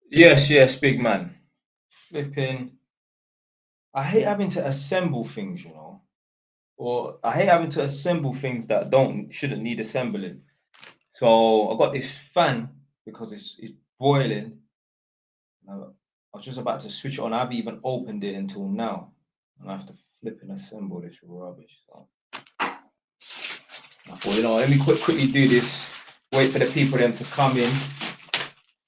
Yes, big man. Flipping. I hate having to assemble things, you know, or I hate having to assemble things that shouldn't need assembling. So I got this fan because it's boiling. I was just about to switch it on. I haven't even opened it until now, and I have to flip and assemble this rubbish. So I thought, you know, let me quickly do this. Wait for the people then to come in.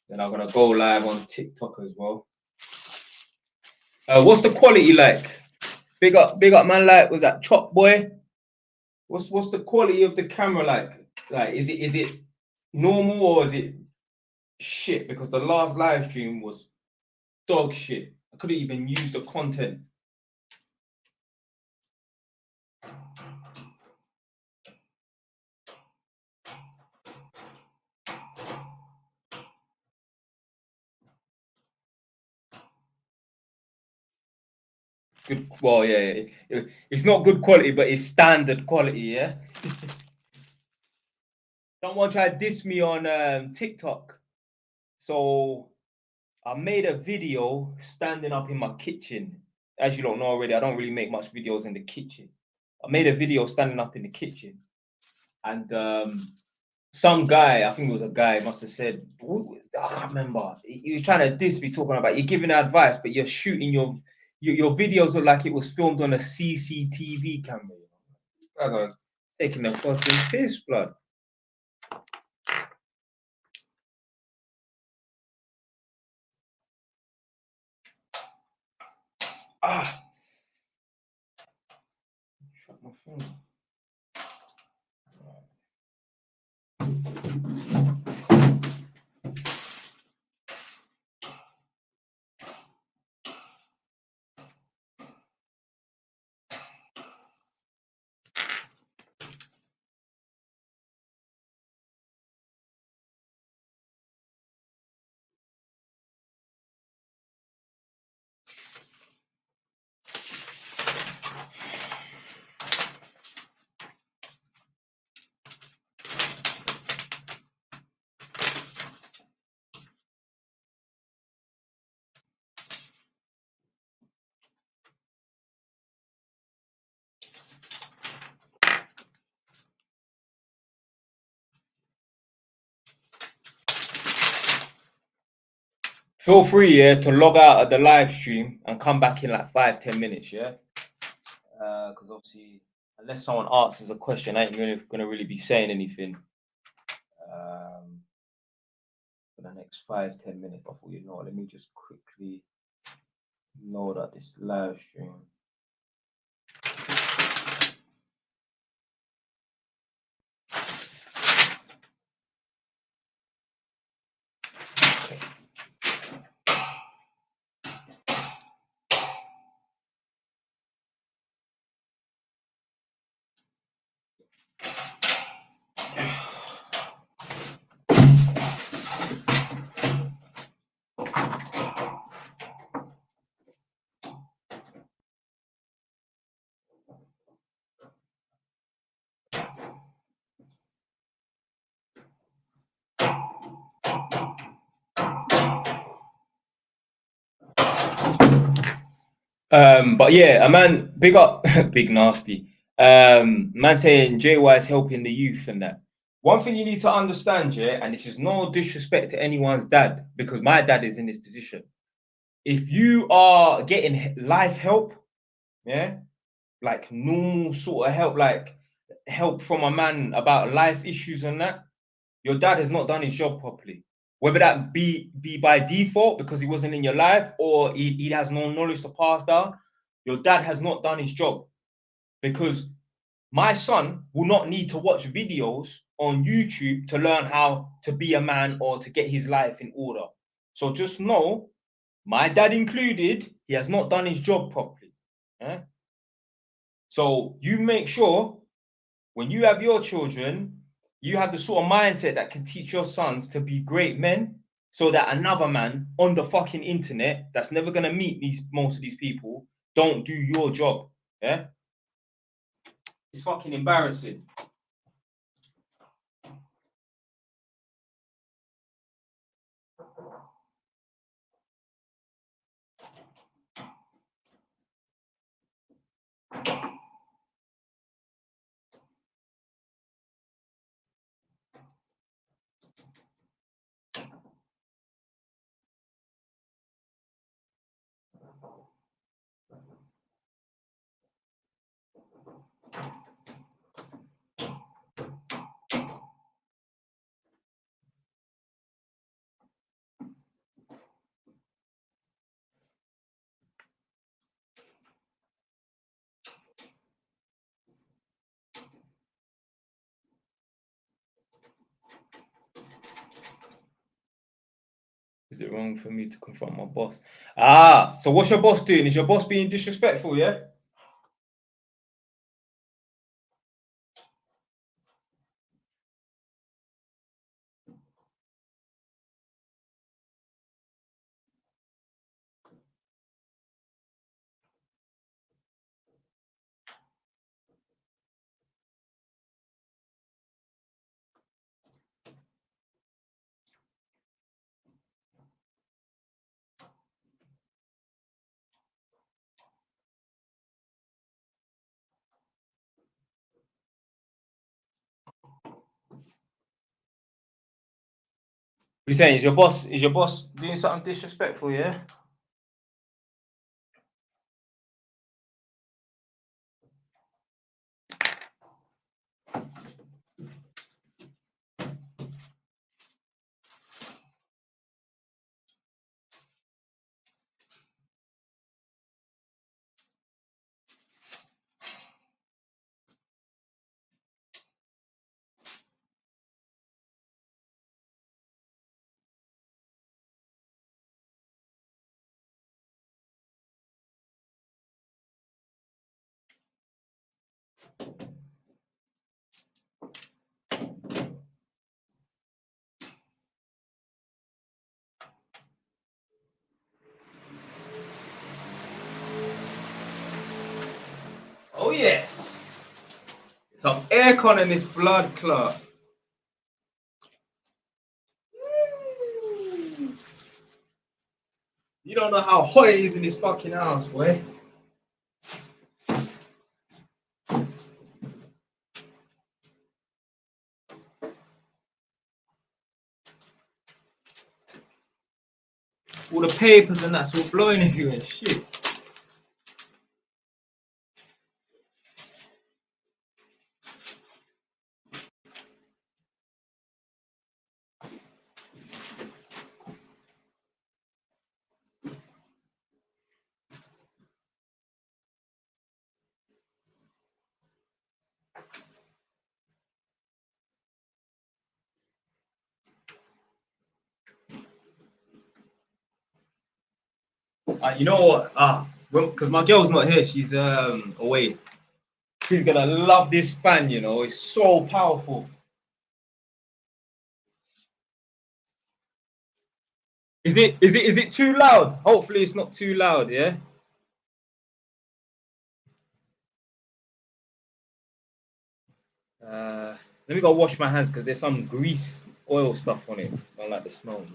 Then I'm gonna go live on TikTok as well. What's the quality like? Big up, man. Like, was that Chop Boy? What's the quality of the camera like? Like, is it normal or is it shit? Because the last live stream was dog shit. I couldn't even use the content. Good. Well, yeah. It's not good quality, but it's standard quality. Yeah. Someone tried to diss me on TikTok, so I made a video standing up in my kitchen. As you don't know already, I don't really make much videos in the kitchen. I made a video standing up in the kitchen, and some guy, I think it was a guy, must have said, I can't remember. He was trying to diss me, talking about you're giving advice, but you're shooting your videos look like it was filmed on a CCTV camera. Guys are taking the fucking piss, blood. Shut my phone. Feel free, yeah, to log out of the live stream and come back in like 5-10 minutes, yeah. Because obviously, unless someone asks a question, I ain't gonna really be saying anything for the next 5-10 minutes. I thought, you know, let me just quickly load up this live stream. But yeah, a man, big up, big nasty. Man saying JY is helping the youth and that. One thing you need to understand, yeah, and this is no disrespect to anyone's dad, because my dad is in this position. If you are getting life help, yeah, like normal sort of help, like help from a man about life issues and that, your dad has not done his job properly. Whether that be by default because he wasn't in your life, or he has no knowledge to pass down, your dad has not done his job. Because my son will not need to watch videos on YouTube to learn how to be a man or to get his life in order. So just know, my dad included, he has not done his job properly. Eh? So you make sure when you have your children, you have the sort of mindset that can teach your sons to be great men, so that another man on the fucking internet that's never gonna meet most of these people don't do your job. Yeah, it's fucking embarrassing. Is it wrong for me to confront my boss? Ah, so what's your boss doing? Is your boss being disrespectful? Yeah. What are you saying? Is your boss doing something disrespectful? Yeah. Oh yes. Some aircon in this blood clot. You don't know how hot it is in this fucking house, boy. All the papers and that's all blowing everywhere. Shit. You know what? Because my girl's not here. She's away. She's gonna love this fan. You know, it's so powerful. Is it too loud? Hopefully, it's not too loud. Yeah. Let me go wash my hands because there's some grease, oil stuff on it. I don't like the smell.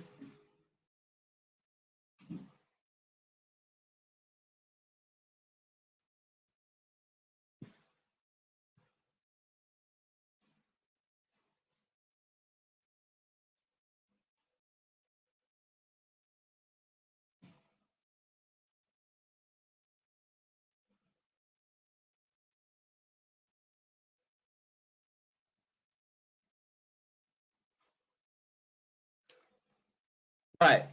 Right.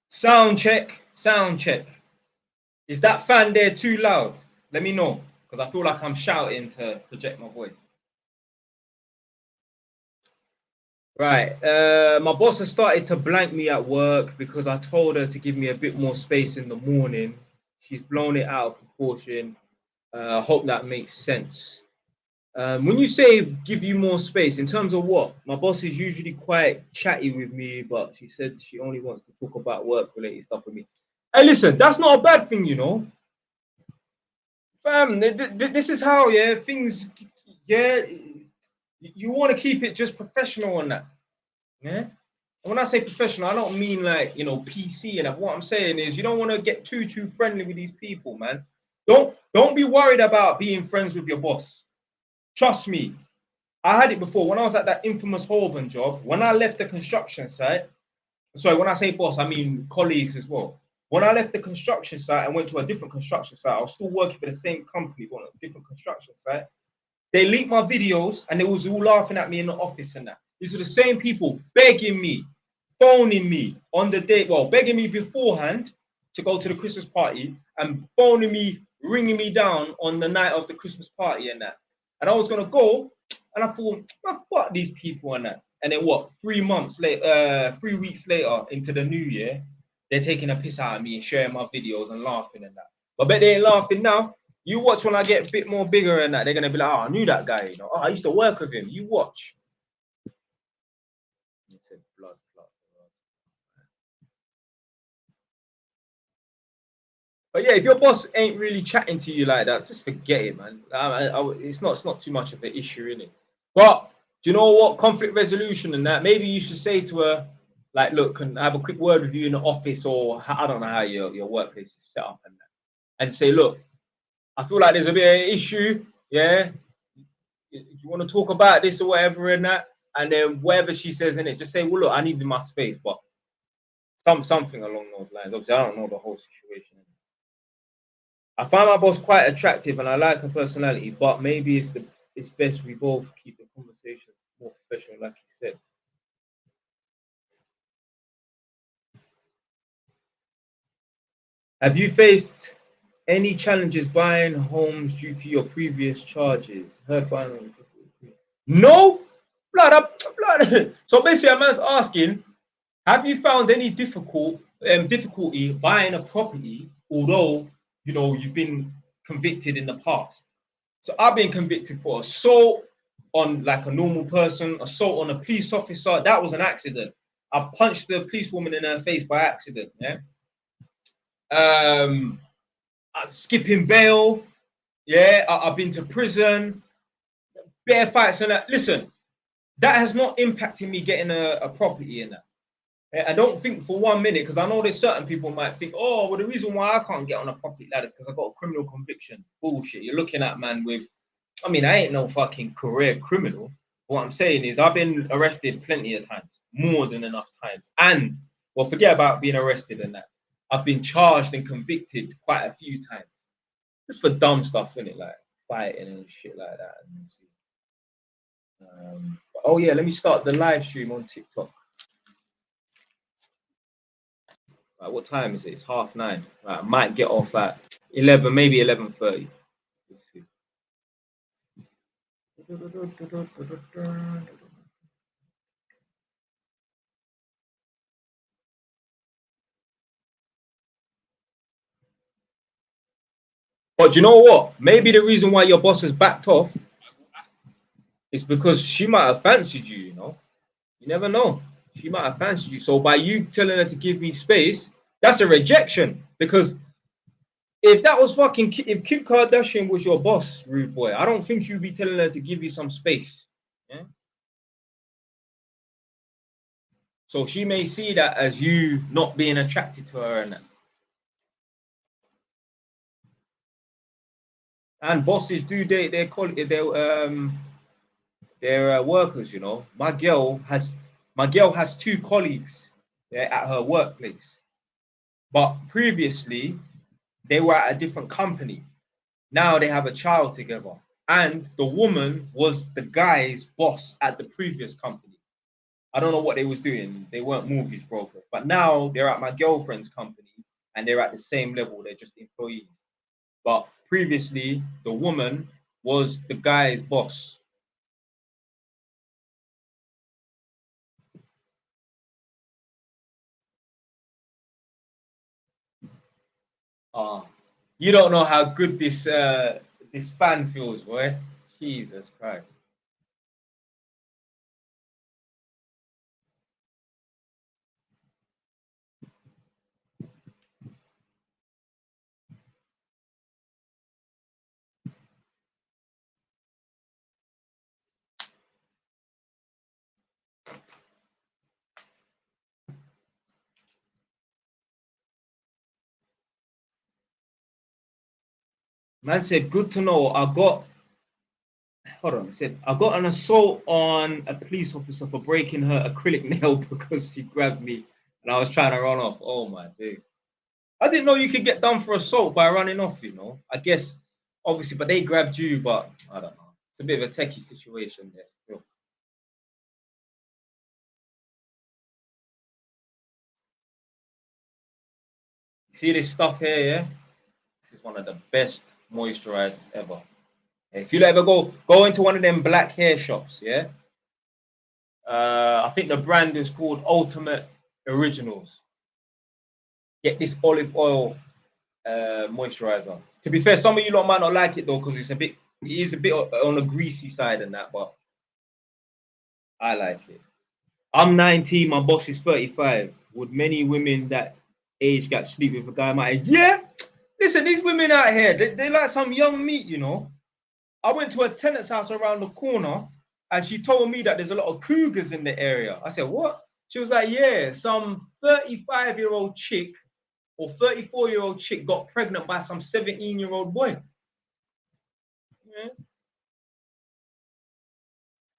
Sound check. Sound check. Is that fan there too loud? Let me know, because I feel like I'm shouting to project my voice. Right. My boss has started to blank me at work because I told her to give me a bit more space in the morning. She's blown it out of proportion. I hope that makes sense. When you say give you more space, in terms of what? My boss is usually quite chatty with me, but she said she only wants to talk about work-related stuff with me. Hey, listen, that's not a bad thing, you know. Fam, this is how, yeah, things, yeah, you want to keep it just professional on that, yeah. And when I say professional, I don't mean like, you know, PC. And what I'm saying is, you don't want to get too friendly with these people, man. Don't be worried about being friends with your boss. Trust me, I had it before when I was at that infamous Holborn job. When I left the construction site, sorry, when I say boss, I mean colleagues as well. When I left the construction site and went to a different construction site, I was still working for the same company, but on a different construction site. They leaked my videos and they was all laughing at me in the office and that. These are the same people begging me, phoning me on the day, well, begging me beforehand to go to the Christmas party and phoning me, ringing me down on the night of the Christmas party and that. And I was gonna go, and I thought, oh, fuck these people and that. And then what? 3 months later, 3 weeks later into the new year, they're taking a piss out of me and sharing my videos and laughing and that. But I bet they ain't laughing now. You watch when I get a bit more bigger and that, they're gonna be like, oh, I knew that guy, you know. Oh, I used to work with him. You watch. It's a blood clot. But yeah, if your boss ain't really chatting to you like that, just forget it, man. It's not too much of an issue, in it. But do you know what? Conflict resolution and that. Maybe you should say to her, like, look, can I have a quick word with you in the office, or I don't know how your workplace is set up and that, and say, look, I feel like there's a bit of an issue. Yeah, you want to talk about this or whatever and that, and then whatever she says in it, just say, well, look, I need my space, but something along those lines. Obviously, I don't know the whole situation. I find my boss quite attractive and I like her personality, but maybe it's best we both keep the conversation more professional, like you said. Have you faced any challenges buying homes due to your previous charges? Heard buying no blood up blood. So basically, a man's asking, have you found any difficulty buying a property, although you know you've been convicted in the past? So I've been convicted for assault on like a normal person, assault on a police officer. That was an accident. I punched the policewoman in her face by accident. Yeah. Skipping bail. Yeah. I've been to prison. Bare fights and that. Listen, that has not impacted me getting a property in that. I don't think for 1 minute, because I know there's certain people might think, oh, well, the reason why I can't get on a property ladder is because I got a criminal conviction. Bullshit. You're looking at man with, I mean, I ain't no fucking career criminal. What I'm saying is I've been arrested plenty of times, more than enough times. And, well, forget about being arrested and that. I've been charged and convicted quite a few times. Just for dumb stuff, innit? Like fighting and shit like that. Oh, yeah, let me start the live stream on TikTok. Right, what time is it? It's 9:30. Right, I might get off at 11, maybe 11:30. Let's see. But you know what? Maybe the reason why your boss has backed off is because she might have fancied you, you know? You never know. She might have fancied you. So by you telling her to give me space, that's a rejection. Because if that was if Kim Kardashian was your boss, rude boy, I don't think you'd be telling her to give you some space. Yeah. So she may see that as you not being attracted to her and that. And bosses do their workers, you know. My girl has 2 colleagues, yeah, at her workplace, but previously they were at a different company. Now they have a child together, and the woman was the guy's boss at the previous company. I don't know what they was doing. They weren't mortgage brokers, but now they're at my girlfriend's company and they're at the same level. They're just employees. But previously, the woman was the guy's boss. You don't know how good this fan feels, boy. Jesus Christ. Man said, good to know. Hold on. It said, I got an assault on a police officer for breaking her acrylic nail because she grabbed me and I was trying to run off. Oh my days. I didn't know you could get done for assault by running off, you know. I guess, obviously, but they grabbed you, but I don't know. It's a bit of a techie situation there still. See this stuff here, yeah? This is one of the best moisturizers ever. If you ever go into one of them black hair shops, yeah. I think the brand is called Ultimate Originals. Get this olive oil moisturizer. To be fair, some of you lot might not like it though, because it is a bit on the greasy side and that, but I like it. I'm 19, my boss is 35. Would many women that age gap sleep with a guy my age? Yeah. Listen, these women out here, they like some young meat, you know. I went to a tenant's house around the corner and she told me that there's a lot of cougars in the area. I said, what? She was like, yeah, some 35-year-old chick or 34-year-old chick got pregnant by some 17-year-old boy. Yeah.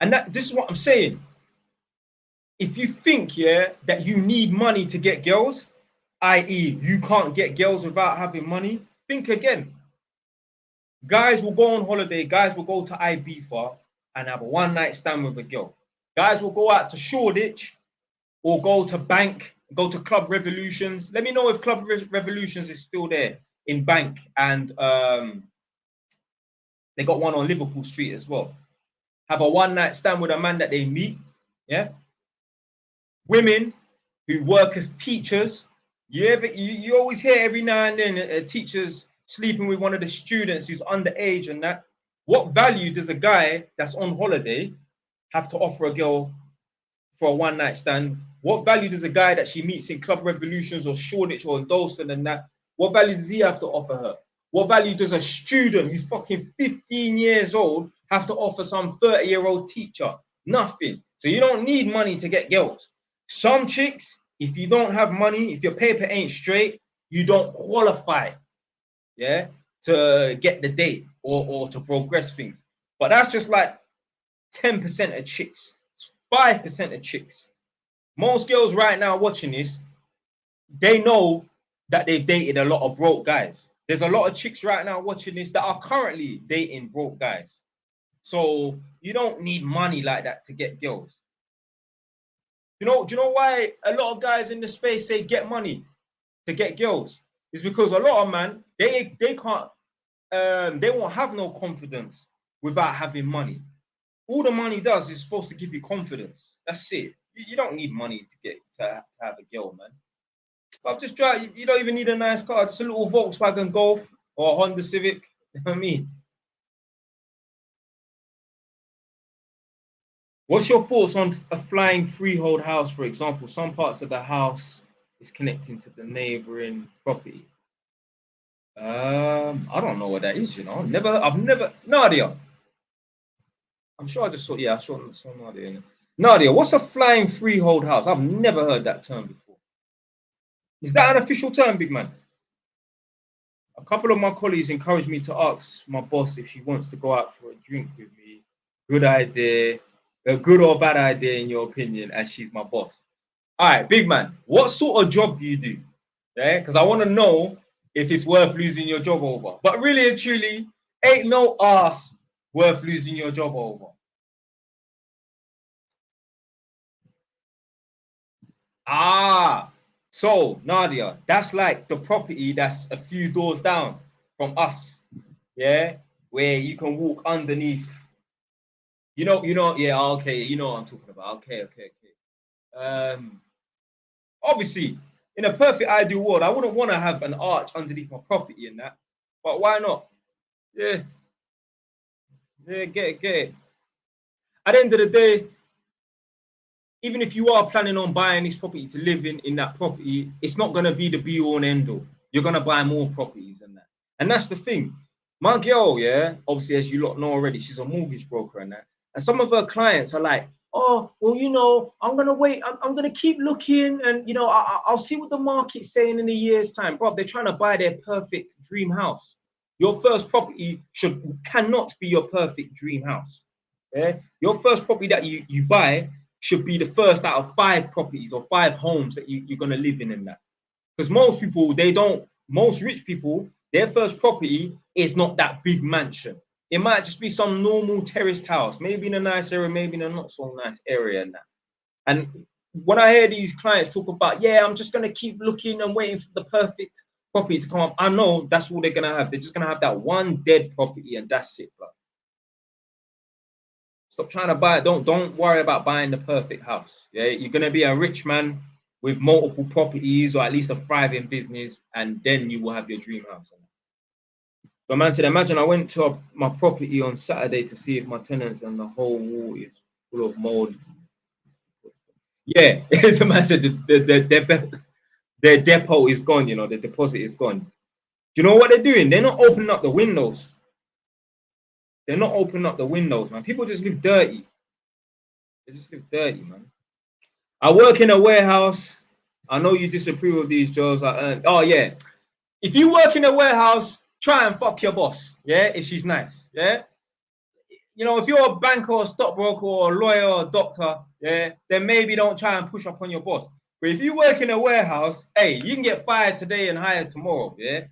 And this is what I'm saying. If you think, yeah, that you need money to get girls, i.e., you can't get girls without having money, think again. Guys will go on holiday, guys will go to Ibiza and have a one-night stand with a girl. Guys will go out to Shoreditch or go to Bank, go to Club Revolutions. Let me know if Club Revolutions is still there in Bank, and they got one on Liverpool Street as well. Have a one-night stand with a man that they meet, yeah? Women who work as teachers. You always hear every now and then teachers sleeping with one of the students who's underage and that. What value does a guy that's on holiday have to offer a girl for a one-night stand? What value does a guy that she meets in Club Revolutions or Shoreditch or Dalston and that, what value does he have to offer her? What value does a student who's fucking 15 years old have to offer some 30-year-old teacher? Nothing. So you don't need money to get girls. Some chicks, if you don't have money, if your paper ain't straight, you don't qualify, yeah, to get the date or to progress things. But that's just like 10% of chicks, 5% of chicks. Most girls right now watching this, they know that they've dated a lot of broke guys. There's a lot of chicks right now watching this that are currently dating broke guys. So you don't need money like that to get girls. Do you know why a lot of guys in the space say get money to get girls? It's because a lot of men, they can't, they won't have no confidence without having money. All the money does is supposed to give you confidence. That's it. You don't need money to have a girl, man. I've just tried. You don't even need a nice car. Just a little Volkswagen Golf or a Honda Civic. You know what I mean? What's your thoughts on a flying freehold house, for example? Some parts of the house is connecting to the neighboring property. I don't know what that is, you know. I've never, Nadia. I'm sure I just saw, yeah, I saw Nadia. Nadia, what's a flying freehold house? I've never heard that term before. Is that an official term, big man? A couple of my colleagues encouraged me to ask my boss if she wants to go out for a drink with me. Good idea. A good or bad idea, in your opinion, as she's my boss. All right, big man, what sort of job do you do? Yeah, because I want to know if it's worth losing your job over. But really and truly, ain't no ass worth losing your job over. Ah, so Nadia, that's like the property that's a few doors down from us, yeah, where you can walk underneath. Yeah, okay, you know what I'm talking about. Okay. Obviously, in a perfect ideal world, I wouldn't want to have an arch underneath my property and that, but why not? Yeah, yeah, get it. At the end of the day, even if you are planning on buying this property to live in that property, it's not going to be the be all and end all. You're going to buy more properties than that. And that's the thing. My girl, yeah, obviously, as you lot know already, she's a mortgage broker and that. And some of her clients are like, oh, well, I'm going to wait. I'm going to keep looking and, I'll see what the market's saying in a year's time. Bro, they're trying to buy their perfect dream house. Your first property cannot be your perfect dream house. Yeah? Your first property that you buy should be the first out of 5 properties or 5 homes that you're going to live in that. Because most rich people, their first property is not that big mansion. It might just be some normal terraced house, maybe in a nice area, maybe in a not so nice area and that. And when I hear these clients talk about, yeah, I'm just going to keep looking and waiting for the perfect property to come up, I know that's all they're going to have. They're just going to have that one dead property and that's it, bro. Stop trying to buy it. Don't worry about buying the perfect house. Yeah, you're gonna be a rich man with multiple properties or at least a thriving business, and then you will have your dream house. So man said, imagine I went to my property on Saturday to see if my tenants and the whole wall is full of mold. Yeah, the man said their depot is gone. The deposit is gone. Do you know what they're doing? They're not opening up the windows. They're not opening up the windows, man. People just live dirty. They just live dirty, man. I work in a warehouse. I know you disapprove of these jobs I earn. Oh yeah. If you work in a warehouse, try and fuck your boss. Yeah, if she's nice. Yeah. If you're a banker or a stockbroker or a lawyer or a doctor, yeah, then maybe don't try and push up on your boss. But if you work in a warehouse, hey, you can get fired today and hired tomorrow. Yeah.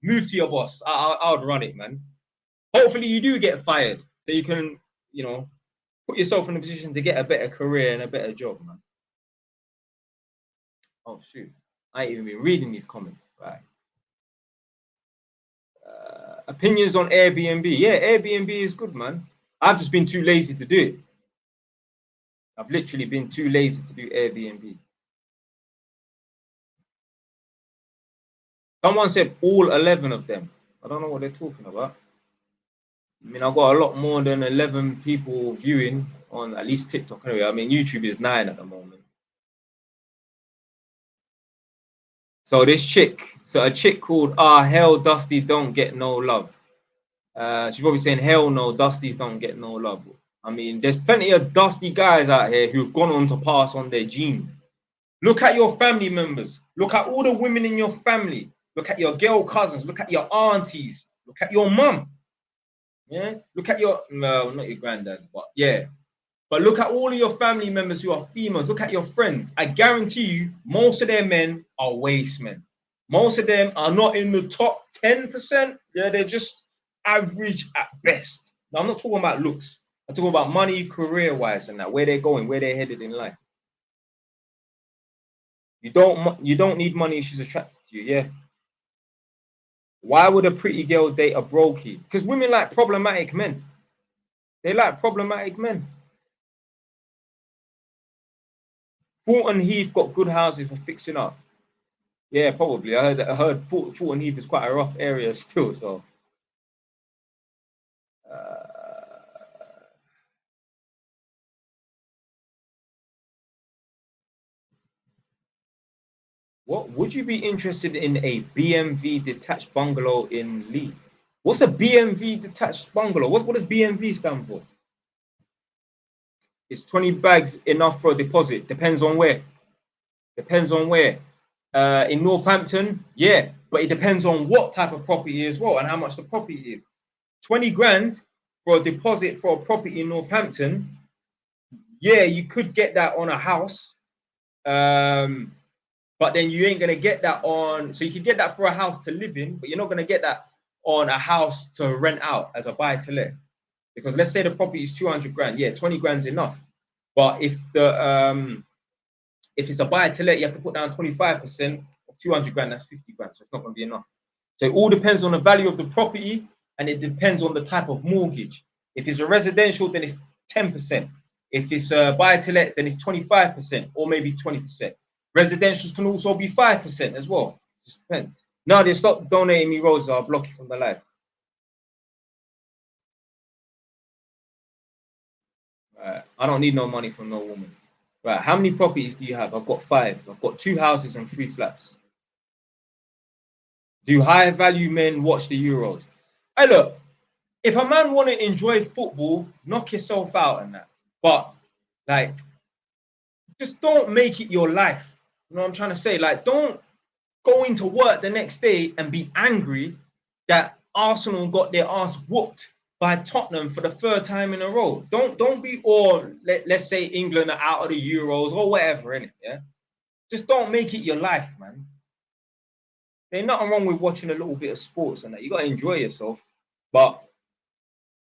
Move to your boss. I would run it, man. Hopefully you do get fired so you can, put yourself in a position to get a better career and a better job, man. Oh shoot, I ain't even been reading these comments. Right. Opinions on Airbnb. Yeah, Airbnb is good, man. I've just been too lazy to do it. I've literally been too lazy to do Airbnb. Someone said all 11 of them. I don't know what they're talking about. I mean, I've got a lot more than 11 people viewing on at least TikTok anyway. I mean, YouTube is 9 at the moment. So a chick called Hell Dusty Don't Get No Love. She's probably saying, hell no, Dusties don't get no love. I mean, there's plenty of dusty guys out here who've gone on to pass on their genes. Look at your family members. Look at all the women in your family. Look at your girl cousins. Look at your aunties. Look at your mum. Yeah. Look at no, not your granddad, but yeah. But look at all of your family members who are females. Look at your friends. I guarantee you, most of their men are waste men. Most of them are not in the top 10%. Yeah, they're just average at best. Now, I'm not talking about looks. I'm talking about money, career-wise, and that, where they're going, where they're headed in life. You don't need money if she's attracted to you, yeah. Why would a pretty girl date a brokey? Because women like problematic men. They like problematic men. Fulton Heath got good houses for fixing up. Yeah, probably. I heard Fulton Heath is quite a rough area still, so. What would you be interested in a BMV detached bungalow in Lee? What's a BMV detached bungalow? What does BMV stand for? Is 20 bags enough for a deposit? Depends on where. Depends on where. In Northampton, yeah, but it depends on what type of property as well and how much the property is. 20 grand for a deposit for a property in Northampton, yeah, you could get that on a house. But then you ain't gonna get that on. So you can get that for a house to live in, but you're not gonna get that on a house to rent out as a buy to let. Because let's say the property is 200 grand, yeah, 20 grand's enough. But if If it's a buy to let, you have to put down 25% of 200 grand. That's 50 grand. So it's not going to be enough. So it all depends on the value of the property, and it depends on the type of mortgage. If it's a residential, then it's 10%. If it's a buy to let, then it's 25% or maybe 20%. Residentials can also be 5% as well. Just depends. Now they stop donating me roses, I'll block you from the live. Right. I don't need no money from no woman. Right. How many properties do you have? I've got 5. I've got 2 houses and 3 flats. Do high value men watch the Euros? Hey, look, if a man want to enjoy football, knock yourself out and that. But like, just don't make it your life. You know what I'm trying to say? Like, don't go into work the next day and be angry that Arsenal got their ass whooped by Tottenham for the 3rd time in a row. Don't be all, let's say England are out of the Euros or whatever, innit? Yeah. Just don't make it your life, man. There's nothing wrong with watching a little bit of sports and that. You gotta enjoy yourself, but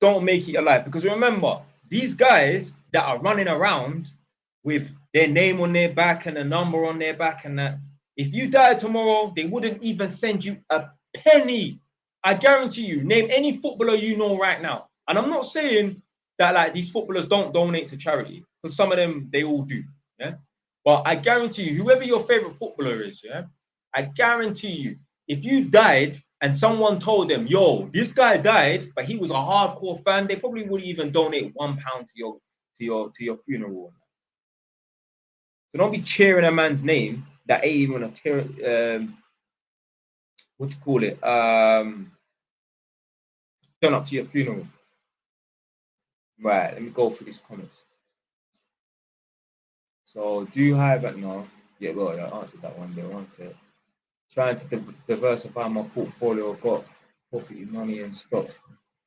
don't make it your life. Because remember, these guys that are running around with their name on their back and a number on their back and that, if you die tomorrow, they wouldn't even send you a penny. I guarantee you, name any footballer you know right now. And I'm not saying that like these footballers don't donate to charity, because some of them, they all do. Yeah. But I guarantee you, whoever your favorite footballer is, yeah, I guarantee you, if you died and someone told them, yo, this guy died, but he was a hardcore fan, they probably wouldn't even donate £1 to your funeral. So don't be cheering a man's name that ain't even a what you call it? Turn up to your funeral. Right, let me go through these comments. So do you have it? No. Yeah, well, I answered that one there. One sec. Trying to diversify my portfolio. I've got property, money, and stocks.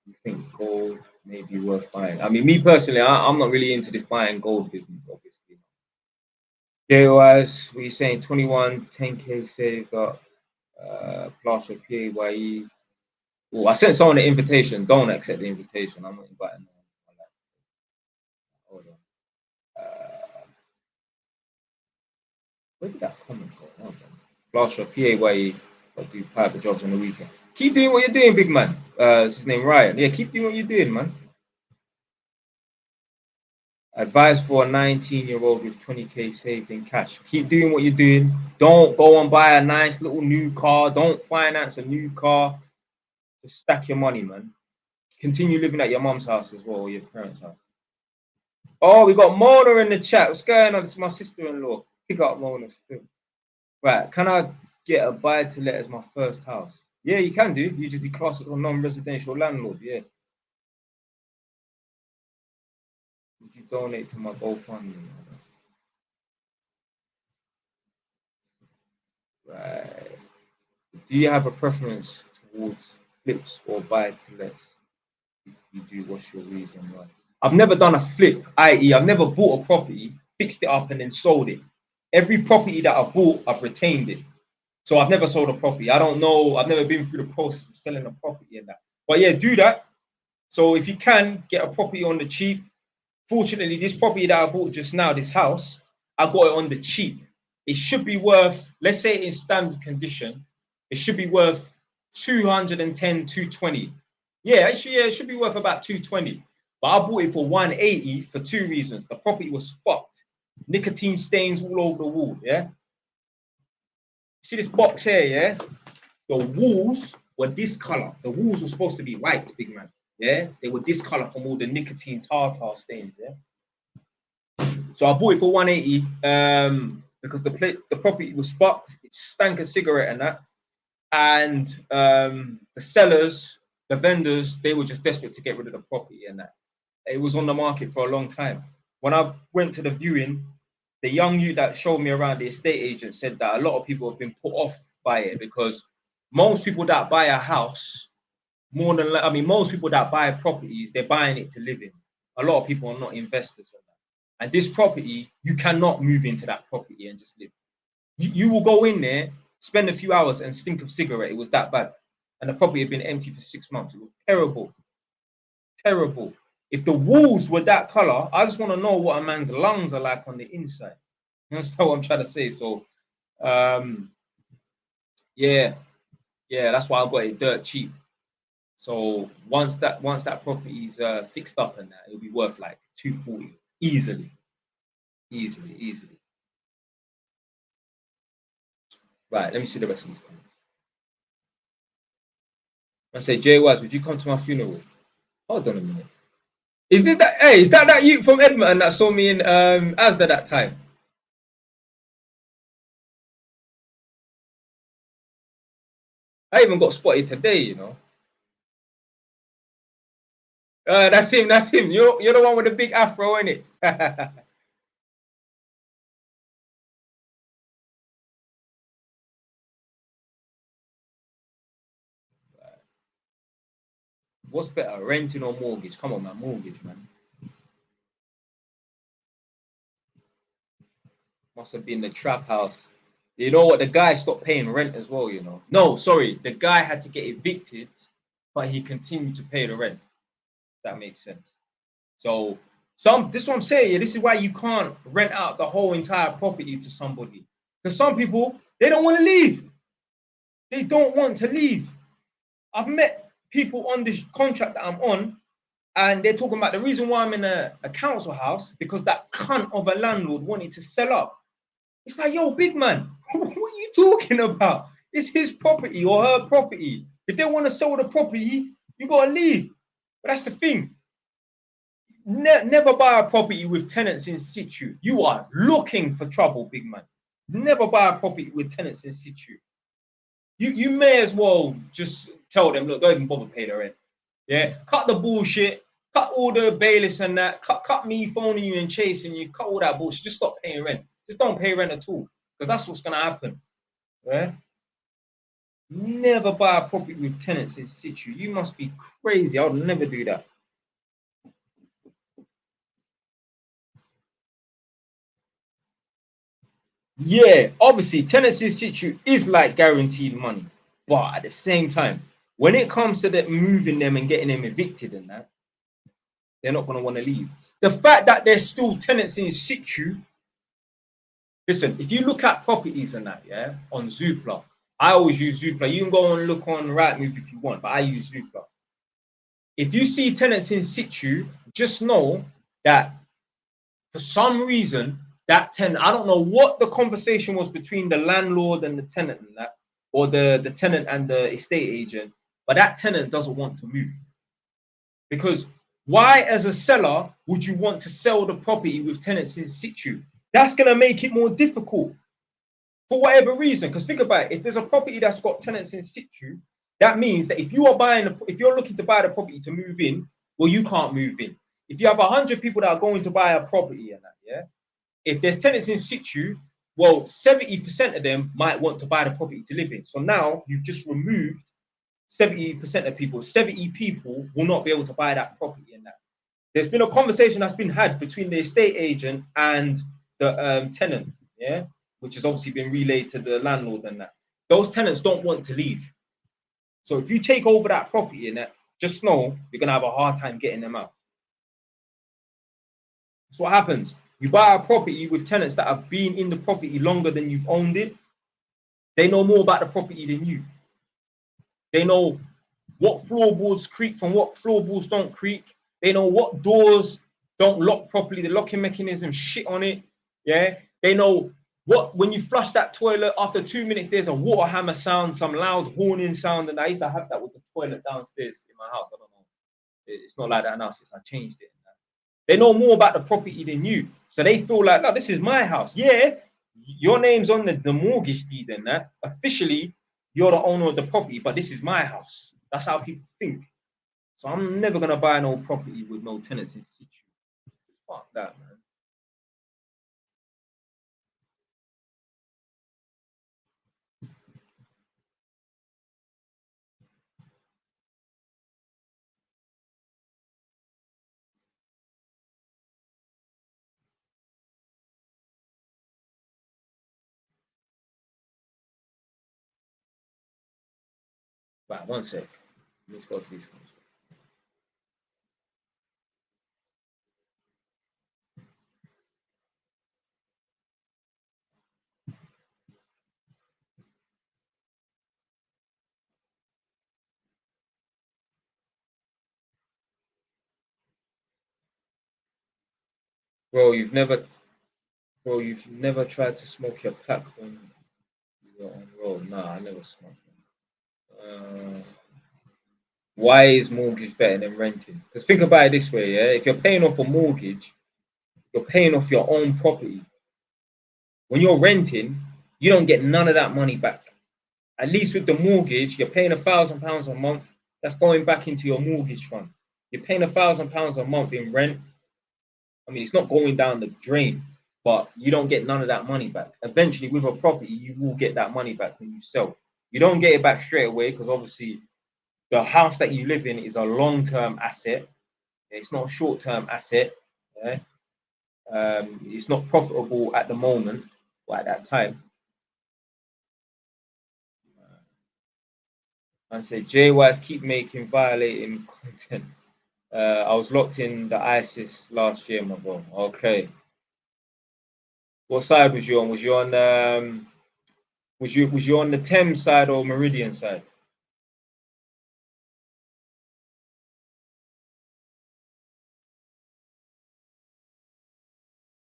You think gold may be worth buying? I mean, me personally, I'm not really into this buying gold business, obviously. JOS, we saying 21, 10K save, got plaster PAYE. Oh, I sent someone an invitation. Don't accept the invitation. I'm not inviting them. Hold on. Where did that comment go? Plaster PAYE, but do private jobs on the weekend. Keep doing what you're doing, big man. It's his name, Ryan. Yeah, keep doing what you're doing, man. Advice for a 19-year-old with 20K saved in cash. Keep doing what you're doing. Don't go and buy a nice little new car. Don't finance a new car. Just stack your money, man. Continue living at your mom's house as well, or your parents' house. Oh, we got Mona in the chat. What's going on? This is my sister-in-law. Pick up Mona still. Right, can I get a buy-to-let as my first house? Yeah, you can do. You just be classed as a non-residential landlord, yeah. Would you donate to my GoFundMe? Right. Do you have a preference towards flips or buy-to-lets? If you do, what's your reason why? I've never done a flip, i.e. I've never bought a property, fixed it up, and then sold it. Every property that I've bought, I've retained it. So I've never sold a property. I don't know. I've never been through the process of selling a property and that. But yeah, do that. So if you can get a property on the cheap. Fortunately, this property that I bought just now, this house, I got it on the cheap. It should be worth, let's say in standard condition, it should be worth 210, 220. Yeah, actually, yeah, it should be worth about 220. But I bought it for 180 for 2 reasons. The property was fucked. Nicotine stains all over the wall, yeah? See this box here, yeah? The walls were this color. The walls were supposed to be white, big man. Yeah, they were this color from all the nicotine tartar stains. Yeah, so I bought it for 180 because the property was fucked. It stank a cigarette and that, and the sellers, the vendors, they were just desperate to get rid of the property and that. It was on the market for a long time. When I went to the viewing, the young youth that showed me around, the estate agent, said that a lot of people have been put off by it because most people that buy a house, most people that buy properties, they're buying it to live in. A lot of people are not investors in that. And this property, you cannot move into that property and just live. You will go in there, spend a few hours and stink of cigarette. It was that bad. And the property had been empty for 6 months. It was terrible. Terrible. If the walls were that color, I just want to know what a man's lungs are like on the inside. That's what I'm trying to say. So, yeah, that's why I got it dirt cheap. So once that property is fixed up and that, it'll be worth like 240 easily, easily. Right, let me see the rest of these comments. I say, Jay Wise, would you come to my funeral? Hold on a minute. Is this that? Hey, is that you from Edmonton that saw me in Asda that time? I even got spotted today, you know. That's him. That's him. You're the one with the big afro, innit? What's better, renting or mortgage? Come on, man, mortgage, man. Must have been the trap house. You know what? The guy stopped paying rent as well. You know. No, sorry, the guy had to get evicted, but he continued to pay the rent. That makes sense. So this is what I'm saying. This is why you can't rent out the whole entire property to somebody. Because some people, they don't want to leave. They don't want to leave. I've met people on this contract that I'm on, and they're talking about the reason why I'm in a council house because that cunt of a landlord wanted to sell up. It's like, yo, big man, what are you talking about? It's his property or her property. If they want to sell the property, you got to leave. But that's the thing. Never buy a property with tenants in situ. You are looking for trouble, big man. Never buy a property with tenants in situ. You may as well just tell them, look, don't even bother pay the rent. Yeah, cut the bullshit, cut all the bailiffs and that, cut me phoning you and chasing you, cut all that bullshit. Just stop paying rent. Just don't pay rent at all, because that's what's gonna happen. Yeah. Never buy a property with tenants in situ. You must be crazy. I would never do that. Yeah, obviously, tenants in situ is like guaranteed money, but at the same time, when it comes to moving them and getting them evicted and that, they're not going to want to leave. The fact that there's still tenants in situ. Listen, if you look at properties and that, yeah, on Zoopla, I always use Zoopla. You can go and look on Rightmove if you want, but I use Zoopla. If you see tenants in situ, just know that for some reason, that tenant, I don't know what the conversation was between the landlord and the tenant and that, or the tenant and the estate agent, but that tenant doesn't want to move. Because why, as a seller, would you want to sell the property with tenants in situ? That's going to make it more difficult for whatever reason. Because think about it, if there's a property that's got tenants in situ, that means that if you're looking to buy the property to move in, well, you can't move in. If you have 100 people that are going to buy a property and that, yeah, if there's tenants in situ, well, 70% of them might want to buy the property to live in. So now you've just removed 70% of people. 70 people will not be able to buy that property and that. There's been a conversation that's been had between the estate agent and the tenant, yeah, which has obviously been relayed to the landlord and that. Those tenants don't want to leave. So if you take over that property and that, just know you're gonna have a hard time getting them out. That's what happens. You buy a property with tenants that have been in the property longer than you've owned it. They know more about the property than you. They know what floorboards creak from what floorboards don't creak. They know what doors don't lock properly, the locking mechanism shit on it. Yeah. They know what, when you flush that toilet, after 2 minutes, there's a water hammer sound, some loud horning sound. And I used to have that with the toilet downstairs in my house. I don't know. It's not like that now since I changed it. They know more about the property than you. So they feel like, no, this is my house. Yeah, your name's on the mortgage deed and that. Officially, you're the owner of the property, but this is my house. That's how people think. So I'm never gonna buy no property with no tenants in situ. Fuck that, man. Right, one sec. Let's go to this one. Bro, you've never tried to smoke your pack when you were on road. Nah, I never smoked. Why is mortgage better than renting? Because think about it this way, yeah. If you're paying off a mortgage, you're paying off your own property. When you're renting, you don't get none of that money back. At least with the mortgage, you're paying £1,000 a month. That's going back into your mortgage fund. You're paying £1,000 a month in rent. I mean, it's not going down the drain, but you don't get none of that money back. Eventually, with a property, you will get that money back when you sell. You don't get it back straight away because obviously the house that you live in is a long-term asset. It's not a short-term asset. Yeah? It's not profitable at the moment or at that time. And say JYs keep making violating content. I was locked in the ISIS last year, my bro. Okay. What side was you on? Was you on was you on the Thames side or Meridian side?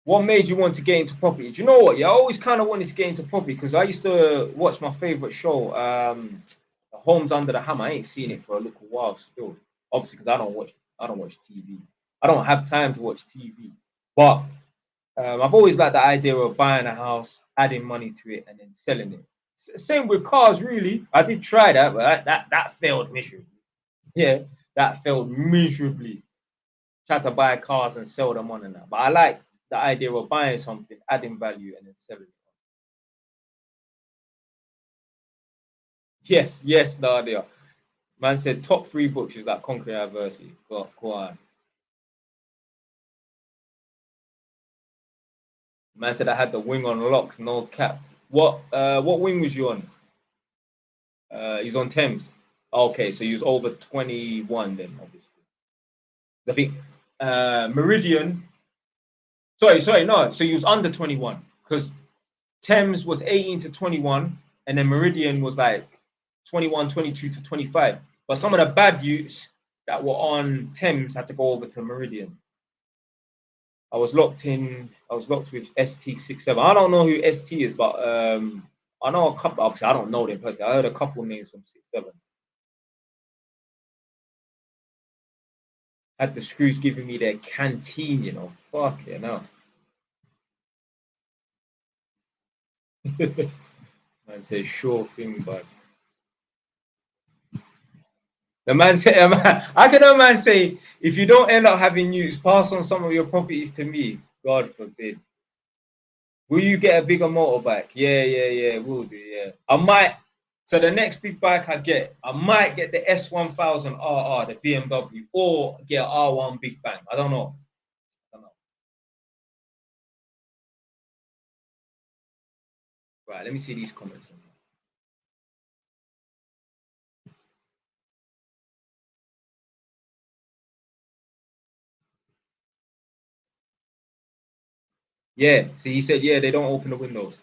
What made you want to get into property? Do you know what? Yeah, I always kind of wanted to get into property because I used to watch my favorite show, Homes Under the Hammer. I ain't seen it for a little while still. Obviously, because I don't watch TV. I don't have time to watch TV. But I've always liked the idea of buying a house, adding money to it, and then selling it. Same with cars, really. I did try that, but that failed miserably. Yeah, that failed miserably. Try to buy cars and sell them on and that. But I like the idea of buying something, adding value, and then selling it. Yes, yes, Nadia. Man said top three books is like Concrete Adversity. Go on. Man said I had the wing on locks, no cap. What wing was you on? He's on Thames. Okay, so he was over 21 then, obviously. I think Meridian. Sorry, no. So he was under 21 because Thames was 18 to 21, and then Meridian was like 21, 22 to 25. But some of the bad youths that were on Thames had to go over to Meridian. I was locked in. I was locked with ST67. I don't know who ST is, but I know a couple. Obviously, I don't know them personally. I heard a couple names from 67. Had the screws giving me their canteen, you know. Fuck it, no. Man says sure thing, but the man said, I can know man say, if you don't end up having use, pass on some of your properties to me. God forbid. Will you get a bigger motorbike? Yeah, will do, yeah. I might, so the next big bike I get, I might get the S1000RR, the BMW, or get an R1 Big Bang. I don't know. Right, let me see these comments. Yeah, see, he said, yeah, they don't open the windows.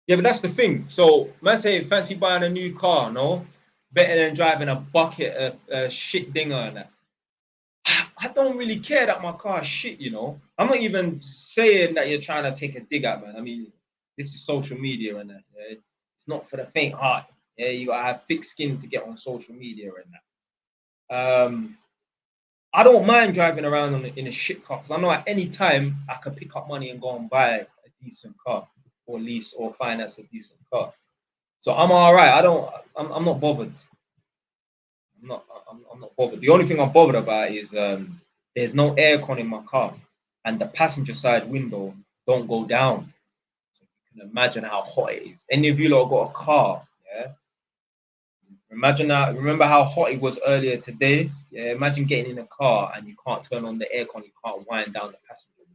Yeah, but that's the thing. So, man say, fancy buying a new car, no? Better than driving a bucket, a shit dinger and that. I don't really care that my car is shit, you know. I'm not even saying that you're trying to take a dig at, man. I mean, this is social media and that. Yeah? It's not for the faint heart. Yeah, you gotta have thick skin to get on social media and that. I don't mind driving around in a shit car because I know at any time I could pick up money and go and buy a decent car or lease or finance a decent car. So I'm all right. I'm not bothered. I'm not bothered. The only thing I'm bothered about is there's no aircon in my car, and the passenger side window don't go down. So you can imagine how hot it is. Any of you lot got a car, yeah? Imagine that. Remember how hot it was earlier today? Yeah. Imagine getting in a car and you can't turn on the aircon. You can't wind down the passenger window.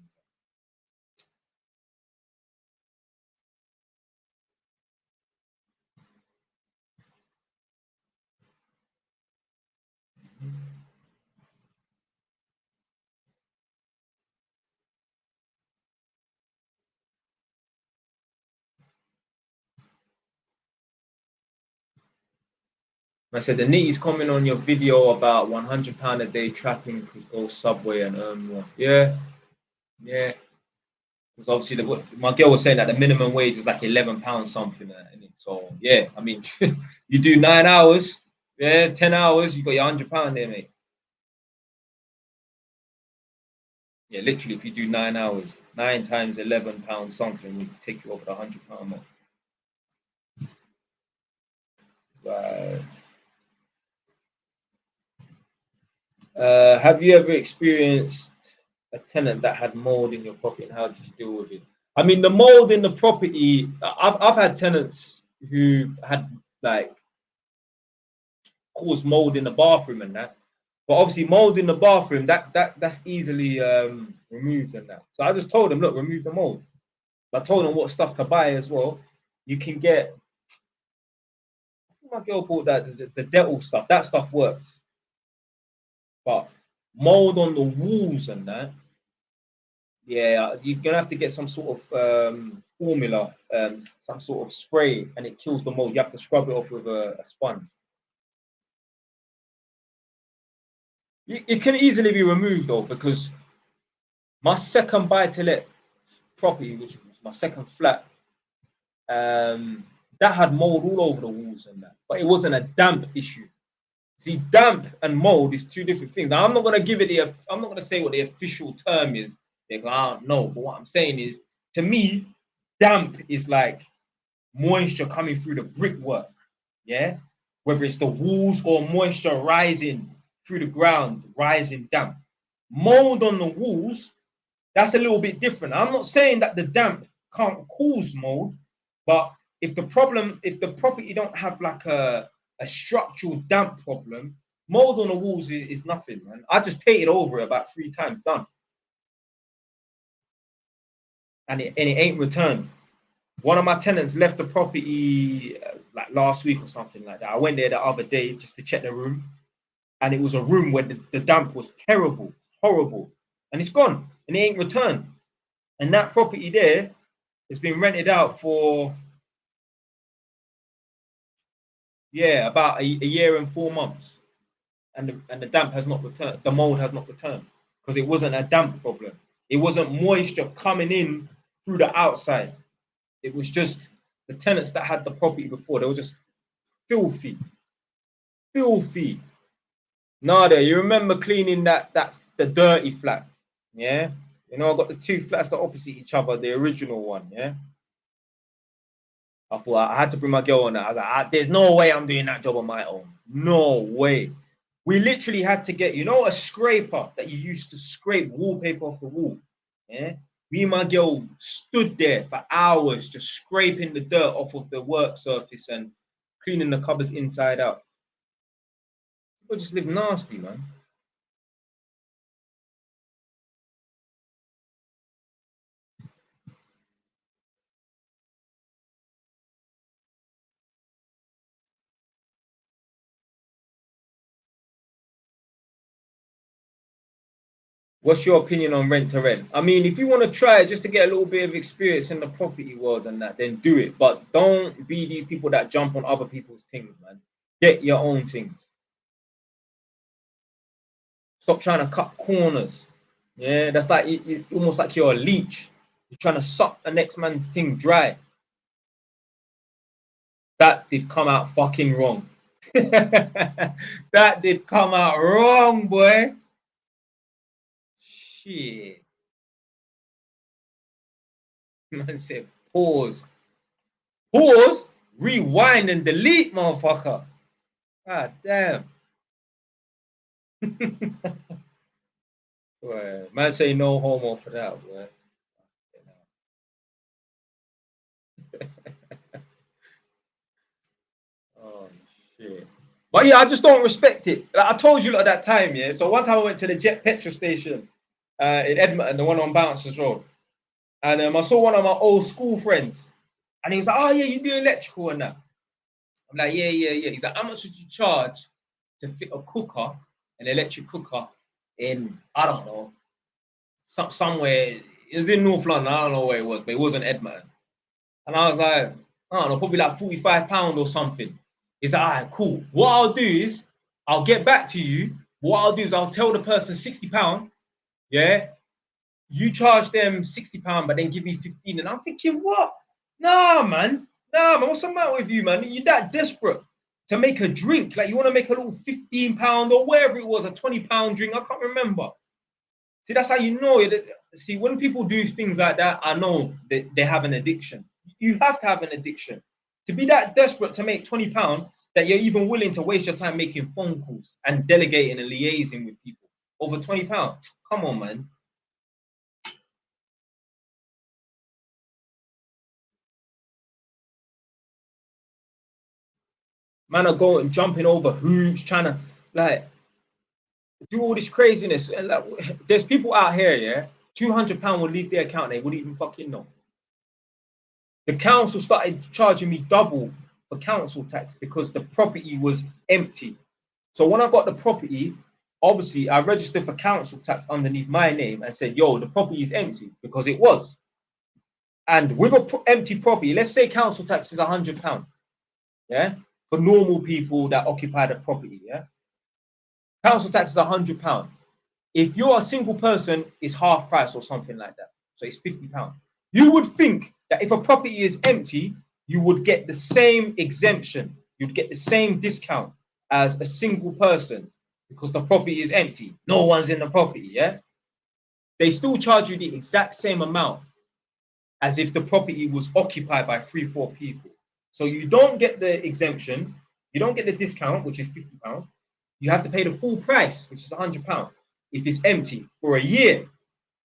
I said the nitty's comment on your video about £100 a day trapping could go Subway and earn more. Yeah, yeah. Because obviously my girl was saying that the minimum wage is like £11 something. So yeah, I mean, you do 9 hours, yeah, 10 hours, you got your £100 there, mate. Yeah, literally, if you do 9 hours, 9 times £11 something, we take you over the £100 mark. Right. Have you ever experienced a tenant that had mold in your property, and how did you deal with it? I mean, the mold in the property, I've had tenants who had like caused mold in the bathroom and that, but obviously mold in the bathroom that's easily removed and that. So I just told them, look, remove the mold. I told them what stuff to buy as well. You can get, my girl bought that the Dettol stuff. That stuff works, but mold on the walls and that, yeah, you're gonna have to get some sort of formula, some sort of spray, and it kills the mold. You have to scrub it off with a sponge. It can easily be removed though, because my second buy-to-let property, which was my second flat, that had mold all over the walls and that, but it wasn't a damp issue. See, damp and mold is two different things. Now, I'm not gonna give it I'm not gonna say what the official term is. Like, I don't know, but what I'm saying is, to me, damp is like moisture coming through the brickwork, yeah, whether it's the walls or moisture rising through the ground, rising damp. Mold on the walls, that's a little bit different. I'm not saying that the damp can't cause mold, but if the property don't have like a structural damp problem, mold on the walls is nothing, man. I just painted over it about 3 times, done, and it ain't returned. One of my tenants left the property like last week or something like that. I went there the other day just to check the room, and it was a room where the damp was terrible, horrible, and it's gone, and it ain't returned. And that property there has been rented out for, yeah, about a year and 4 months, and the damp has not returned. The mold has not returned because it wasn't a damp problem. It wasn't moisture coming in through the outside. It was just the tenants that had the property before. They were just filthy, filthy. Nada, you remember cleaning the dirty flat? Yeah, you know, I got the 2 flats that opposite each other, the original one. Yeah, I thought I had to bring my girl on that. I was like, there's no way I'm doing that job on my own. No way. We literally had to get, you know, a scraper that you used to scrape wallpaper off the wall. Yeah, me and my girl stood there for hours just scraping the dirt off of the work surface and cleaning the cupboards inside out. People just live nasty, man. What's your opinion on rent to rent? I mean, if you want to try it just to get a little bit of experience in the property world and that, then do it. But don't be these people that jump on other people's things, man. Get your own things. Stop trying to cut corners. Yeah, that's like almost like you're a leech. You're trying to suck the next man's thing dry. That did come out fucking wrong. That did come out wrong, boy. Shit. Man said pause. Pause, rewind and delete, motherfucker. God damn. Boy, man say no homo for that, boy. Oh shit. But yeah, I just don't respect it. Like, I told you at that time, yeah. So one time I went to the Jet petrol station in Edmonton, the one on Bouncers Road, and I saw one of my old school friends, and he was like, "Oh yeah, you do electrical and that." I'm like, "Yeah, yeah, yeah." He's like, "How much would you charge to fit a cooker, an electric cooker, in, I don't know, somewhere?" It was in North London. I don't know where it was, but it wasn't Edmonton. And I was like, I don't know, probably like £45 or something. He's like, all right, cool. What I'll do is I'll get back to you. What I'll do is I'll tell the person £60. Yeah. You charge them £60, but then give me 15. And I'm thinking, what? Nah, man. Nah, man. What's the matter with you, man? You're that desperate to make a drink. Like, you want to make a little £15 or whatever it was, a £20 drink. I can't remember. See, that's how you know it. See, when people do things like that, I know that they have an addiction. You have to have an addiction to be that desperate to make £20 that you're even willing to waste your time making phone calls and delegating and liaising with people over £20. Come on, man. Man are going jumping over hoops, trying to like do all this craziness. And like, there's people out here, yeah, £200 will leave their account, they wouldn't even fucking know. The council started charging me double for council tax because the property was empty. So when I got the property, obviously I registered for council tax underneath my name and said, yo, the property is empty, because it was. And with an empty property, let's say council tax is £100, yeah, for normal people that occupy the property, yeah. Council tax is £100. If you're a single person, it's half price or something like that. So it's £50. You would think that if a property is empty, you would get the same exemption. You'd get the same discount as a single person because the property is empty. No one's in the property, yeah? They still charge you the exact same amount as if the property was occupied by 3-4 people. So you don't get the exemption, you don't get the discount, which is £50. You have to pay the full price, which is £100, if it's empty for a year.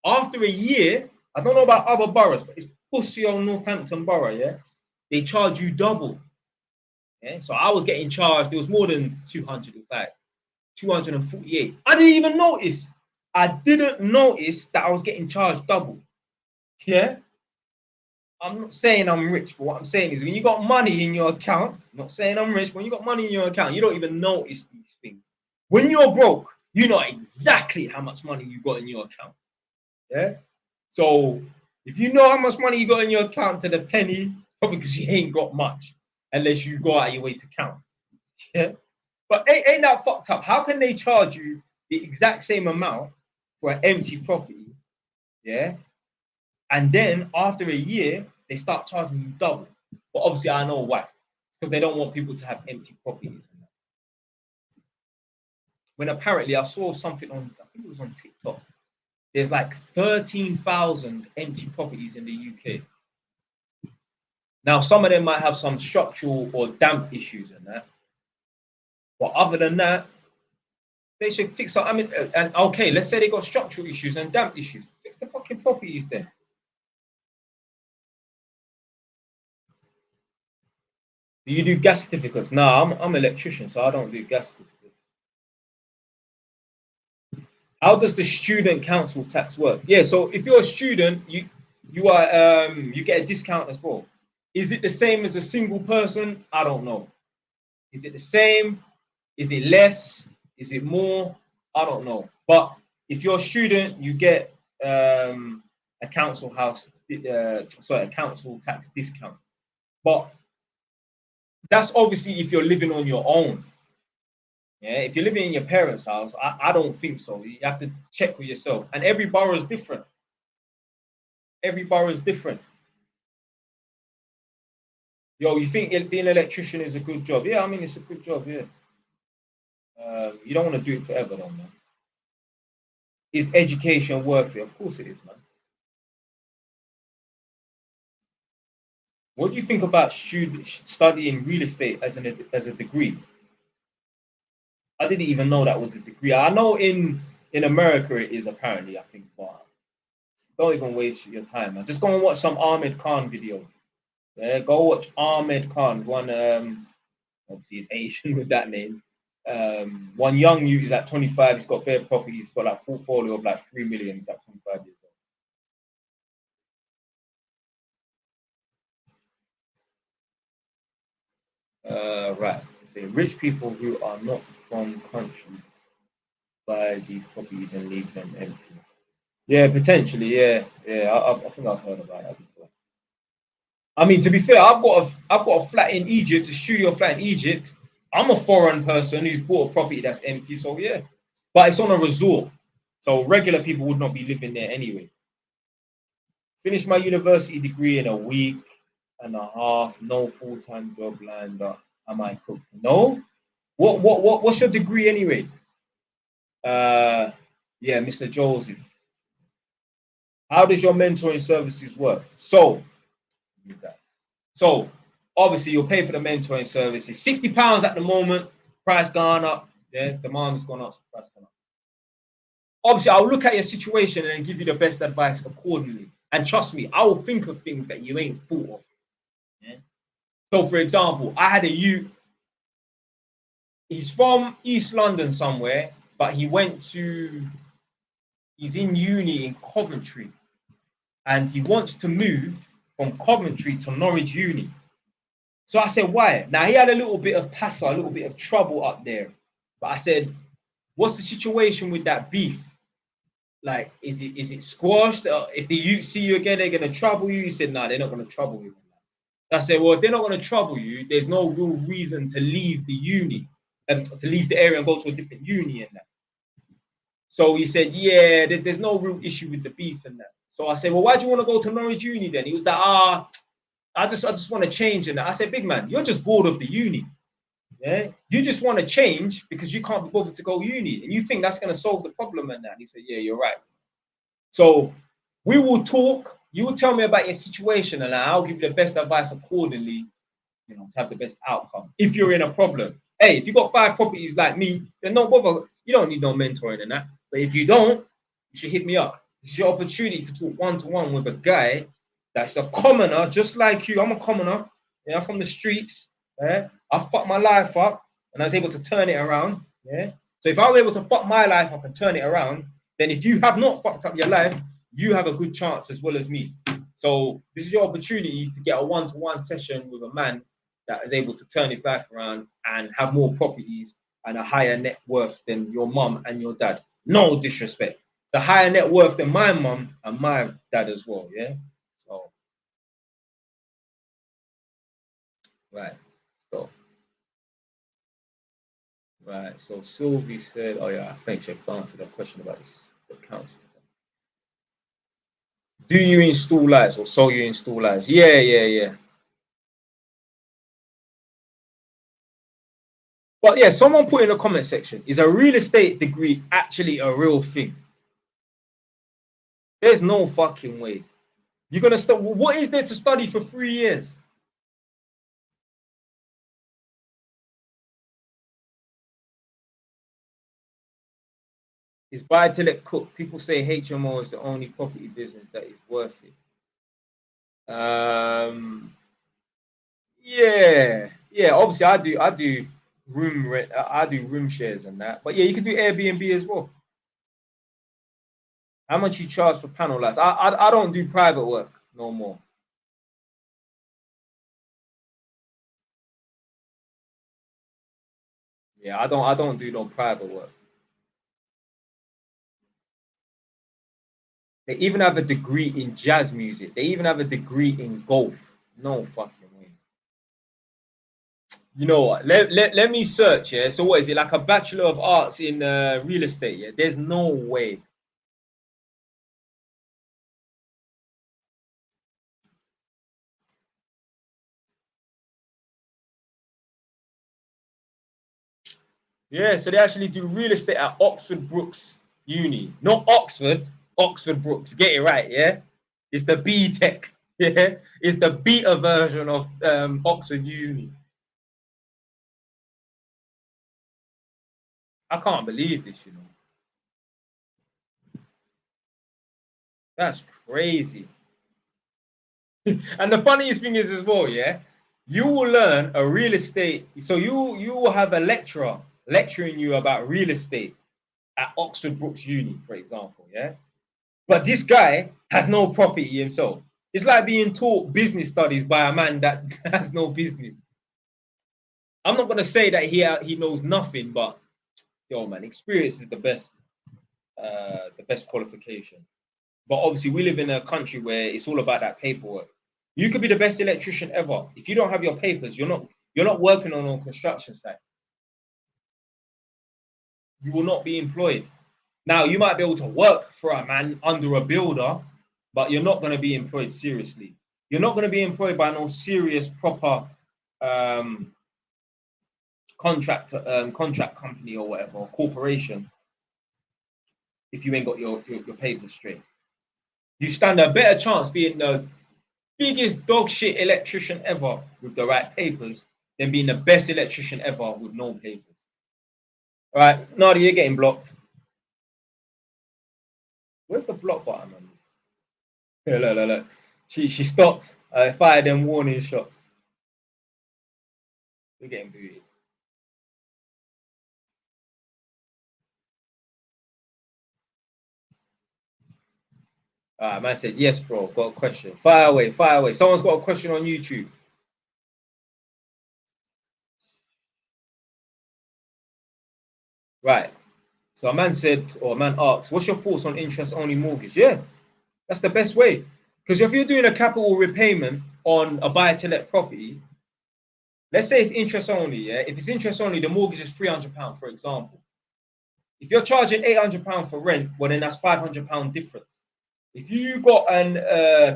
After a year, I don't know about other boroughs, but it's pussy on Northampton Borough, yeah? They charge you double. Yeah? So I was getting charged, it was more than 200, it was like 248. I didn't even notice. I didn't notice that I was getting charged double. Yeah? I'm not saying I'm rich, but what I'm saying is when you got money in your account, I'm not saying I'm rich, but when you got money in your account, you don't even notice these things. When you're broke, you know exactly how much money you got in your account. Yeah. So if you know how much money you got in your account to the penny, probably because you ain't got much, unless you go out of your way to count. Yeah. But ain't that fucked up? How can they charge you the exact same amount for an empty property? Yeah. And then after a year, they start charging you double. But obviously, I know why. It's because they don't want people to have empty properties. When apparently I saw something on, I think it was on TikTok. There's like 13,000 empty properties in the UK. Now, some of them might have some structural or damp issues in that. But other than that, they should fix it. I mean, and okay, let's say they got structural issues and damp issues. Fix the fucking properties then. Do you do gas certificates? No, I'm an electrician, so I don't do gas certificates. How does the student council tax work? Yeah, so if you're a student, you get a discount as well. Is it the same as a single person? I don't know. Is it the same? Is it less? Is it more? I don't know. But if you're a student, you get a council tax discount. But that's obviously if you're living on your own. Yeah, if you're living in your parents' house, I don't think so. You have to check with yourself. And every borough is different. Every borough is different. Yo, you think being an electrician is a good job? Yeah, I mean, it's a good job, yeah. You don't want to do it forever, though, man. Is education worth it? Of course it is, man. What do you think about studying real estate as a degree? I didn't even know that was a degree. I know in America it is apparently, I think, but don't even waste your time, man. Just go and watch some Ahmed Khan videos. Yeah, go watch Ahmed Khan. One, obviously he's Asian with that name. One young youth is at 25. He's got bare property. He's got like portfolio of like 3 million. He's at 25 years old. Right. So rich people who are not from country buy these properties and leave them empty. Yeah, potentially. Yeah, yeah. I think I've heard about that before. I mean, to be fair, I've got a flat in Egypt, a studio flat in Egypt. I'm a foreign person who's bought a property that's empty, so yeah. But it's on a resort, so regular people would not be living there anyway. Finished my university degree in a week and a half, no full-time job lined up. Am I cooked? No. What's your degree anyway? Yeah, Mr. Joseph. How does your mentoring services work? So obviously you'll pay for the mentoring services. £60 at the moment, price gone up. Yeah, demand has gone up, so price gone up. Obviously, I'll look at your situation and give you the best advice accordingly. And trust me, I will think of things that you ain't thought of. Yeah? So, for example, I had a youth. He's from East London somewhere, but he's in uni in Coventry. And he wants to move from Coventry to Norwich Uni. So I said, why? Now, he had a little bit of a little bit of trouble up there. But I said, what's the situation with that beef? Like, is it squashed? If the youth see you again, they're going to trouble you? He said, no, they're not going to trouble you. I said, well, if they're not going to trouble you, there's no real reason to leave the uni, to leave the area and go to a different uni and that. So he said, yeah, there's no real issue with the beef and that. So I said, well, why do you want to go to Norwich Uni then? He was like, I just want to change and that. I said, big man, you're just bored of the uni. Yeah, you just want to change because you can't be bothered to go uni, and you think that's going to solve the problem and that. And he said, yeah, you're right. So we will talk. You will tell me about your situation, and I'll give you the best advice accordingly, you know, to have the best outcome. If you're in a problem, hey, if you got 5 properties like me, then no bother. You don't need no mentoring and that. But if you don't, you should hit me up. This is your opportunity to talk one-to-one with a guy that's a commoner, just like you. I'm a commoner. Yeah, I'm from the streets. Yeah, I fucked my life up and I was able to turn it around. Yeah. So if I was able to fuck my life up and turn it around, then if you have not fucked up your life, you have a good chance as well as me. So this is your opportunity to get a one-to-one session with a man that is able to turn his life around and have more properties and a higher net worth than your mum and your dad. No disrespect. The higher net worth than my mum and my dad as well. Yeah. So right. Right, so Sylvie said, oh yeah, thanks for answering that question about the council. Do you install lights or so you install lights? Yeah. But yeah, someone put in the comment section, is a real estate degree actually a real thing? There's no fucking way. You're going to start, what is there to study for 3 years? Is buy to let cook. People say HMO is the only property business that is worth it. Yeah. Obviously, I do room rent. I do room shares and that. But yeah, you can do Airbnb as well. How much you charge for panel lights? I don't do private work no more. Yeah, I don't do no private work. They even have a degree in jazz music. They even have a degree in golf. No fucking way. You know what? Let me search. Yeah. So what is it, like a Bachelor of Arts in real estate? Yeah. There's no way. Yeah. So they actually do real estate at Oxford Brookes Uni, not Oxford. Oxford Brookes. Get it right. Yeah. It's the B Tech. Yeah. It's the beta version of Oxford Uni. I can't believe this, you know. That's crazy. And the funniest thing is as well, yeah, you will learn a real estate. So you will have a lecturer lecturing you about real estate at Oxford Brookes Uni, for example, yeah. But this guy has no property himself. It's like being taught business studies by a man that has no business. I'm not gonna say that he knows nothing, but yo, man, experience is the best qualification. But obviously, we live in a country where it's all about that paperwork. You could be the best electrician ever. If you don't have your papers, you're not working on a construction site. you will not be employed. Now, you might be able to work for a man under a builder, but you're not going to be employed seriously. You're not going to be employed by no serious, proper contract company or whatever, or corporation, if you ain't got your papers straight. You stand a better chance being the biggest dog shit electrician ever with the right papers than being the best electrician ever with no papers. All right, Nadia, you're getting blocked. Where's the block button on this? Look. She stopped. I fired them warning shots. We're getting booted. All right, man said, yes, bro, got a question. Fire away. Someone's got a question on YouTube. Right. So a man said, or a man asked, what's your thoughts on interest-only mortgage? Yeah, that's the best way. Because if you're doing a capital repayment on a buy-to-let property, let's say it's interest only, yeah? If it's interest only, the mortgage is £300, for example. If you're charging £800 for rent, well, then that's £500 difference. If you got an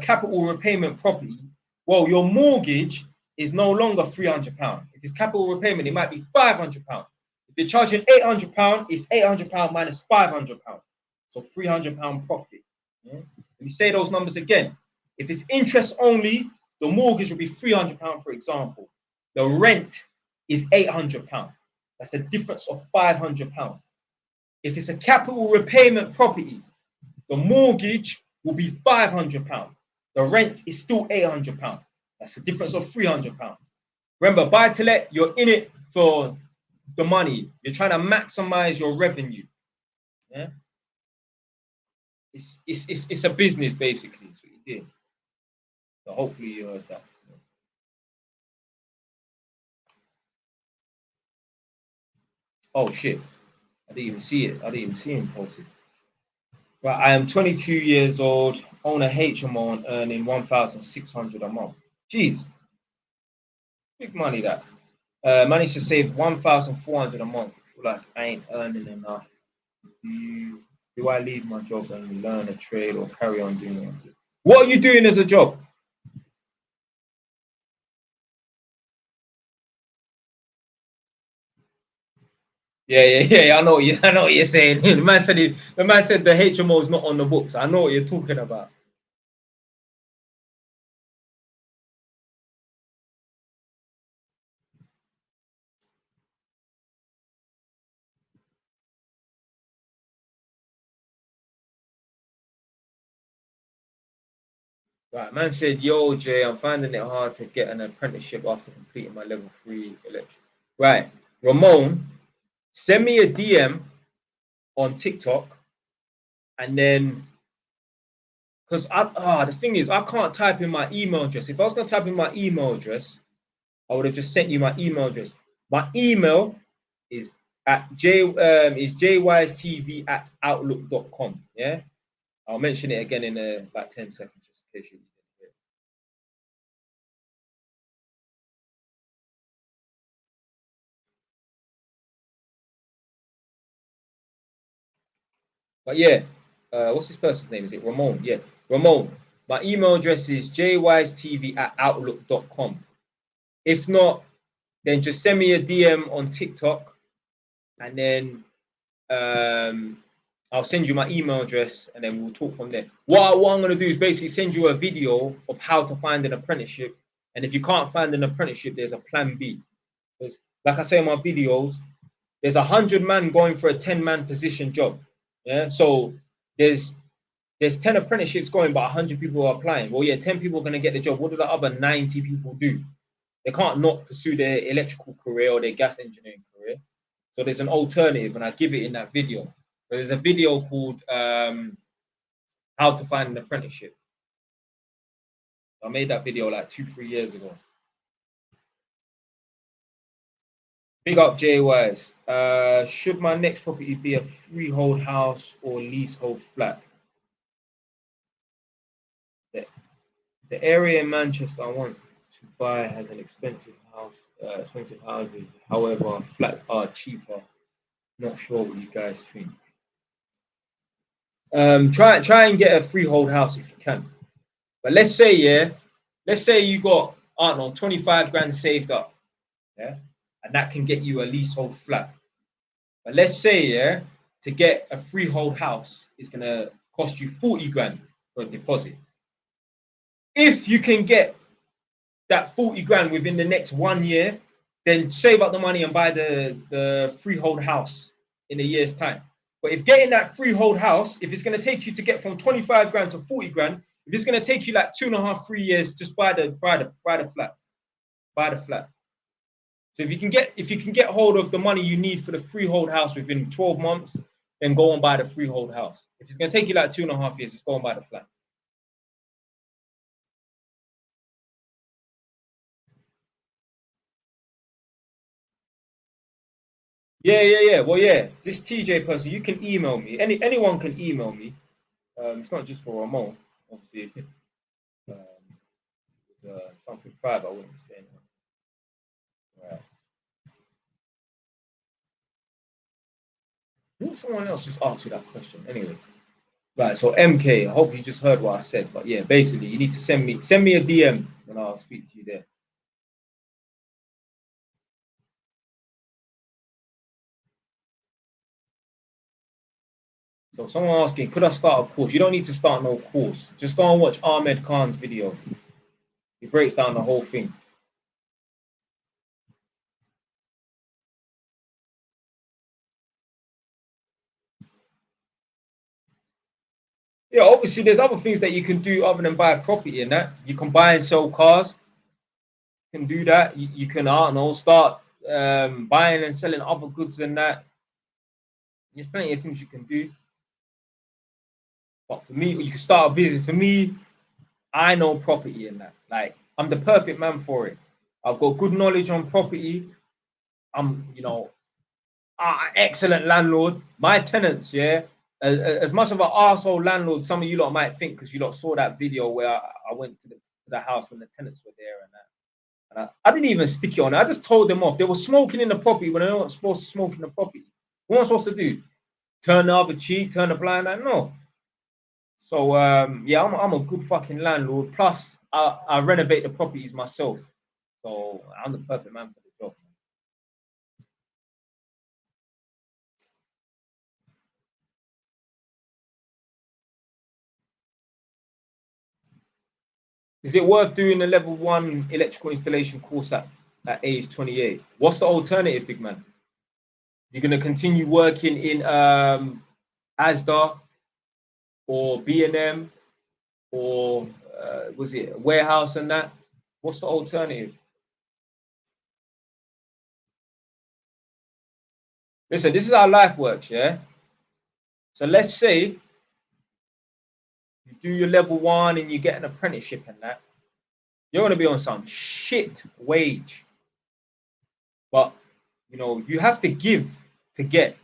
capital repayment property, well, your mortgage is no longer £300. If it's capital repayment, it might be £500. If you're charging £800, it's £800 minus £500. So £300 profit. Yeah? Let me say those numbers again. If it's interest only, the mortgage will be £300, for example. The rent is £800. That's a difference of £500. If it's a capital repayment property, the mortgage will be £500. The rent is still £800. That's a difference of £300. Remember, buy to let, you're in it for the money. You're trying to maximize your revenue. Yeah, it's a business basically. That's what you did. So hopefully you heard that. Oh shit! I didn't even see it. I didn't even see him post it. Right, I am 22 years old, own a HMO and earning 1,600 a month. Jeez, big money that. Managed to save 1,400 a month. I feel like I ain't earning enough. Do I leave my job and learn a trade or carry on doing it? What are you doing as a job? Yeah. I know what you're saying. The man said the HMO is not on the books. I know what you're talking about. Right, man said, yo, Jay, I'm finding it hard to get an apprenticeship after completing my level 3 electric. Right, Ramon, send me a DM on TikTok, and then, because the thing is, I can't type in my email address. If I was going to type in my email address, I would have just sent you my email address. My email is jystv@outlook.com. Yeah, I'll mention it again in about 10 seconds, just in case you. But yeah, what's this person's name? Is it Ramon? Yeah, Ramon. My email address is jystv@outlook.com. If not, then just send me a DM on TikTok, and then I'll send you my email address, and then we'll talk from there. What I'm going to do is basically send you a video of how to find an apprenticeship. And if you can't find an apprenticeship, there's a plan B. Because, like I say in my videos, there's 100 man going for a 10-man position job. Yeah, so there's 10 apprenticeships going, but 100 people are applying. Well, yeah, 10 people are going to get the job. What do the other 90 people do? They can't not pursue their electrical career or their gas engineering career. So there's an alternative, and I give it in that video. There's a video called How to Find an Apprenticeship. I made that video like 2-3 years ago. Big up JYs. Should my next property be a freehold house or leasehold flat? The area in Manchester I want to buy has an expensive houses. However, flats are cheaper. Not sure what you guys think. Try and get a freehold house if you can. But let's say, yeah, let's say you got, I don't know, 25 grand saved up, yeah, and that can get you a leasehold flat. But let's say, yeah, to get a freehold house is gonna cost you 40 grand for a deposit. If you can get that 40 grand within the next 1 year, then save up the money and buy the freehold house in a year's time. But if getting that freehold house, if it's going to take you to get from 25 grand to 40 grand, if it's going to take you like 2.5, 3 years, just buy the flat. Buy the flat. So if you can get hold of the money you need for the freehold house within 12 months, then go and buy the freehold house. If it's going to take you like 2.5 years, just go and buy the flat. Yeah. Well, yeah, this TJ person, you can email me. Anyone can email me. It's not just for Ramon, obviously. Something private, I wouldn't be saying that. Right. I think someone else just asked you that question. Anyway, right. So MK, I hope you just heard what I said. But yeah, basically, you need to send me a DM and I'll speak to you there. So someone asking, could I start a course? You don't need to start no course. Just go and watch Ahmed Khan's videos. He breaks down the whole thing. Yeah, obviously there's other things that you can do other than buy a property and that. You can buy and sell cars. You can do that. You can, I don't know, start buying and selling other goods and that. There's plenty of things you can do. But for me, you can start a business. For me, I know property and that. Like, I'm the perfect man for it. I've got good knowledge on property. I'm, excellent landlord. My tenants, yeah, as much of an arsehole landlord, some of you lot might think because you lot saw that video where I went to the house when the tenants were there and that. And I didn't even stick it on. I just told them off. They were smoking in the property when they weren't supposed to smoke in the property. What am I supposed to do? Turn the other cheek, turn the blind eye? No. So yeah, I'm a good fucking landlord. Plus, I renovate the properties myself. So I'm the perfect man for the job. Is it worth doing a level 1 electrical installation course at age 28? What's the alternative, big man? You're gonna continue working in ASDA or B&M or was it a warehouse and that? What's the alternative? Listen, this is how life works, yeah? So let's say you do your level 1 and you get an apprenticeship and that. You're gonna be on some shit wage. But you have to give to get.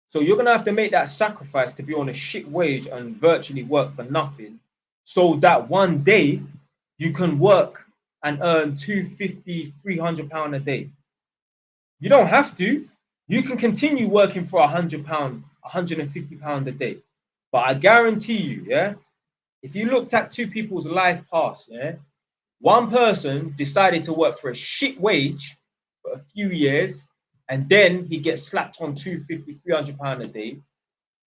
So you're gonna have to make that sacrifice to be on a shit wage and virtually work for nothing, so that one day you can work and earn 250, 300 pound a day. You don't have to. You can continue working for 100 pound, 150 pound a day. But I guarantee you, yeah, if you looked at two people's life paths, yeah, one person decided to work for a shit wage for a few years, and then he gets slapped on 250, 300 pound a day.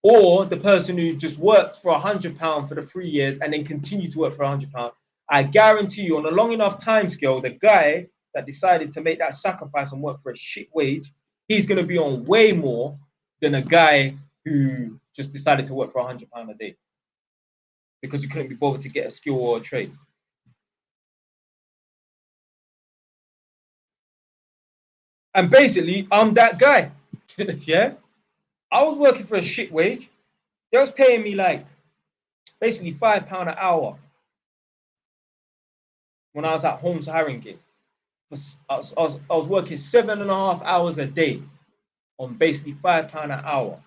Or the person who just worked for 100 pound for the 3 years and then continued to work for 100 pound. I guarantee you, on a long enough time scale, the guy that decided to make that sacrifice and work for a shit wage, he's going to be on way more than a guy who just decided to work for 100 pound a day because he couldn't be bothered to get a skill or a trade. And basically, I'm that guy. Yeah, I was working for a shit wage. They was paying me like basically £5 an hour when I was at Holmes Harringay. I was working 7.5 hours a day on basically £5 an hour.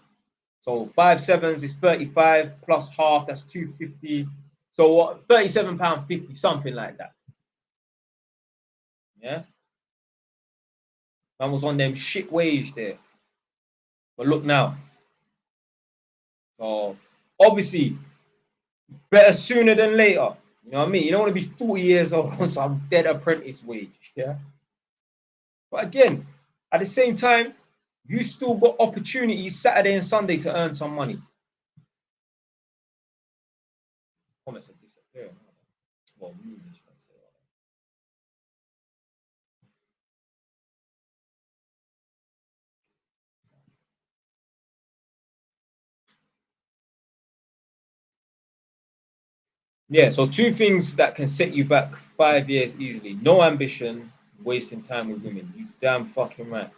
So 5 sevens is 35 plus half, that's 250. So £37.50, something like that. Yeah. I was on them shit wage there. But look now. So obviously, better sooner than later. You know what I mean? You don't want to be 40 years old on some dead apprentice wage. Yeah. But again, at the same time, you still got opportunities Saturday and Sunday to earn some money. Comments are disappearing. Well, yeah, so two things that can set you back 5 years easily. No ambition, wasting time with women. You damn fucking right.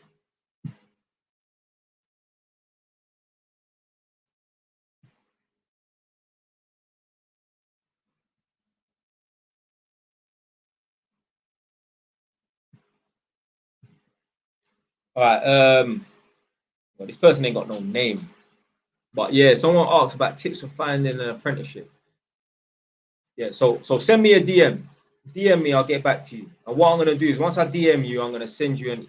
All right. Well, this person ain't got no name. But yeah, someone asked about tips for finding an apprenticeship. Yeah, so send me a DM. DM me, I'll get back to you. And what I'm gonna do is once I DM you, I'm gonna send you and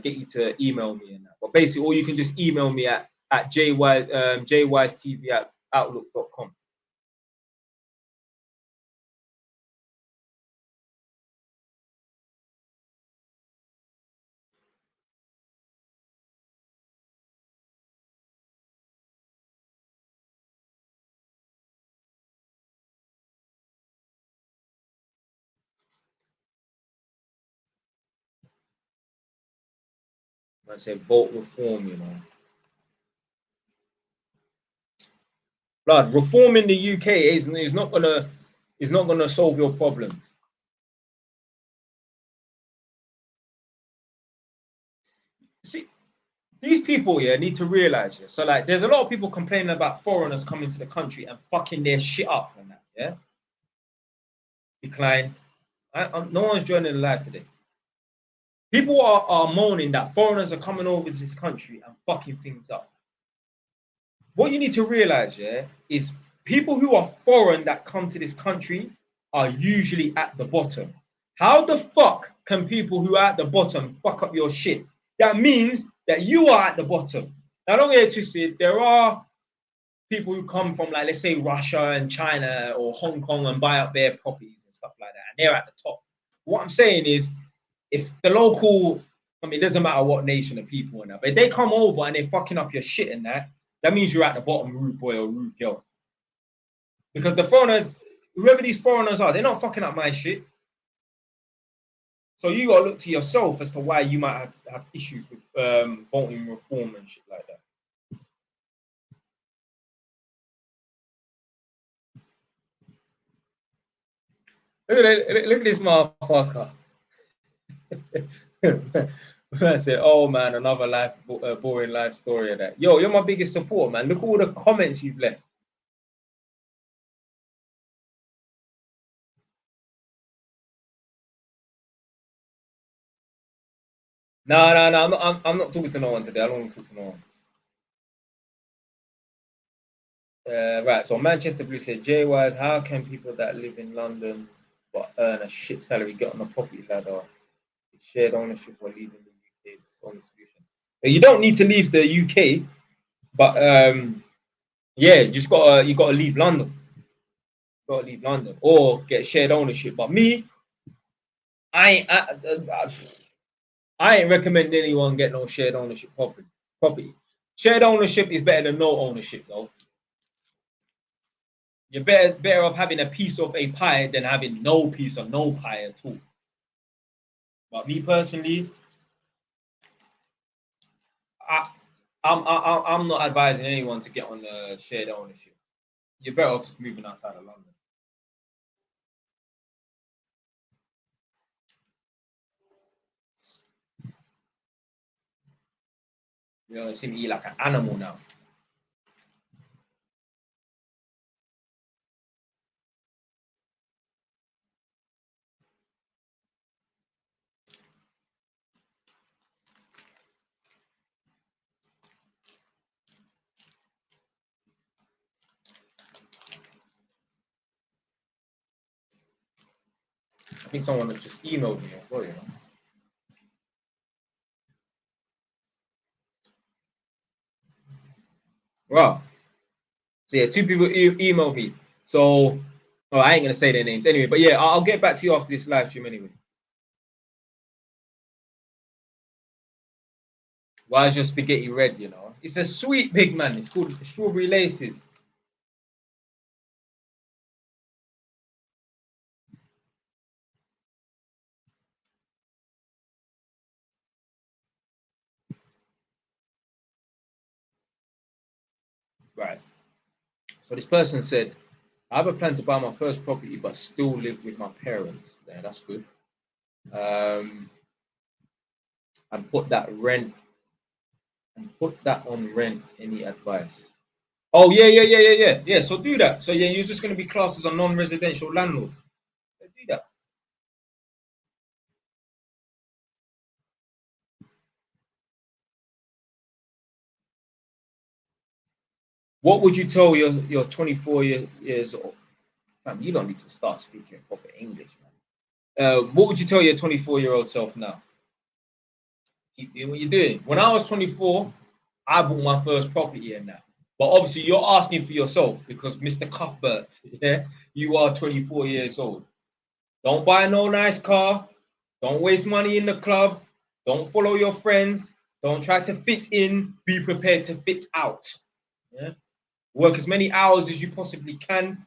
get you to email me and that. But basically, or you can just email me at jystv@outlook.com. I say vote reform, you know. Blood, reform in the UK is not gonna solve your problem. See, these people here need to realize, yeah. So like, there's a lot of people complaining about foreigners coming to the country and fucking their shit up and that. Yeah. Decline. No one's joining the live today. People are moaning that foreigners are coming over to this country and fucking things up. What you need to realize, yeah, is people who are foreign that come to this country are usually at the bottom. How the fuck can people who are at the bottom fuck up your shit? That means that you are at the bottom. Now, don't get twisted. There are people who come from, like, let's say Russia and China or Hong Kong and buy up their properties and stuff like that, and they're at the top. What I'm saying is, if the local, I mean, it doesn't matter what nation of people and that, but if they come over and they're fucking up your shit and that means you're at the bottom, rude boy or rude girl. Because the foreigners, whoever these foreigners are, they're not fucking up my shit. So you gotta look to yourself as to why you might have issues with voting reform and shit like that. Look at this motherfucker. I said, oh man, another boring life story of that. Yo, you're my biggest support, man. Look at all the comments you've left. No, I'm not talking to no one today. I don't want to talk to no one. Right, so Manchester Blue said, Jay-Wise, how can people that live in London but earn a shit salary get on the property ladder? It's shared ownership or leaving the UK? It's the only solution. You don't need to leave the UK, but yeah, you gotta leave London. You gotta leave London or get shared ownership. But me, I ain't recommending anyone get no shared ownership property. Shared ownership is better than no ownership, though. You're better off having a piece of a pie than having no piece of no pie at all. But me personally, I'm not advising anyone to get on the shared ownership. You're better off just moving outside of London. You're gonna see me eat like an animal now. I think someone just emailed me as well, you know. Wow. So yeah, 2 people emailed me. So I ain't gonna say their names anyway. But yeah, I'll get back to you after this live stream anyway. Why is your spaghetti red? You know, it's a sweet big man. It's called strawberry laces. Right. So this person said, I have a plan to buy my first property, but still live with my parents. Yeah, that's good. And put that on rent. Any advice? Oh yeah. So do that. So yeah, you're just going to be classed as a non-residential landlord. So do that. What would you tell your 24 years old? Man, you don't need to start speaking proper English, man. What would you tell your 24-year-old self now? Keep doing what you're doing. When I was 24, I bought my first property in that. But obviously, you're asking for yourself because Mr. Cuthbert, yeah, you are 24 years old. Don't buy no nice car. Don't waste money in the club. Don't follow your friends. Don't try to fit in. Be prepared to fit out. Yeah. Work as many hours as you possibly can.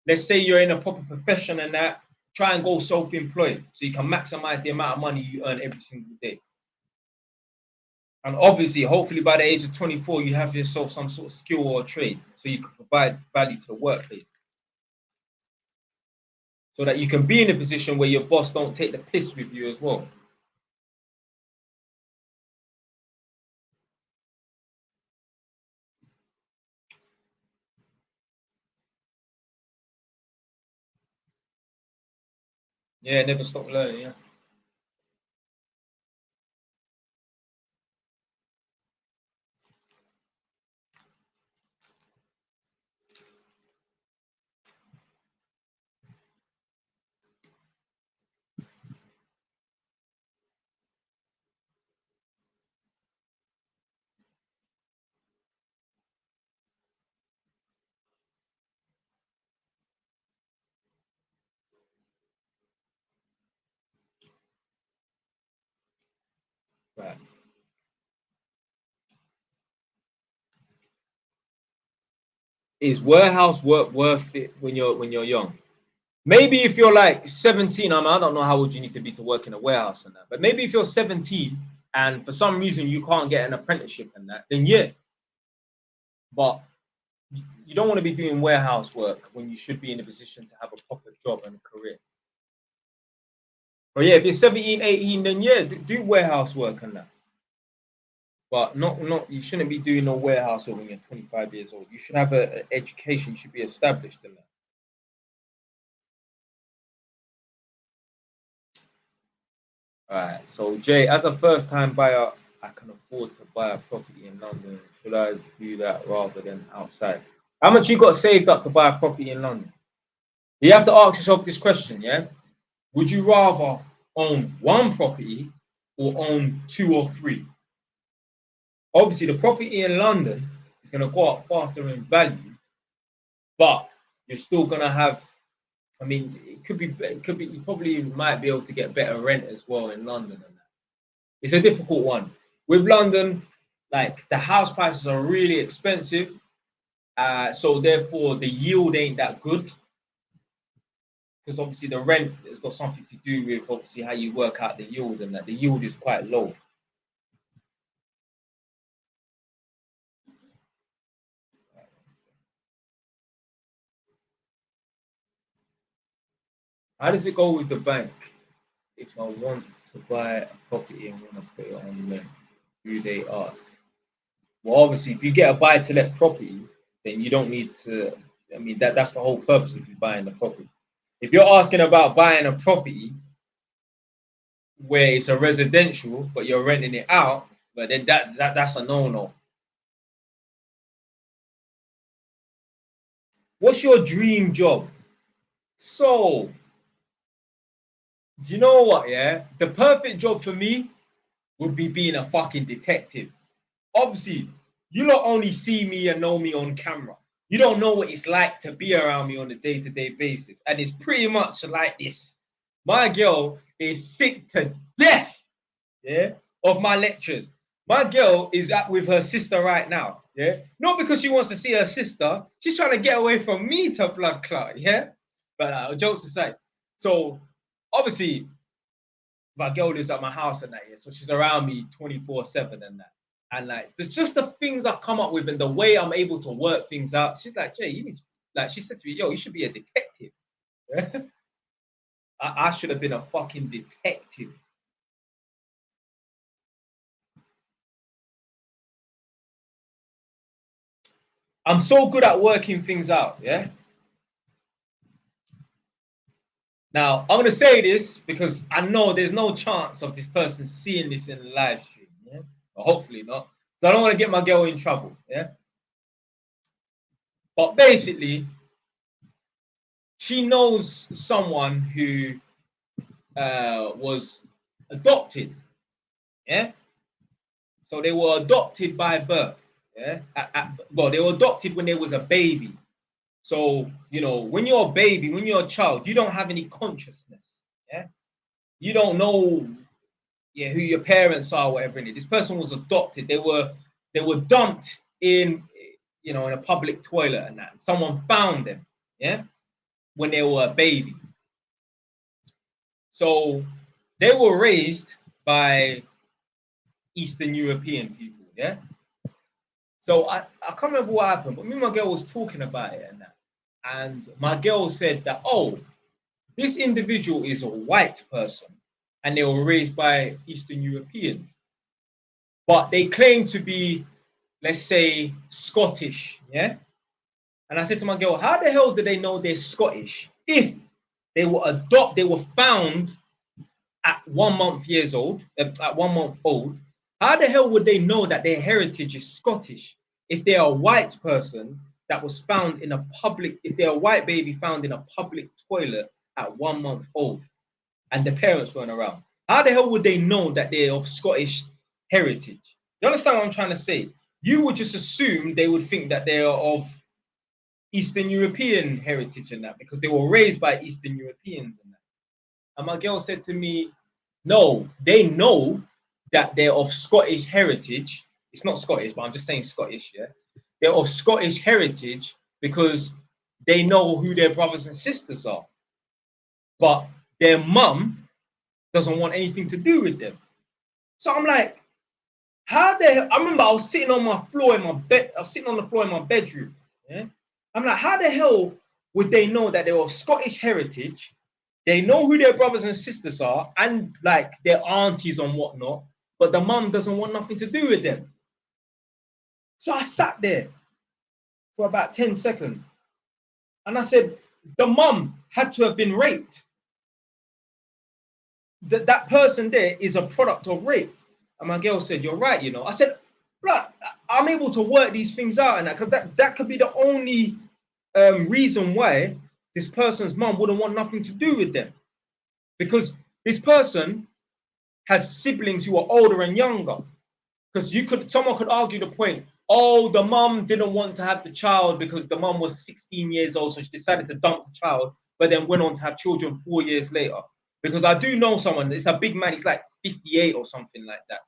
Let's say you're in a proper profession and that. Try and go self-employed so you can maximize the amount of money you earn every single day. And obviously, hopefully by the age of 24, you have yourself some sort of skill or trade so you can provide value to the workplace. So that you can be in a position where your boss don't take the piss with you as well. Yeah, never stop learning, yeah. Right. Is warehouse work worth it when you're young? Maybe if you're like 17, I don't know how old you need to be to work in a warehouse and that, but maybe if you're 17 and for some reason you can't get an apprenticeship and that, then yeah. But you don't want to be doing warehouse work when you should be in a position to have a proper job and a career. But yeah, if you're 17, 18, then yeah, do warehouse work and that. But not you shouldn't be doing no warehouse work when you're 25 years old. You should have an education. You should be established in that. All right. So Jay, as a first-time buyer, I can afford to buy a property in London. Should I do that rather than outside? How much you got saved up to buy a property in London? You have to ask yourself this question, yeah? Would you rather own one property or own 2 or 3? Obviously, the property in London is going to go up faster in value, but you're still going to have, I mean, it could be, you probably might be able to get better rent as well in London. And that. It's a difficult one. With London, like the house prices are really expensive. So therefore, the yield ain't that good. Because obviously the rent has got something to do with obviously how you work out the yield and that the yield is quite low. How does it go with the bank? If I want to buy a property and want to put it on rent, do they ask? Well, obviously, if you get a buy-to-let property, then you don't need to. I mean, that's the whole purpose of you buying the property. If you're asking about buying a property where it's a residential, but you're renting it out, but then that's a no-no. What's your dream job? So, do you know what? Yeah, the perfect job for me would be being a fucking detective. Obviously, You lot only see me and know me on camera. You don't know what it's like to be around me on a day-to-day basis. And it's pretty much like this. My girl is sick to death, yeah, of my lectures. My girl is with her sister right now, yeah? Not because she wants to see her sister. She's trying to get away from me to blood clot, yeah? But jokes aside. So, obviously, my girl lives at my house and that, yeah? So she's around me 24/7 and that. And like, there's just the things I come up with and the way I'm able to work things out. She's like, Jay, you need to, like, she said to me, yo, you should be a detective. I should have been a fucking detective. I'm so good at working things out, yeah? Now, I'm going to say this because I know there's no chance of this person seeing this in the live stream, yeah? Or hopefully not. So I don't want to get my girl in trouble, yeah? But basically, she knows someone who was adopted, yeah? So they were adopted by birth, yeah? Well, they were adopted when they was a baby. So, you know, when you're a baby, when you're a child, you don't have any consciousness, yeah? You don't know, yeah, who your parents are, whatever it is. This person was adopted. They were dumped in, you know, in a public toilet and that. Someone found them, yeah, when they were a baby. So they were raised by Eastern European people, yeah. So I can't remember what happened, but me and my girl was talking about it and that. And my girl said that, oh, this individual is a white person and they were raised by Eastern Europeans, but they claim to be, let's say, Scottish, yeah? And I said to my girl, how the hell do they know they're Scottish if they were found at 1 month years old, at 1 month old? How the hell would they know that their heritage is Scottish if they're a white person that was found in a public, if they're a white baby found in a public toilet at 1 month old and the parents weren't around? How the hell would they know that they're of Scottish heritage? You understand what I'm trying to say? You would just assume they would think that they are of Eastern European heritage and that because they were raised by Eastern Europeans and that. And my girl said to me, no, they know that they're of Scottish heritage. It's not Scottish, but I'm just saying Scottish, yeah? They're of Scottish heritage because they know who their brothers and sisters are. But their mum doesn't want anything to do with them. So I'm like, how the hell? I remember I was sitting on my floor in my bed. I was sitting on the floor in my bedroom. Yeah? I'm like, how the hell would they know that they're of Scottish heritage? They know who their brothers and sisters are and like their aunties and whatnot, but the mum doesn't want nothing to do with them. So I sat there for about 10 seconds and I said, the mum had to have been raped. That person there is a product of rape. And my girl said, you're right, you know. I said, blood, I'm able to work these things out and that because that could be the only reason why this person's mum wouldn't want nothing to do with them. Because this person has siblings who are older and younger. Because someone could argue the point, oh, the mum didn't want to have the child because the mum was 16 years old, so she decided to dump the child, but then went on to have children 4 years later. Because I do know someone, it's a big man, he's like 58 or something like that.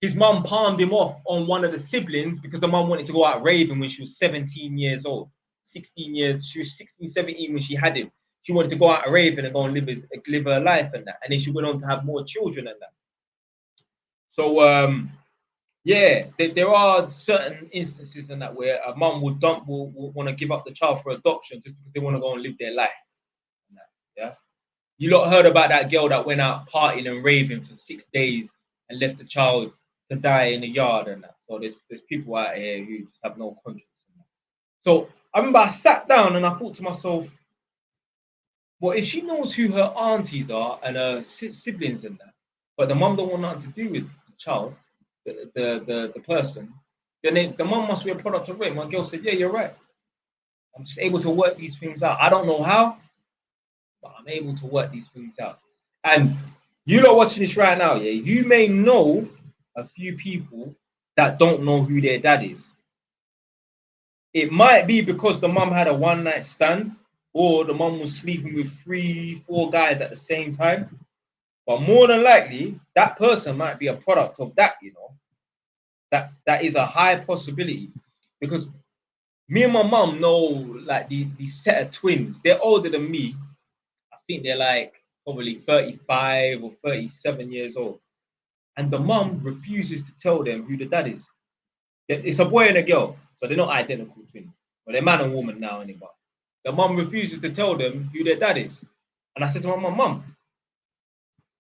His mum palmed him off on one of the siblings because the mum wanted to go out raving when she was 17 years old. 16 years, she was 16, 17 when she had him. She wanted to go out raving and go and live her life and that. And then she went on to have more children and that. So, yeah, there are certain instances in that where a mum will want to give up the child for adoption just because they want to go and live their life. Yeah. You lot heard about that girl that went out partying and raving for 6 days and left the child to die in the yard and that. So there's people out here who just have no conscience. So I remember I sat down and I thought to myself, well, if she knows who her aunties are and her siblings and that, but the mum don't want nothing to do with the child, the person, then the mum must be a product of rape. My girl said, yeah, you're right. I'm just able to work these things out. I don't know how, but I'm able to work these things out. And you lot watching this right now, yeah, you may know a few people that don't know who their dad is. It might be because the mum had a one-night stand, or the mum was sleeping with 3-4 guys at the same time. But more than likely, that person might be a product of that, you know. That is a high possibility, because me and my mum know, like, the set of twins. They're older than me. I think they're like probably 35 or 37 years old. And the mum refuses to tell them who the dad is. It's a boy and a girl, so they're not identical twins. But they're man and woman now, anyway. The mum refuses to tell them who their dad is. And I said to my mum,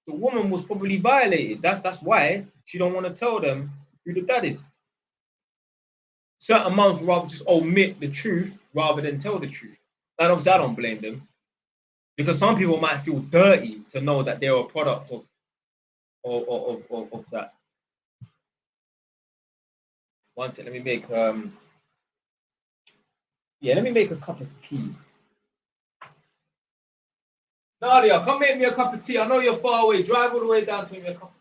the woman was probably violated. That's why she don't want to tell them who the dad is. Certain mums rather just omit the truth rather than tell the truth. And obviously, I don't blame them, because some people might feel dirty to know that they're a product of that. One second, let me make let me make a cup of tea. Nadia, come make me a cup of tea. I know you're far away. Drive all the way down to make me a cup of tea.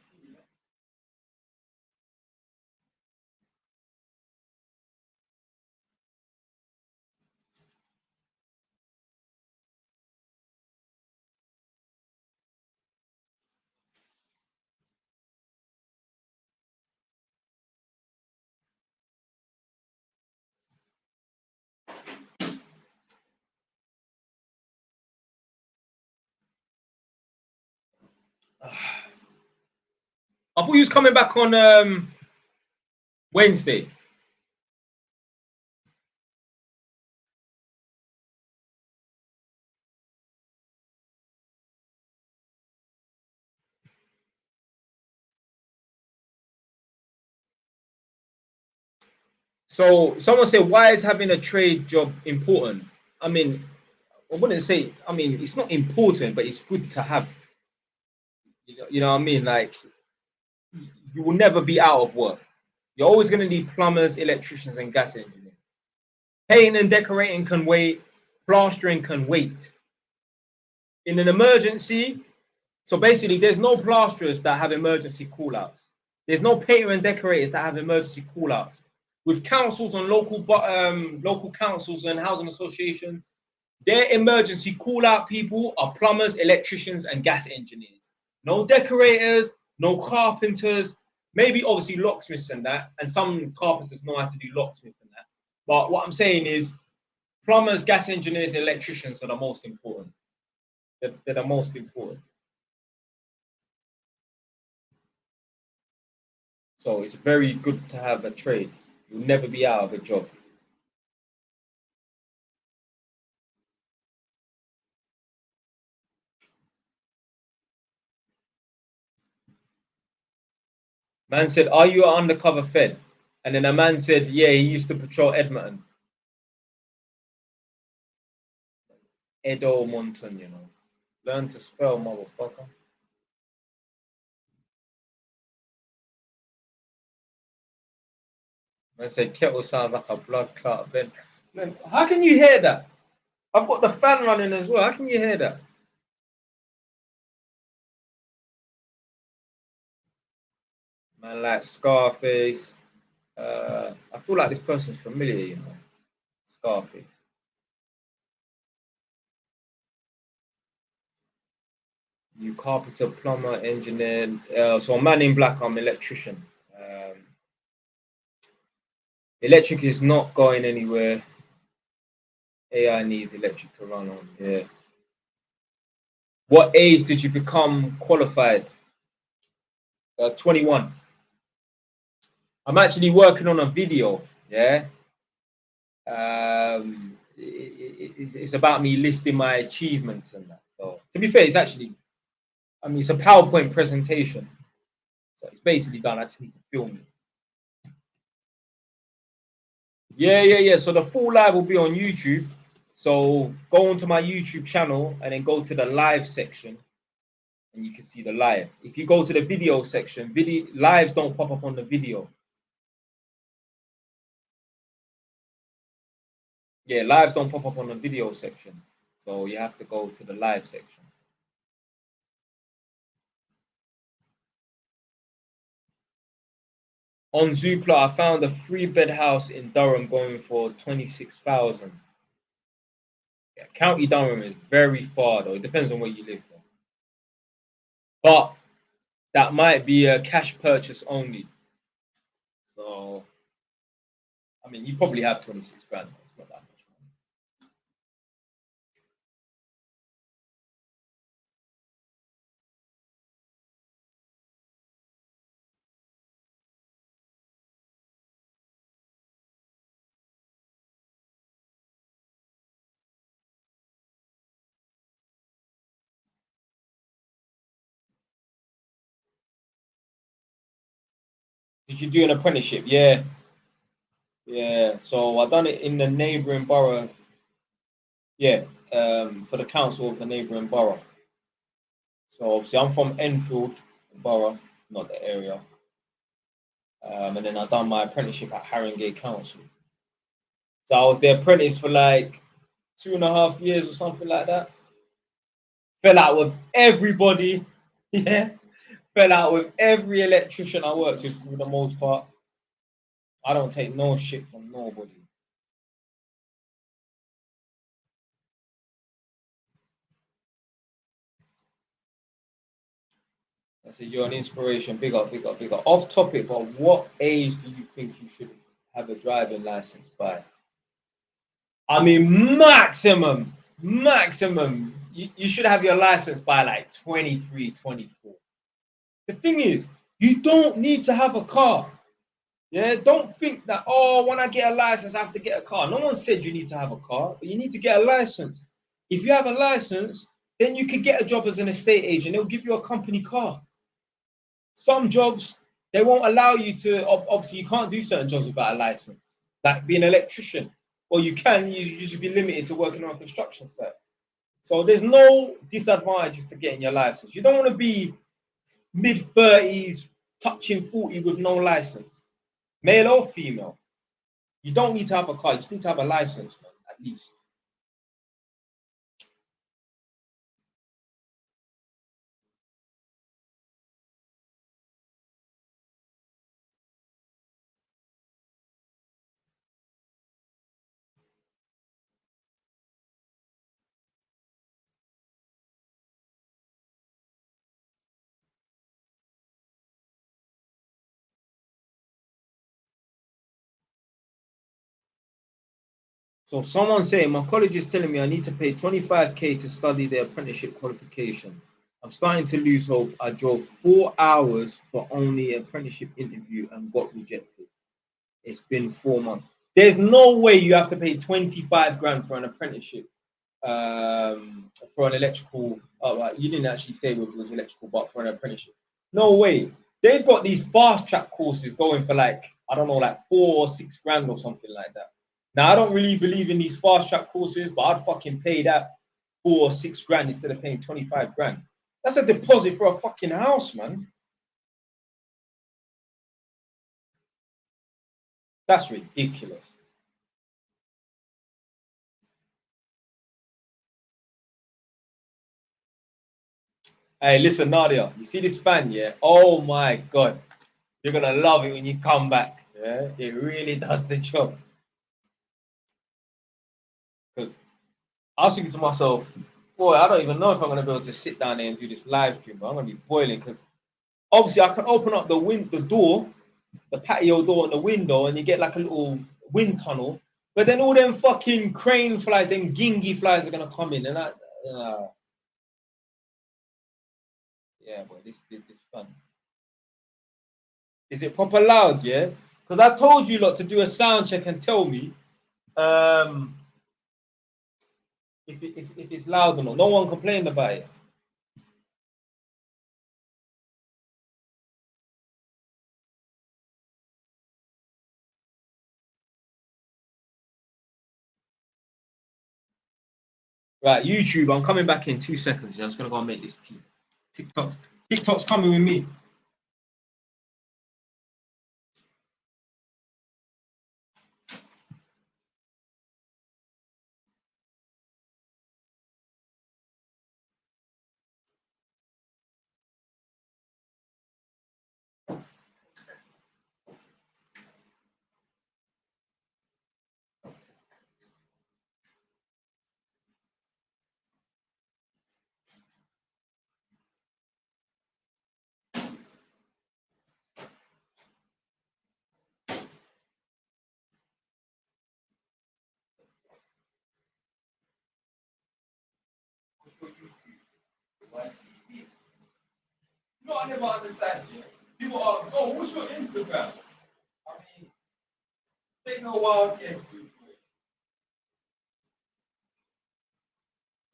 I thought you was coming back on Wednesday. So someone said, why is having a trade job important? I mean, I wouldn't say, I mean, it's not important, but it's good to have. You know what I mean? Like, you will never be out of work. You're always going to need plumbers, electricians, and gas engineers. Painting and decorating can wait. Plastering can wait. In an emergency, so basically, there's no plasterers that have emergency call-outs. There's no painter and decorators that have emergency call-outs. With councils and local councils and housing associations, their emergency call-out people are plumbers, electricians, and gas engineers. No decorators, no carpenters, maybe obviously locksmiths and that, and some carpenters know how to do locksmith and that. But what I'm saying is, plumbers, gas engineers, and electricians are the most important. They're the most important. So it's very good to have a trade. You'll never be out of a job. Man said, are you an undercover Fed? And then a man said, yeah, he used to patrol Edmonton. Edo Monton, you know. Learn to spell, motherfucker. Man said, kettle sounds like a blood clot vent. Man, how can you hear that? I've got the fan running as well. How can you hear that? Man, like Scarface. I feel like this person's familiar, you know. Scarface. You carpenter, plumber, engineer. So Man in Black, I'm electrician. Electric is not going anywhere. AI needs electric to run on. Yeah. What age did you become qualified? 21. I'm actually working on a video. Yeah. It's about me listing my achievements and that. So to be fair, it's actually, I mean, it's a PowerPoint presentation. So it's basically done. I just need to film it. Yeah. So the full live will be on YouTube. So go onto my YouTube channel and then go to the live section and you can see the live. If you go to the video section, lives don't pop up on the video. Yeah, lives don't pop up on the video section. So you have to go to the live section. On Zoopla, I found a 3-bed house in Durham going for 26,000. Yeah, County Durham is very far though. It depends on where you live though. But that might be a cash purchase only. So, I mean, you probably have 26 grand. It's not that much money. Did you do an apprenticeship? Yeah. Yeah. So I done it in the neighbouring borough. Yeah. For the council of the neighbouring borough. So obviously I'm from Enfield borough, not the area. And then I done my apprenticeship at Haringey Council. So I was the apprentice for like 2.5 years or something like that. Fell out with everybody. Yeah. Fell out with every electrician I worked with for the most part. I don't take no shit from nobody. I said, you're an inspiration. Big up, big up, big up. Off topic, but what age do you think you should have a driving license by? I mean, maximum. You should have your license by like 23, 24. The thing is, you don't need to have a car. Yeah, don't think that, oh, when I get a license, I have to get a car. No one said you need to have a car, but you need to get a license. If you have a license, then you could get a job as an estate agent. They'll give you a company car. Some jobs, they won't allow you to, obviously, you can't do certain jobs without a license, like being an electrician. Or you can, you should be limited to working on a construction site. So there's no disadvantages to getting your license. You don't want to be mid-30s, touching 40 with no license, male or female. You don't need to have a car. You just need to have a license, man, at least. So someone saying my college is telling me I need to pay 25K to study the apprenticeship qualification. I'm starting to lose hope. I drove 4 hours for only an apprenticeship interview and got rejected. It's been 4 months. There's no way you have to pay 25 grand for an apprenticeship, for an electrical. Oh, you didn't actually say it was electrical, but for an apprenticeship. No way. They've got these fast track courses going for like, I don't know, like 4 or 6 grand or something like that. Now, I don't really believe in these fast track courses, but I'd fucking pay that 4 or 6 grand instead of paying 25 grand. That's a deposit for a fucking house, man. That's ridiculous. Hey, listen, Nadia, you see this fan, yeah? Oh my God. You're going to love it when you come back. Yeah, it really does the job. Because I was thinking to myself, boy, I don't even know if I'm going to be able to sit down there and do this live stream, but I'm going to be boiling because obviously I can open up the door, the patio door and the window, and you get like a little wind tunnel. But then all them fucking crane flies, them gingy flies are going to come in. And yeah, boy, this fun. Is it proper loud, yeah? Because I told you lot to do a sound check and tell me if it's loud or not. No one complained about it. Right, YouTube, I'm coming back in 2 seconds. I'm just going to go and make this tea. TikTok's coming with me. YTV. You know what I never understand? Yeah? People ask, oh, what's your Instagram? I mean, take no wild guess.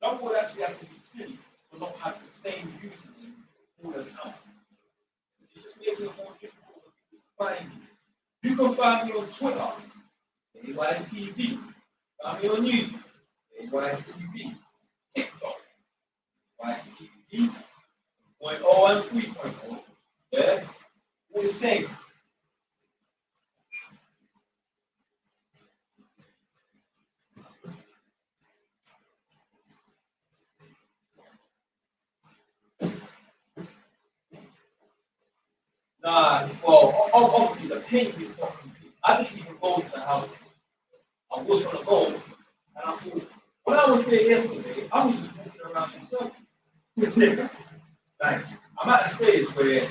Some would actually have to be silly to not have the same username all the time. It's just making it more difficult to find you. You can find me on Twitter, AYTV. Find me on YouTube, AYTV. TikTok, AYTV. 0.0 and 3.0. Yeah? All the same. Nah, well, obviously the paint is not complete. I didn't even go to the house. I was gonna go, and I thought, when I was there yesterday, I was just walking around in circles. Like, I'm at a stage where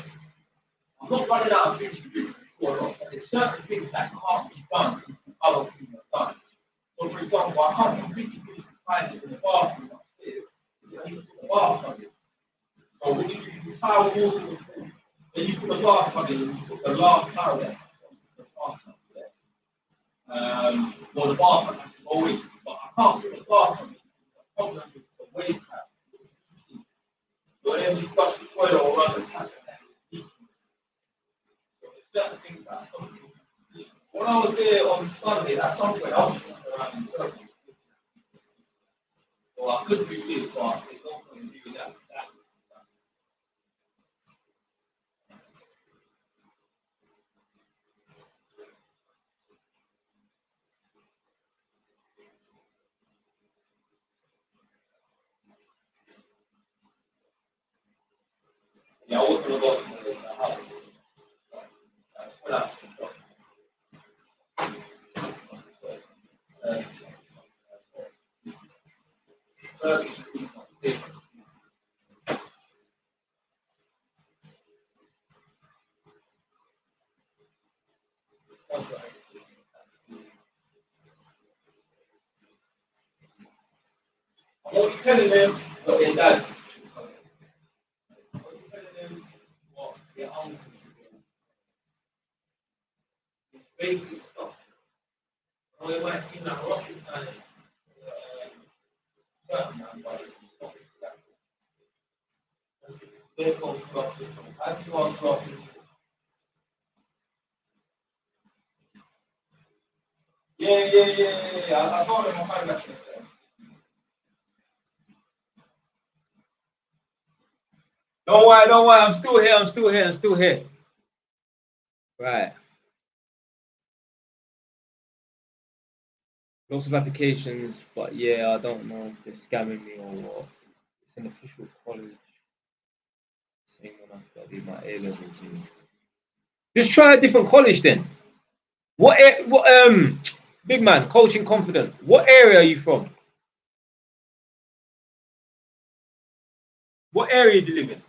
I'm not running out of things to do. But there's certain things that can't be done until other things are done. So, for example, I can't completely finish the tiling in the bathroom upstairs because I need to put the bathtub in. So, when you tile the walls in the pool, then you put the bathtub in and you put the last tile that's on the bathtub there. Well, the bathtub has to go in, but I can't put the bathtub in. The problem with the waste tap. So, whenever you flush the toilet or run the tap, certain things that's not really. When I was there on Sunday, at some point I was walking around in circles. Well, I could do this, but there's no point in doing that. Yeah, I was going to go to the house. I won't be telling them what their dad. I won't be telling them what their uncle should do. Basic stuff. Or it might seem like rocket science. Certain man, but it's not exactly. They're called clocking. How do you want clocking? Yeah. I told him I'll find back this. Don't worry. I'm still here. Right. Lots of applications, but yeah, I don't know if they're scamming me or what. It's an official college. Same when I studied my A levels. Just try a different college then. What big man, coaching confident. What area are you from? What area do you live in?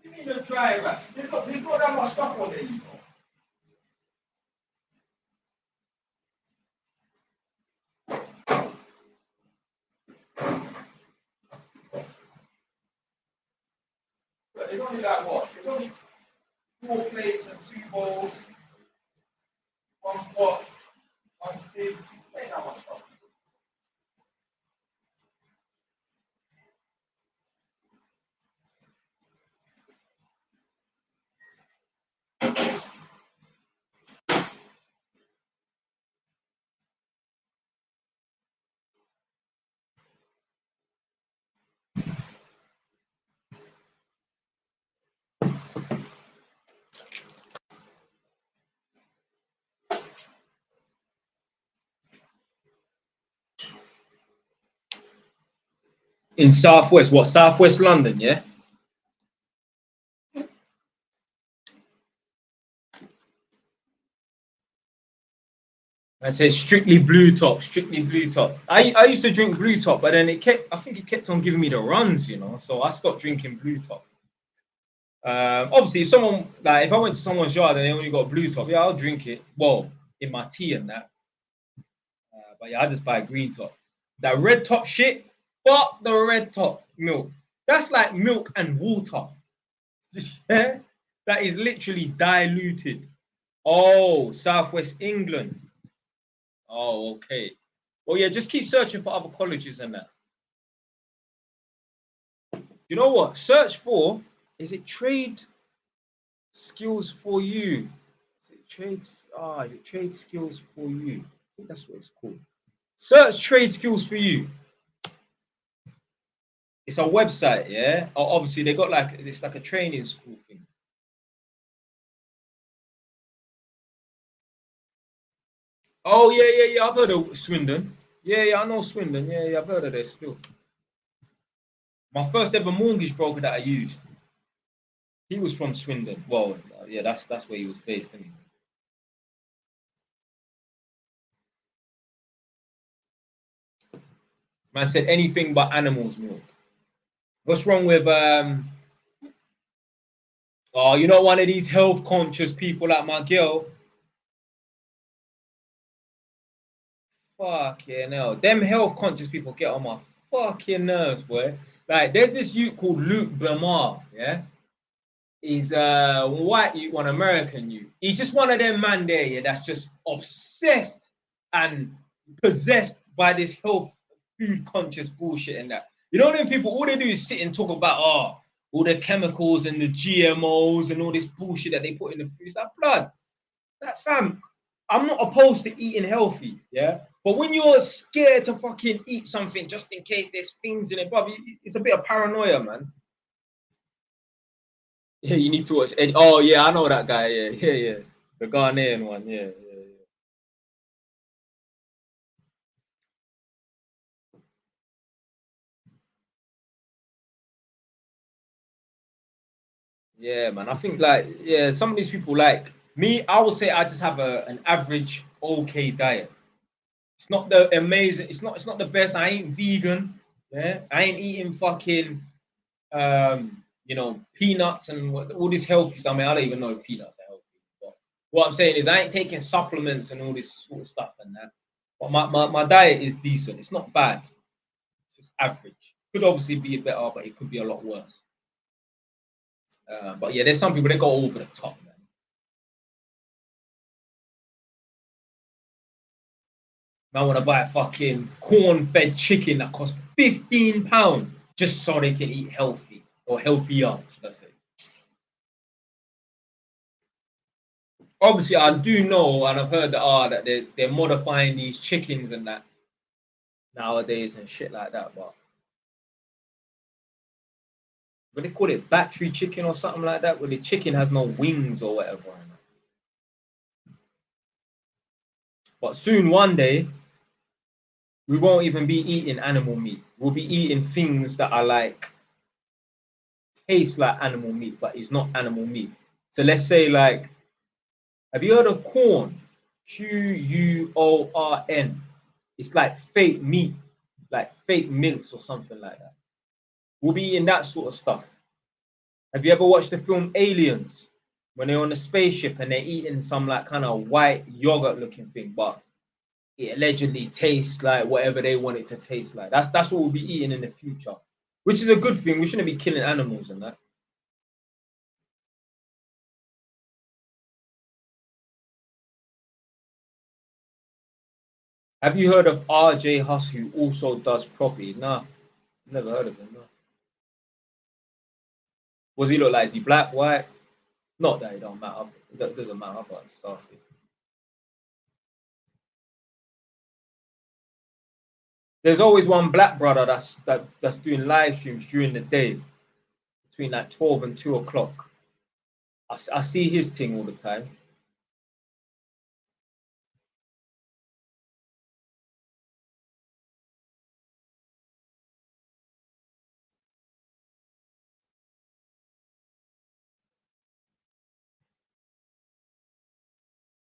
You need to try it, man. There's not that much stuff on there, you know. But there's only like what? There's only 4 plates and 2 bowls, 1 pot, 1 sieve. Ain't that much stuff. In Southwest, what? Southwest London, yeah? I said strictly blue top, strictly blue top. I used to drink blue top, but then I think it kept on giving me the runs, you know. So I stopped drinking blue top. Obviously, if I went to someone's yard and they only got blue top, yeah, I'll drink it. Well, in my tea and that. But yeah, I just buy green top. That red top shit, fuck the red top milk. That's like milk and water. Yeah? That is literally diluted. Oh, Southwest England. Oh, okay. Well, yeah, just keep searching for other colleges and that. You know what? Search for, is it trade skills for you? Is it trade skills for you? I think that's what it's called. Search trade skills for you. It's a website, yeah. Obviously, they got like it's like a training school thing. Oh yeah. I've heard of Swindon. Yeah, I know Swindon. Yeah, I've heard of this still. My first ever mortgage broker that I used, he was from Swindon. Well, yeah, that's where he was based. Anyway. Man said anything but animals milk. What's wrong with oh, you know, one of these health conscious people like my girl. Fucking hell. Them health conscious people get on my fucking nerves, boy. Like, there's this youth called Luke Blamar, yeah? He's white youth, one American youth. He's just one of them man there, yeah, that's just obsessed and possessed by this health, food conscious bullshit and that. You know, them people, all they do is sit and talk about, all the chemicals and the GMOs and all this bullshit that they put in the food. It's like, blood, that fam, I'm not opposed to eating healthy, yeah? But when you're scared to fucking eat something just in case there's things in it, bro, it's a bit of paranoia, man. Yeah, you need to watch. Oh, yeah, I know that guy. Yeah. The Ghanaian one. Yeah. Yeah, man. I think like some of these people like me. I would say I just have an average okay diet. It's not the amazing. It's not the best. I ain't vegan. Yeah, I ain't eating fucking peanuts and all this healthy stuff. I mean, I don't even know if peanuts are healthy. But what I'm saying is I ain't taking supplements and all this sort of stuff and that. But my diet is decent. It's not bad. It's just average. Could obviously be better, but it could be a lot worse. But yeah, there's some people that go over the top, man. Man want to buy a fucking corn-fed chicken that costs £15 just so they can eat healthy or healthier, should I say. Obviously, I do know and I've heard that they're modifying these chickens and that nowadays and shit like that, but what they call it, battery chicken or something like that, where the chicken has no wings or whatever. But soon, one day, we won't even be eating animal meat. We'll be eating things that are like taste like animal meat, but it's not animal meat. So let's say, like, have you heard of corn? Quorn. It's like fake meat, like fake mince or something like that. We'll be eating that sort of stuff. Have you ever watched the film Aliens? When they're on a spaceship and they're eating some like kind of white yogurt looking thing, but it allegedly tastes like whatever they want it to taste like. That's what we'll be eating in the future, which is a good thing. We shouldn't be killing animals and that. Have you heard of RJ Huss, who also does property? Nah, never heard of him. No. What does he look like? Is he black, white? Not that it don't matter. That doesn't matter, but just asking. There's always one black brother that's doing live streams during the day between like 12 and 2 o'clock. I see his thing all the time.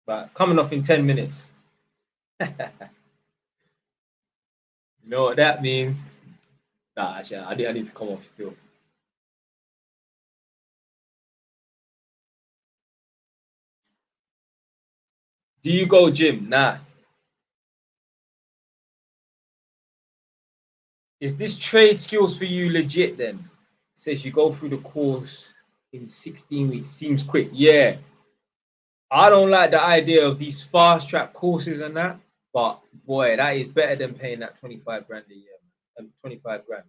But coming off in 10 minutes. You know what that means? Nah, actually, I need to come off still. Do you go gym? Nah. Is this trade skills for you legit then? It says you go through the course in 16 weeks. Seems quick. Yeah. I don't like the idea of these fast track courses and that, but boy, that is better than paying that 25 grand a year, man. 25 grand.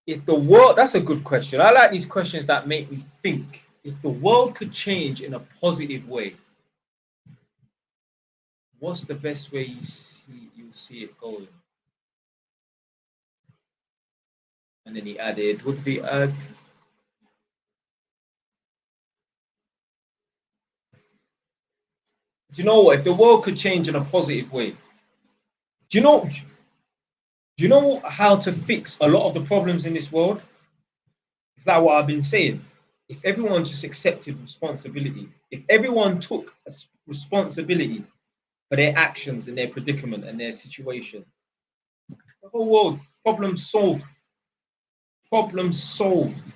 If the world, that's a good question. I like these questions that make me think. If the world could change in a positive way, what's the best way you see it going? And then he added, would be do you know what? If the world could change in a positive way, do you know? Do you know how to fix a lot of the problems in this world? Is that what I've been saying? If everyone just accepted responsibility, if everyone took responsibility for their actions and their predicament and their situation, the whole world, problem solved. Problem solved.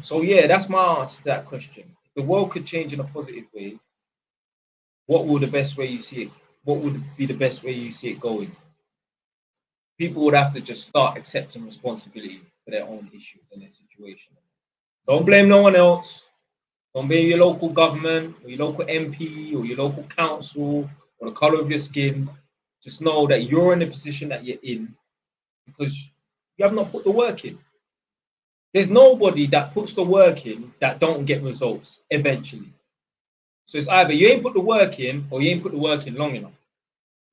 So yeah, that's my answer to that question. If the world could change in a positive way, what would the best way you see it? What would be the best way you see it going? People would have to just start accepting responsibility for their own issues and their situation. Don't blame no one else. Don't blame your local government or your local MP or your local council or the color of your skin. Just know that you're in the position that you're in because you have not put the work in. There's nobody that puts the work in that don't get results eventually. So it's either you ain't put the work in or you ain't put the work in long enough.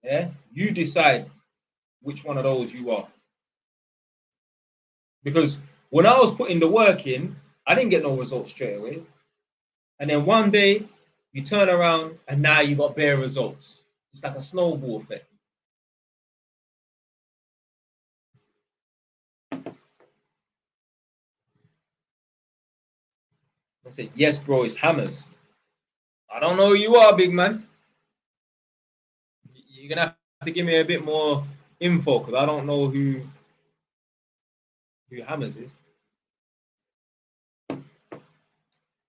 Yeah, you decide which one of those you are. Because when I was putting the work in, I didn't get no results straight away. And then one day you turn around and now you got bare results. It's like a snowball effect. I said, yes, bro, it's hammers. I don't know who you are, big man. You're gonna have to give me a bit more info because I don't know who hammers is.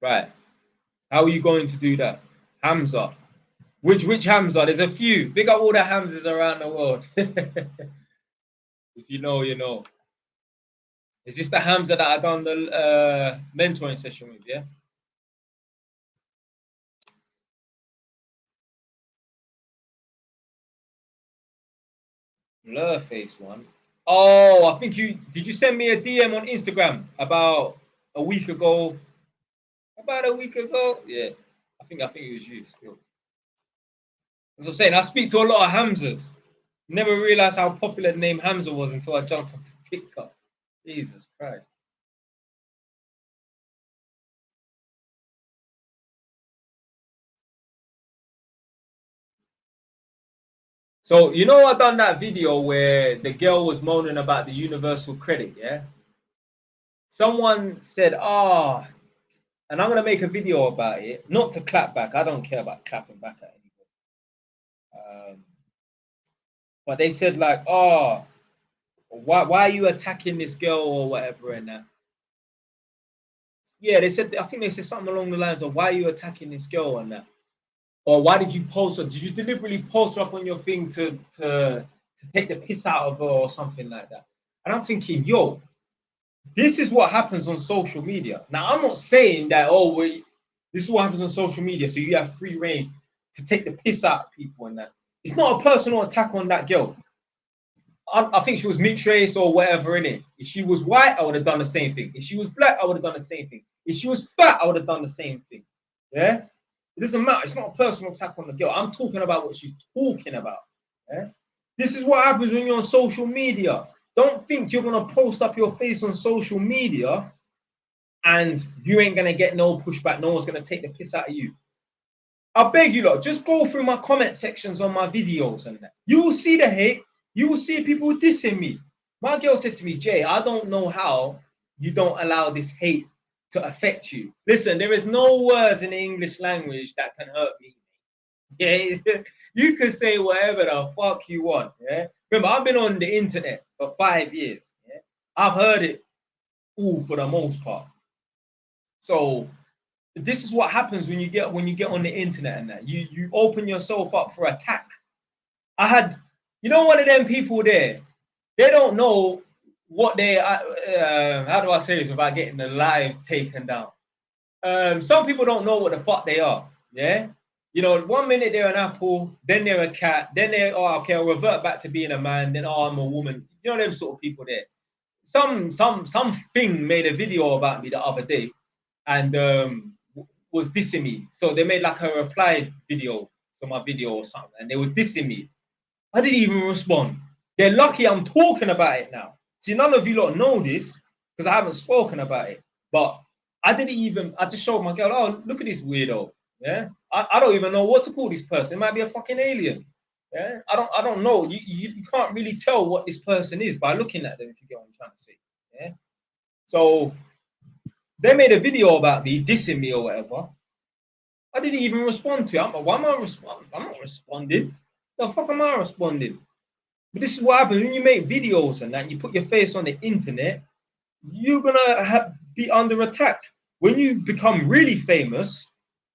Right. How are you going to do that? Hamza. Which Hamza? There's a few. Big up all the Hamzas around the world. If you know, you know. Is this the Hamza that I done the mentoring session with? Yeah. Blur face one. Oh, I think did you send me a DM on Instagram about a week ago? About a week ago? Yeah. I think it was you still. As I'm saying, I speak to a lot of Hamzas. Never realized how popular the name Hamza was until I jumped onto TikTok. Jesus Christ. So, you know, I done that video where the girl was moaning about the universal credit, yeah? Someone said, and I'm going to make a video about it, not to clap back. I don't care about clapping back at anybody. But they said, like, why are you attacking this girl or whatever and that? Yeah, they said, I think they said something along the lines of, why are you attacking this girl and that? Or why did you post her? Did you deliberately post her up on your thing to take the piss out of her or something like that? And I'm thinking, yo, this is what happens on social media. Now, I'm not saying that, this is what happens on social media, so you have free reign to take the piss out of people and that. It's not a personal attack on that girl. I think she was mixed race or whatever, innit? If she was white, I would have done the same thing. If she was black, I would have done the same thing. If she was fat, I would have done the same thing. Yeah? It doesn't matter. It's not a personal attack on the girl. I'm talking about what she's talking about. Yeah? This is what happens when you're on social media. Don't think you're going to post up your face on social media and you ain't going to get no pushback. No one's going to take the piss out of you. I beg you lot, just go through my comment sections on my videos and that. You will see the hate. You will see people dissing me. My girl said to me, Jay, I don't know how you don't allow this hate to affect you. Listen, there is no words in the English language that can hurt me. Yeah, you can say whatever the fuck you want. Yeah, remember, I've been on the internet for 5 years. Yeah, I've heard it all for the most part. So this is what happens when you get on the internet and that you open yourself up for attack. I had, one of them people there. They don't know what they. How do I say this without getting the live taken down? Some people don't know what the fuck they are. Yeah. 1 minute they're an apple, then they're a cat, then they're, oh, okay, I'll revert back to being a man, then, oh, I'm a woman. Them sort of people there. Something made a video about me the other day and was dissing me. So they made like a reply video to my video or something, and they were dissing me. I didn't even respond. They're lucky I'm talking about it now. See, none of you lot know this because I haven't spoken about it. But I just showed my girl, oh, look at this weirdo. Yeah, I don't even know what to call this person. It might be a fucking alien. Yeah, I don't know. You can't really tell what this person is by looking at them, if you get what I'm trying to say. Yeah. So they made a video about me dissing me or whatever. I didn't even respond to it. Why am I responding? I'm not responding. The fuck am I responding? But this is what happens when you make videos and that you put your face on the internet. You're gonna be under attack when you become really famous.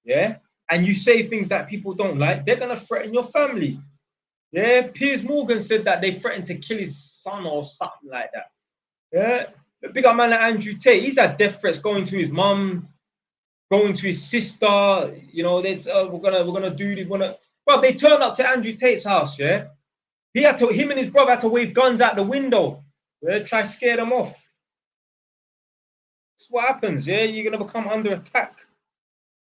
Yeah, and you say things that people don't like, they're gonna threaten your family. Yeah, Piers Morgan said that they threatened to kill his son or something like that. Yeah, the big man like Andrew Tate, he's had death threats going to his mum, going to his sister. We're gonna do this. Well, they turned up to Andrew Tate's house. Yeah, him and his brother had to wave guns out the window. Yeah, try to scare them off. That's what happens. Yeah, you're gonna become under attack.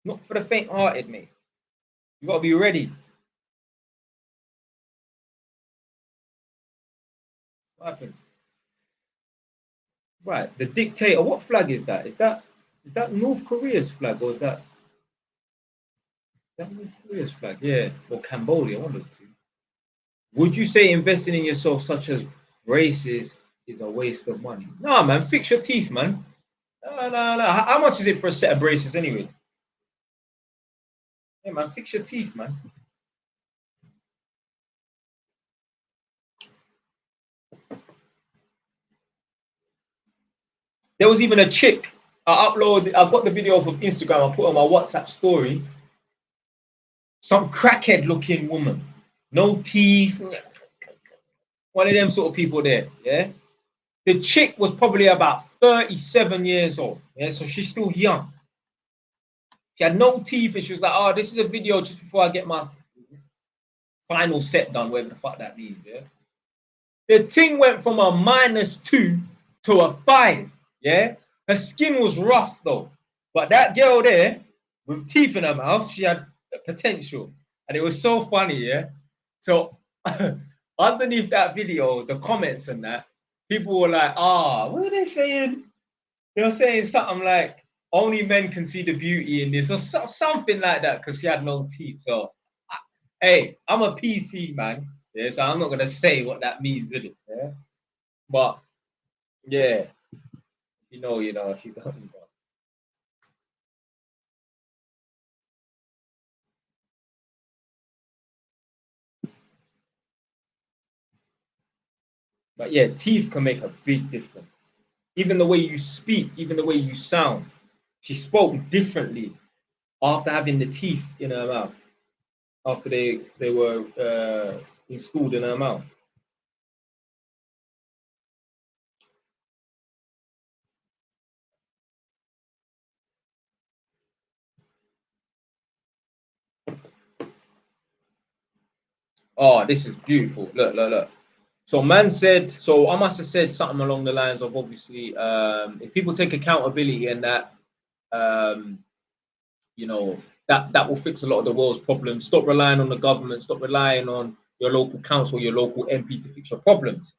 Not for the faint-hearted, mate. You got to be ready. What happens? Right, the dictator. What flag is that? Is that North Korea's flag, or is that North Korea's flag? Yeah, or Cambodia, one of the two. Would you say investing in yourself, such as braces, is a waste of money? No, man. Fix your teeth, man. No. How much is it for a set of braces anyway? Yeah, man, fix your teeth, man. There was even a chick. I got the video from Instagram. I put on my WhatsApp story. Some crackhead looking woman, no teeth. One of them sort of people there. Yeah. The chick was probably about 37 years old. Yeah, so she's still young. She had no teeth, and she was like, "Oh, this is a video just before I get my final set done, whatever the fuck that means." Yeah. The thing went from a -2 to a 5. Yeah. Her skin was rough though, but that girl there with teeth in her mouth, she had potential, and it was so funny. Yeah. So underneath that video, the comments and that, people were like, what are they saying? They were saying something like, only men can see the beauty in this, or something like that, because she had no teeth. So, hey, I'm a PC man. Yeah, so I'm not going to say what that means, is it? Yeah? But, yeah, if you know, if you don't, you know. But yeah, teeth can make a big difference. Even the way you speak, even the way you sound. She spoke differently after having the teeth in her mouth, after they were installed in her mouth. Oh, this is beautiful. Look. So I must have said something along the lines of, obviously, if people take accountability and that, that will fix a lot of the world's problems. Stop relying on the government. Stop relying on your local council, your local MP to fix your problems.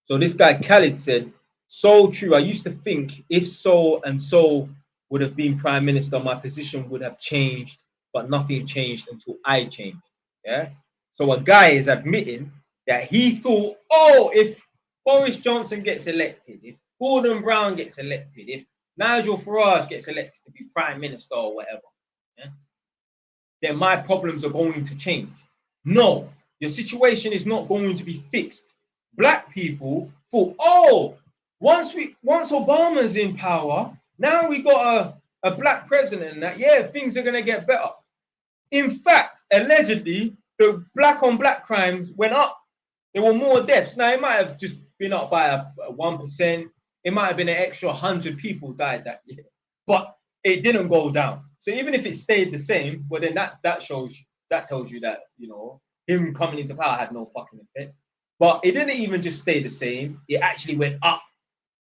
So this guy Khalid said, so true. I used to think if so and so would have been prime minister, my position would have changed, but nothing changed until I changed. Yeah. So a guy is admitting that he thought, if Boris Johnson gets elected, if Gordon Brown gets elected, if Nigel Farage gets elected to be prime minister or whatever, yeah, then my problems are going to change. No, your situation is not going to be fixed. Black people thought, oh, once Obama's in power, now we got a black president and that, yeah, things are gonna get better. In fact, allegedly, the black on black crimes went up. There were more deaths. Now it might have just been up by a 1%. It might have been an extra 100 people died that year, but it didn't go down. So even if it stayed the same, well then that tells you that, you know, him coming into power had no fucking effect. But it didn't even just stay the same. It actually went up,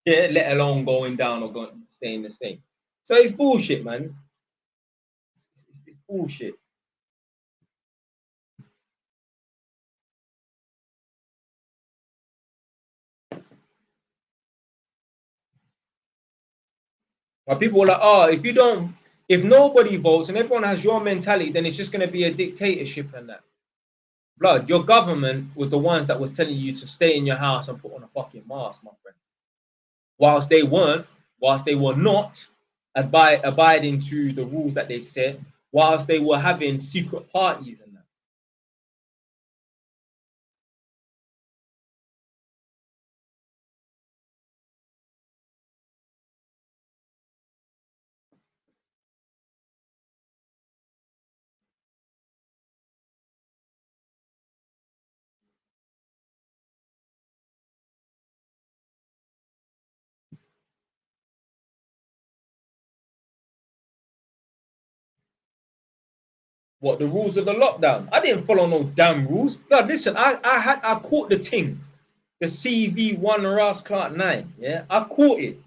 yeah, let alone going down or staying the same. So it's bullshit, man. It's bullshit. But people are like, oh, if nobody votes and everyone has your mentality, then it's just going to be a dictatorship and that. Blood, your government was the ones that was telling you to stay in your house and put on a fucking mask, my friend. Whilst they were not abiding to the rules that they set, whilst they were having secret parties and that. What, the rules of the lockdown? I didn't follow no damn rules. God, listen, I caught the thing, the CV1 Ross Clark 9. Yeah, I caught it.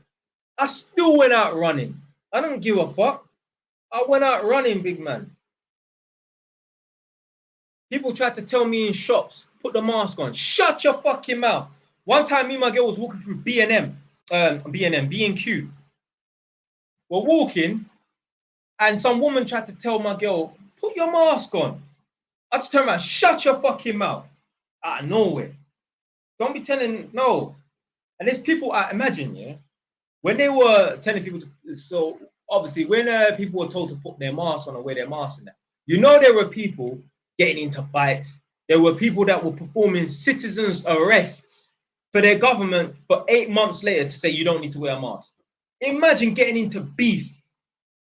I still went out running. I don't give a fuck. I went out running, big man. People tried to tell me in shops, put the mask on. Shut your fucking mouth. One time, me and my girl was walking through B&Q. We're walking, and some woman tried to tell my girl, put your mask on. I just turned around, shut your fucking mouth. Out of nowhere. Don't be telling, no. And there's people, I imagine, yeah, when they were telling people to, so obviously when people were told to put their mask on or wear their mask in that, you know, there were people getting into fights. There were people that were performing citizens' arrests for their government for 8 months later to say you don't need to wear a mask. Imagine getting into beef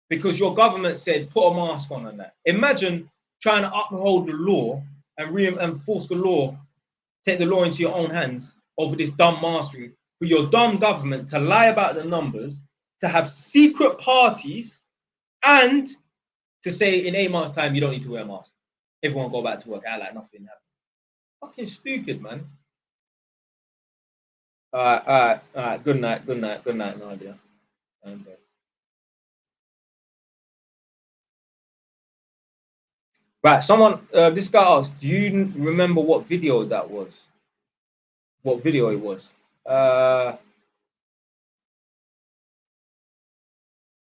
because your government said put a mask on and that. Imagine trying to uphold the law and reinforce the law, take the law into your own hands over this dumb mastery for your dumb government to lie about the numbers, to have secret parties, and to say in 8 months' time you don't need to wear a mask. Everyone go back to work, act like nothing happened. Fucking stupid, man. All right. Good night, Nadia. And, right, someone, this guy asked, do you remember what video that was? What video it was? I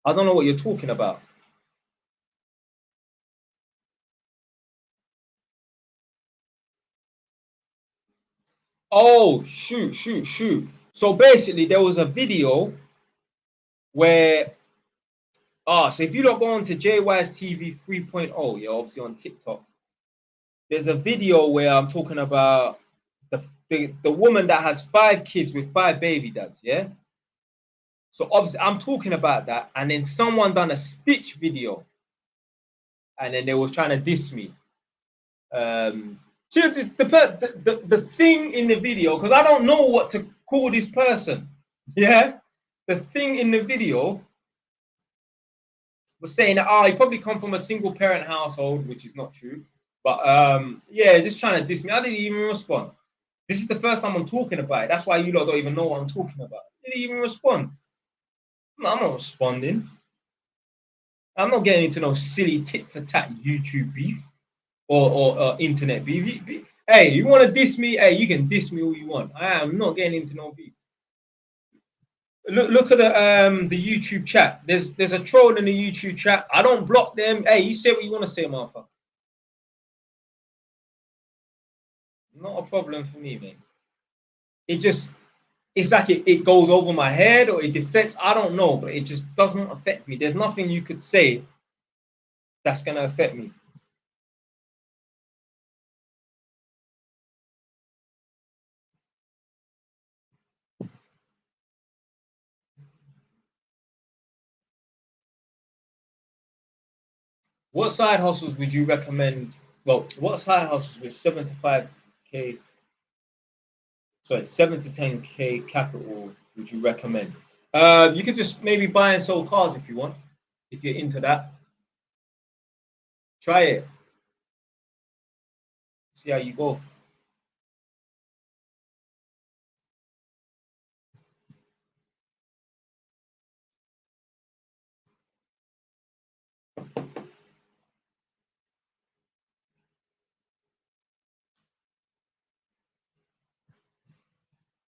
don't know what you're talking about. Oh, shoot. So basically, there was a video where, so if you log on to JY's TV 3.0, you're obviously on TikTok. There's a video where I'm talking about the woman that has 5 kids with 5 baby dads, yeah? So obviously I'm talking about that, and then someone done a Stitch video, and then they was trying to diss me. So the thing in the video, because I don't know what to call this person, yeah? The thing in the video was saying that, he probably come from a single parent household, which is not true. But yeah, just trying to diss me. I didn't even respond. This is the first time I'm talking about it. That's why you lot don't even know what I'm talking about. I didn't even respond. No, I'm not responding. I'm not getting into no silly tit-for-tat YouTube beef or internet beef. Hey, you want to diss me? Hey, you can diss me all you want. I am not getting into no beef. Look at the YouTube chat. There's a troll in the YouTube chat. I don't block them. Hey, you say what you want to say, motherfucker. Not a problem for me, man. It just, it's like it goes over my head or it deflects. I don't know, but it just doesn't affect me. There's nothing you could say that's gonna affect me. What side hustles would you recommend? Well, what side hustles with 7 to 10K capital would you recommend? You could just maybe buy and sell cars if you want, if you're into that. Try it. See how you go.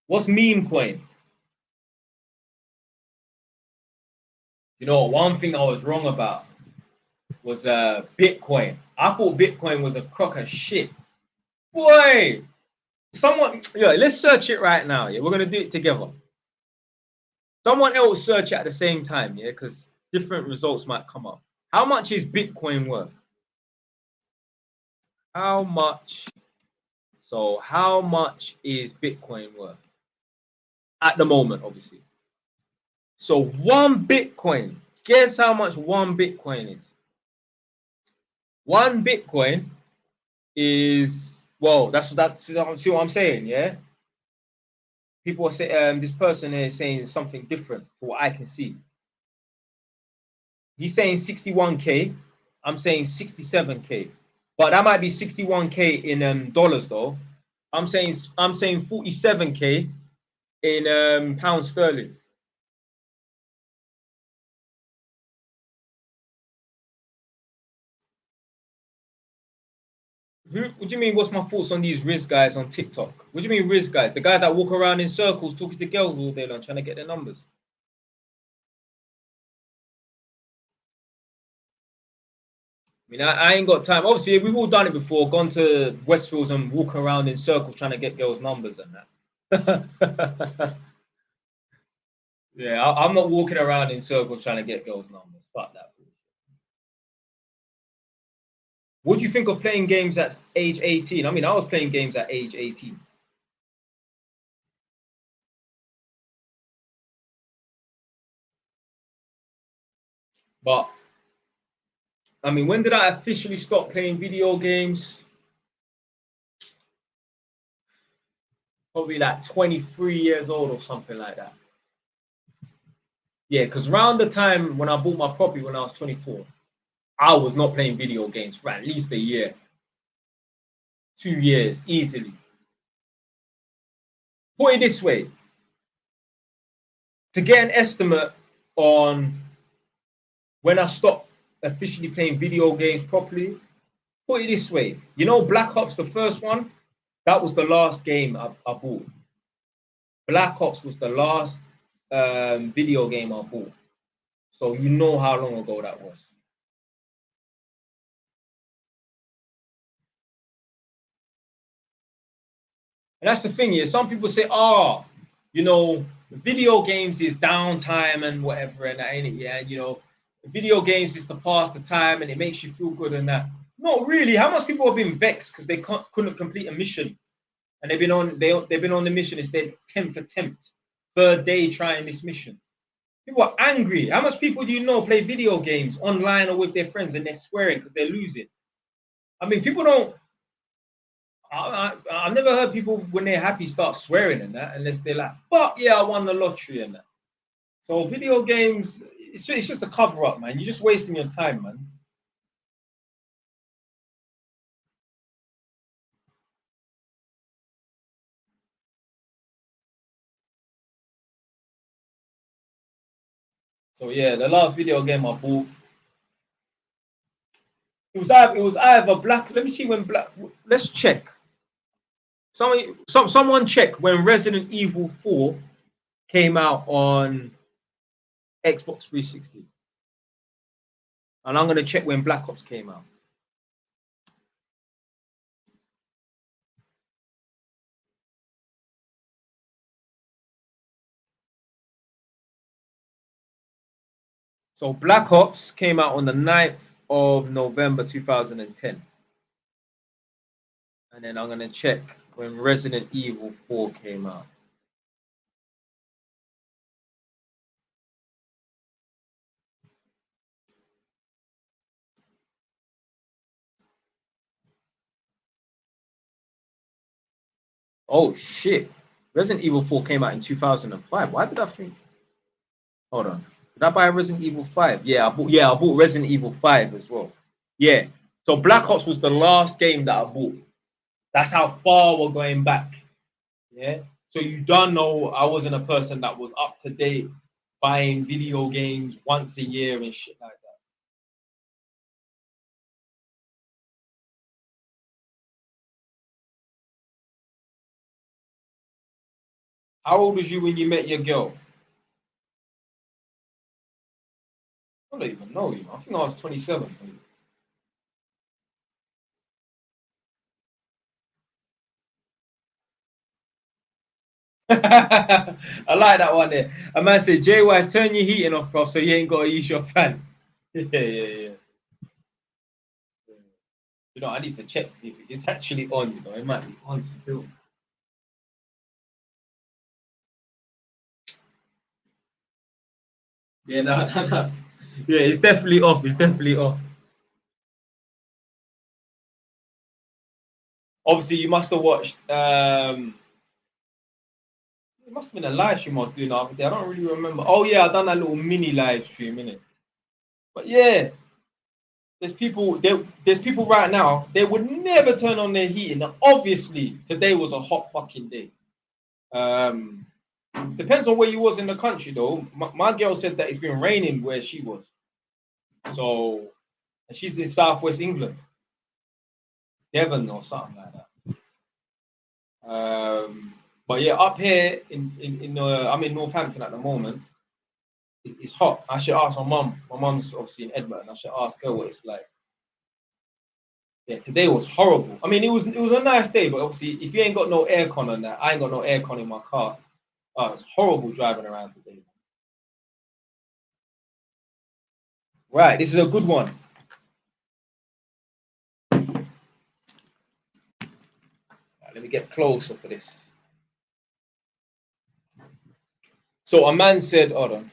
What's meme coin? You know, one thing I was wrong about was Bitcoin. I thought Bitcoin was a crock of shit. Boy, someone, yeah, let's search it right now. Yeah, we're gonna do it together. Someone else search it at the same time, yeah, because different results might come up. How much is Bitcoin worth? How much? So, how much is Bitcoin worth at the moment, obviously? So, one Bitcoin. Guess how much one Bitcoin is? One Bitcoin is, well, that's see what I'm saying, yeah. People are saying this person is saying something different to what I can see. He's saying 61K. I'm saying 67K, but that might be 61K in dollars though. I'm saying 47K in pound sterling. What do you mean? What's my thoughts on these Riz guys on TikTok? What do you mean Riz guys? The guys that walk around in circles talking to girls all day long, trying to get their numbers. I mean, I ain't got time. Obviously, we've all done it before. Gone to Westfields and walk around in circles trying to get girls' numbers and that. Yeah, I'm not walking around in circles trying to get girls' numbers. Fuck that. What do you think of playing games at age 18? I mean, I was playing games at age 18. But, I mean, when did I officially stop playing video games? Probably like 23 years old or something like that. Yeah, because around the time when I bought my property when I was 24, I was not playing video games for at least a year. 2 years, easily. Put it this way. To get an estimate on when I stopped officially playing video games properly, put it this way. You know Black Ops, the first one? That was the last game I bought. Black Ops was the last video game I bought. So you know how long ago that was. And that's the thing here. Some people say, oh, you know, video games is downtime and whatever, and that ain't it, yeah, you know, video games is to pass the time and it makes you feel good and that. Not really. How much people have been vexed because they couldn't complete a mission, and they've been on the mission instead 10th attempt, third day trying this mission. People are angry. How much people do you know play video games online or with their friends and they're swearing because they're losing? I mean, people don't. I've never heard people when they're happy start swearing and that unless they're like, "Fuck yeah, I won the lottery" and that. So video games, it's just a cover up, man. You're just wasting your time, man. So yeah, the last video game I bought, it was either Black. Let me see when Black. Let's check. Someone check when Resident Evil 4 came out on Xbox 360, and I'm gonna check when Black Ops came out. So Black Ops came out on the 9th of November 2010. And then I'm going to check when Resident Evil 4 came out. Oh, shit. Resident Evil 4 came out in 2005. Why did I think? Hold on. Did I buy Resident Evil 5? Yeah, I bought Resident Evil 5 as well. Yeah. So Black Ops was the last game that I bought. That's how far we're going back. Yeah. So you don't know I wasn't a person that was up to date buying video games once a year and shit like that. How old was you when you met your girl? I don't even know you. I think I was 27. I like that one there. A man said, JY, turn your heating off, bro, so you ain't got to use your fan. Yeah. You know, I need to check to see if it's actually on, you know. It might be on still. Yeah, no. Yeah, it's definitely off. It's definitely off. Obviously, you must have watched. It must have been a live stream I was doing the other day. I don't really remember. Oh yeah, I done that little mini live stream, innit? But yeah, there's people right now. They would never turn on their heating. Now, obviously, today was a hot fucking day. Depends on where you was in the country though. My girl said that it's been raining where she was. So, and she's in southwest England, Devon or something like that. But yeah, up here in I'm in Northampton at the moment. It's hot. I should ask my mum. My mum's obviously in Edinburgh. I should ask her what it's like. Yeah, today was horrible. I mean, it was a nice day, but obviously, if you ain't got no aircon on that, I ain't got no aircon in my car. Oh, it's horrible driving around today. Right, this is a good one. Right, let me get closer for this. So a man said, hold on.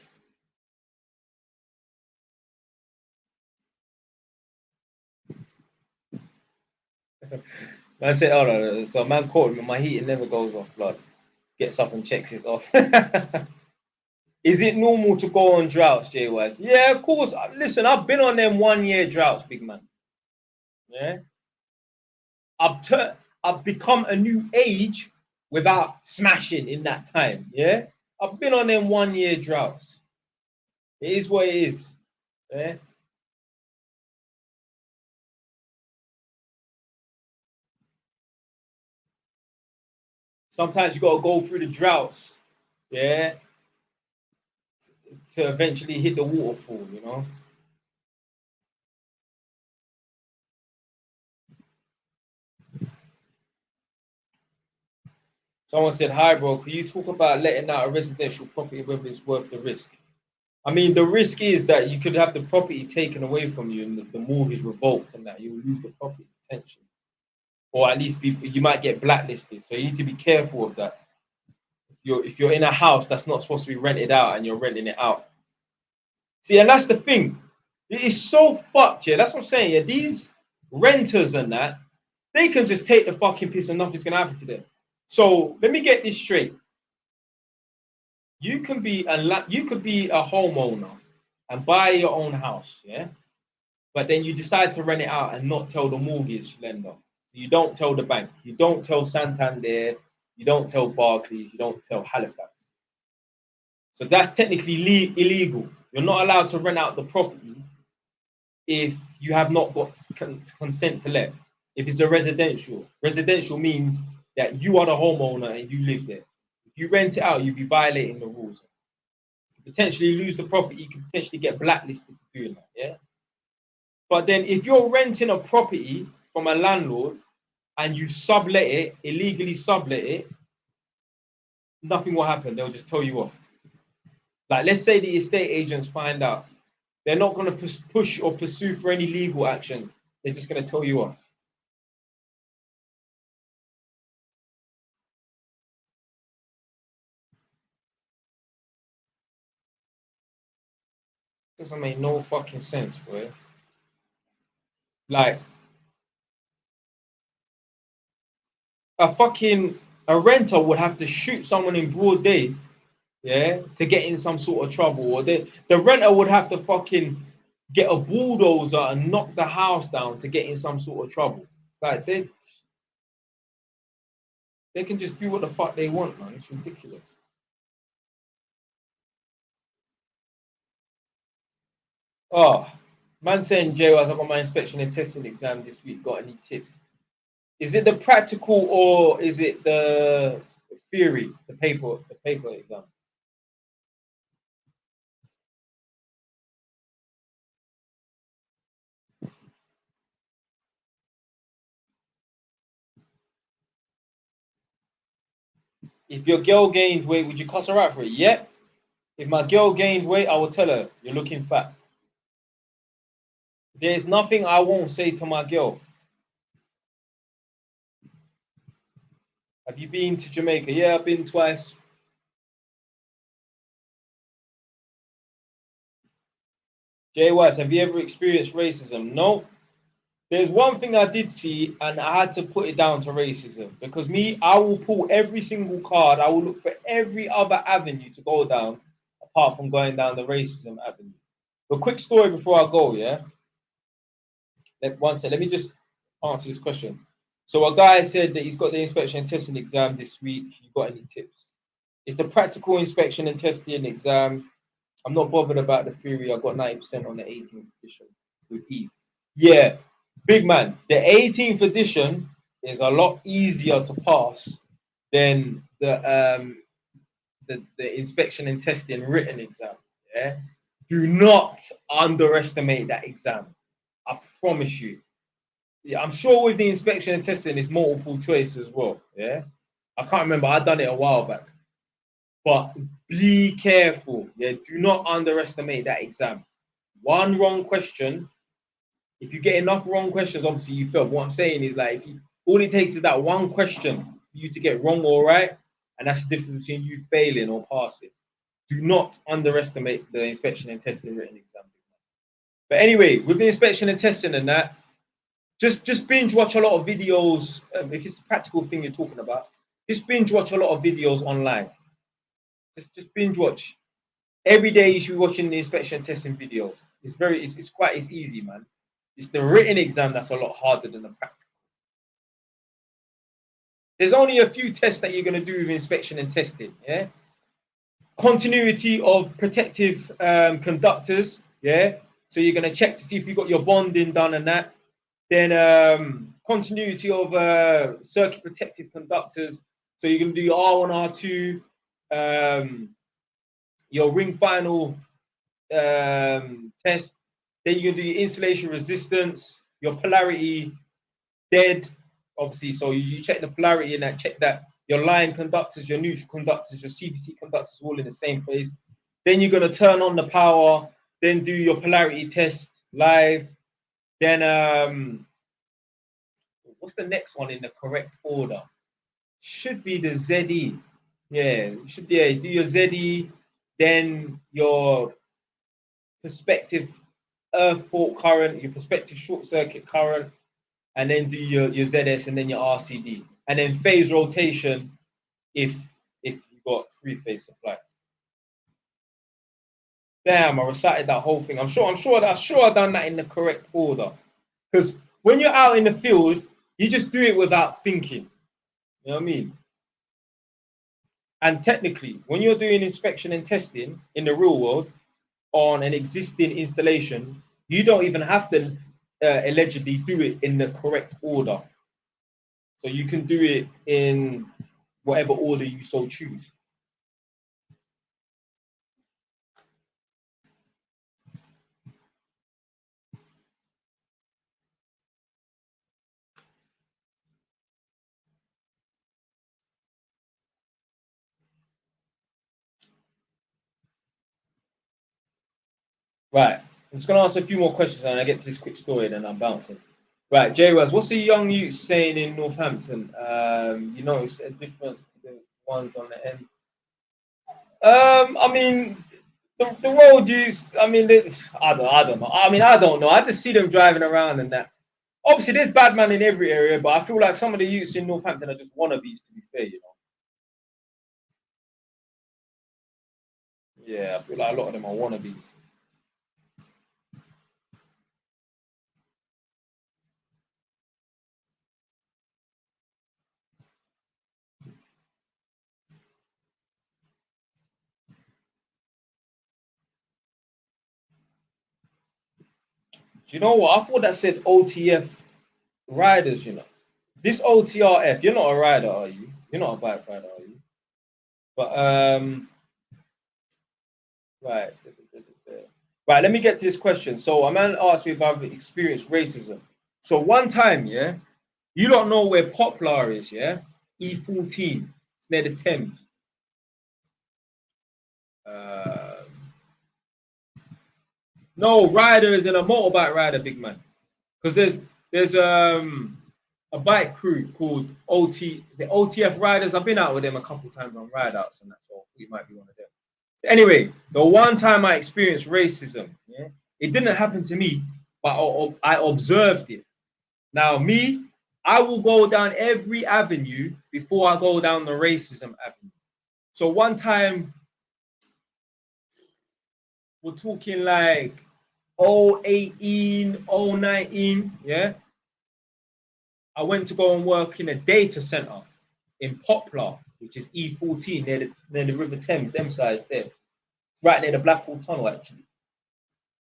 Man said, hold on. So a man caught me. My heating never goes off, blood. Gets up and checks it's off. Is it normal to go on droughts, J-Wise? Yeah, of course. Listen, I've been on them 1 year droughts, big man. Yeah. I've become a new age without smashing in that time. Yeah. I've been on them 1 year droughts. It is what it is. Yeah. Sometimes you gotta go through the droughts, yeah, to eventually hit the waterfall, you know. Someone said, hi, bro, can you talk about letting out a residential property, whether it's worth the risk? I mean, the risk is that you could have the property taken away from you and the mortgage revoked and that you'll lose the property potentially. Or at least you might get blacklisted. So you need to be careful of that. If you're in a house that's not supposed to be rented out and you're renting it out. See, and that's the thing. It is so fucked, yeah. That's what I'm saying. Yeah, these renters and that, they can just take the fucking piss and nothing's gonna happen to them. So let me get this straight. You can be a homeowner and buy your own house, yeah. But then you decide to rent it out and not tell the mortgage lender. You don't tell the bank. You don't tell Santander. You don't tell Barclays. You don't tell Halifax. So that's technically illegal. You're not allowed to rent out the property if you have not got consent to let. If it's a residential means that you are the homeowner and you live there. If you rent it out, you'd be violating the rules. You potentially lose the property. You could potentially get blacklisted for doing that. Yeah. But then if you're renting a property from a landlord and you sublet it, illegally sublet it, nothing will happen. They'll just tell you off. Like, let's say the estate agents find out They're not going to push or pursue for any legal action. They're just going to tell you off. Doesn't make no fucking sense, boy. Like, a renter would have to shoot someone in broad day, yeah, to get in some sort of trouble, or the renter would have to fucking get a bulldozer and knock the house down to get in some sort of trouble. Like, they can just do what the fuck they want, man. It's ridiculous. Oh, man saying, Jay, as I got my inspection and testing exam this week, got any tips? Is it the practical or is it the theory, the paper exam? If your girl gained weight, would you cuss her out for it? Yep. If my girl gained weight, I will tell her, you're looking fat. There's nothing I won't say to my girl. Have you been to Jamaica? Yeah, I've been twice. Jay Wise, have you ever experienced racism? No. There's one thing I did see, and I had to put it down to racism. Because me, I will pull every single card. I will look for every other avenue to go down, apart from going down the racism avenue. A quick story before I go, yeah? One second, let me just answer this question. So a guy said that he's got the inspection and testing exam this week. You got any tips? It's the practical inspection and testing exam. I'm not bothered about the theory. I got 90% on the 18th edition with ease. Yeah, big man. The 18th edition is a lot easier to pass than the inspection and testing written exam. Yeah, do not underestimate that exam. I promise you. Yeah, I'm sure with the inspection and testing, it's multiple choice as well. Yeah, I can't remember. I done it a while back, but be careful. Yeah, do not underestimate that exam. One wrong question. If you get enough wrong questions, obviously you fail. But what I'm saying is, like, all it takes is that one question for you to get wrong or right, and that's the difference between you failing or passing. Do not underestimate the inspection and testing written exam. But anyway, with the inspection and testing and that, just binge watch a lot of videos. If it's the practical thing you're talking about, just binge watch a lot of videos online. Just binge watch. Every day you should be watching the inspection and testing videos. It's easy, man. It's the written exam that's a lot harder than the practical. There's only a few tests that you're going to do with inspection and testing. Yeah. Continuity of protective conductors. Yeah. So you're going to check to see if you've got your bonding done and that. Then continuity of circuit protective conductors. So you're going to do your R1, R2, your ring final test. Then you're going to do your insulation resistance, your polarity dead, obviously. So you check the polarity and that, check that your line conductors, your neutral conductors, your CPC conductors all in the same place. Then you're going to turn on the power, then do your polarity test live. Then what's the next one in the correct order? Should be the ZE. Yeah, should be do your ZE, then your perspective earth fault current, your perspective short circuit current, and then do your ZS and then your RCD. And then phase rotation if you've got three-phase supply. Damn, I recited that whole thing. I'm sure I done that in the correct order. Because when you're out in the field, you just do it without thinking. You know what I mean? And technically, when you're doing inspection and testing in the real world on an existing installation, you don't even have to allegedly do it in the correct order. So you can do it in whatever order you so choose. Right. I'm just gonna ask a few more questions and I get to this quick story, then I'm bouncing. Right, J Raz, what's the young youth saying in Northampton? You notice a difference to the ones on the end. I mean, the road use. I mean, I don't know. I mean, I don't know. I just see them driving around and that. Obviously, there's bad man in every area, but I feel like some of the youths in Northampton are just wannabes. To be fair, you know. Yeah, I feel like a lot of them are wannabes. Do you know what? I thought that said OTF riders, you know. This OTRF, you're not a rider, are you? You're not a bike rider, are you? But right. Right, let me get to this question. So a man asked me if I've experienced racism. So one time, yeah, you don't know where Poplar is, yeah? E14. It's near the Thames. No, rider is in a motorbike rider, big man. Because there's a bike crew called OTF Riders. I've been out with them a couple times on ride outs, and that's all. You might be one of them. So anyway, the one time I experienced racism, yeah, it didn't happen to me, but I observed it. Now, me, I will go down every avenue before I go down the racism avenue. So one time, we're talking like 018, 019, yeah. I went to go and work in a data center in Poplar, which is E14 near the River Thames, them sides there, right near the Blackwall Tunnel actually.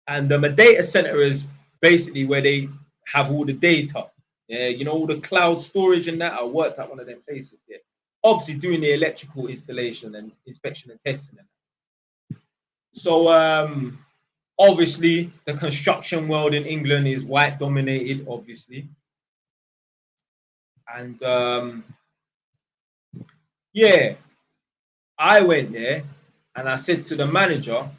And a data center is basically where they have all the data. Yeah, you know, all the cloud storage and that. I worked at one of their places there. Obviously doing the electrical installation and inspection and testing. So obviously the construction world in England is white dominated, obviously. And yeah, I went there and I said to the manager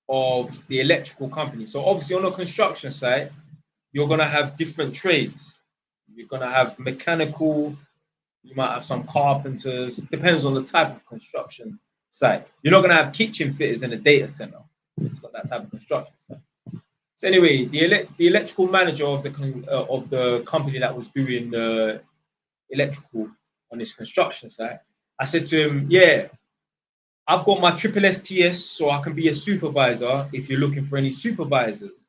of the electrical company. So obviously on a construction site, you're gonna have different trades. You're gonna have mechanical, you might have some carpenters, depends on the type of construction site. You're not gonna have kitchen fitters in a data center. It's not that type of construction site. So anyway, the electrical manager of the company that was doing the electrical on this construction site, I said to him, yeah, I've got my triple STS, so I can be a supervisor if you're looking for any supervisors.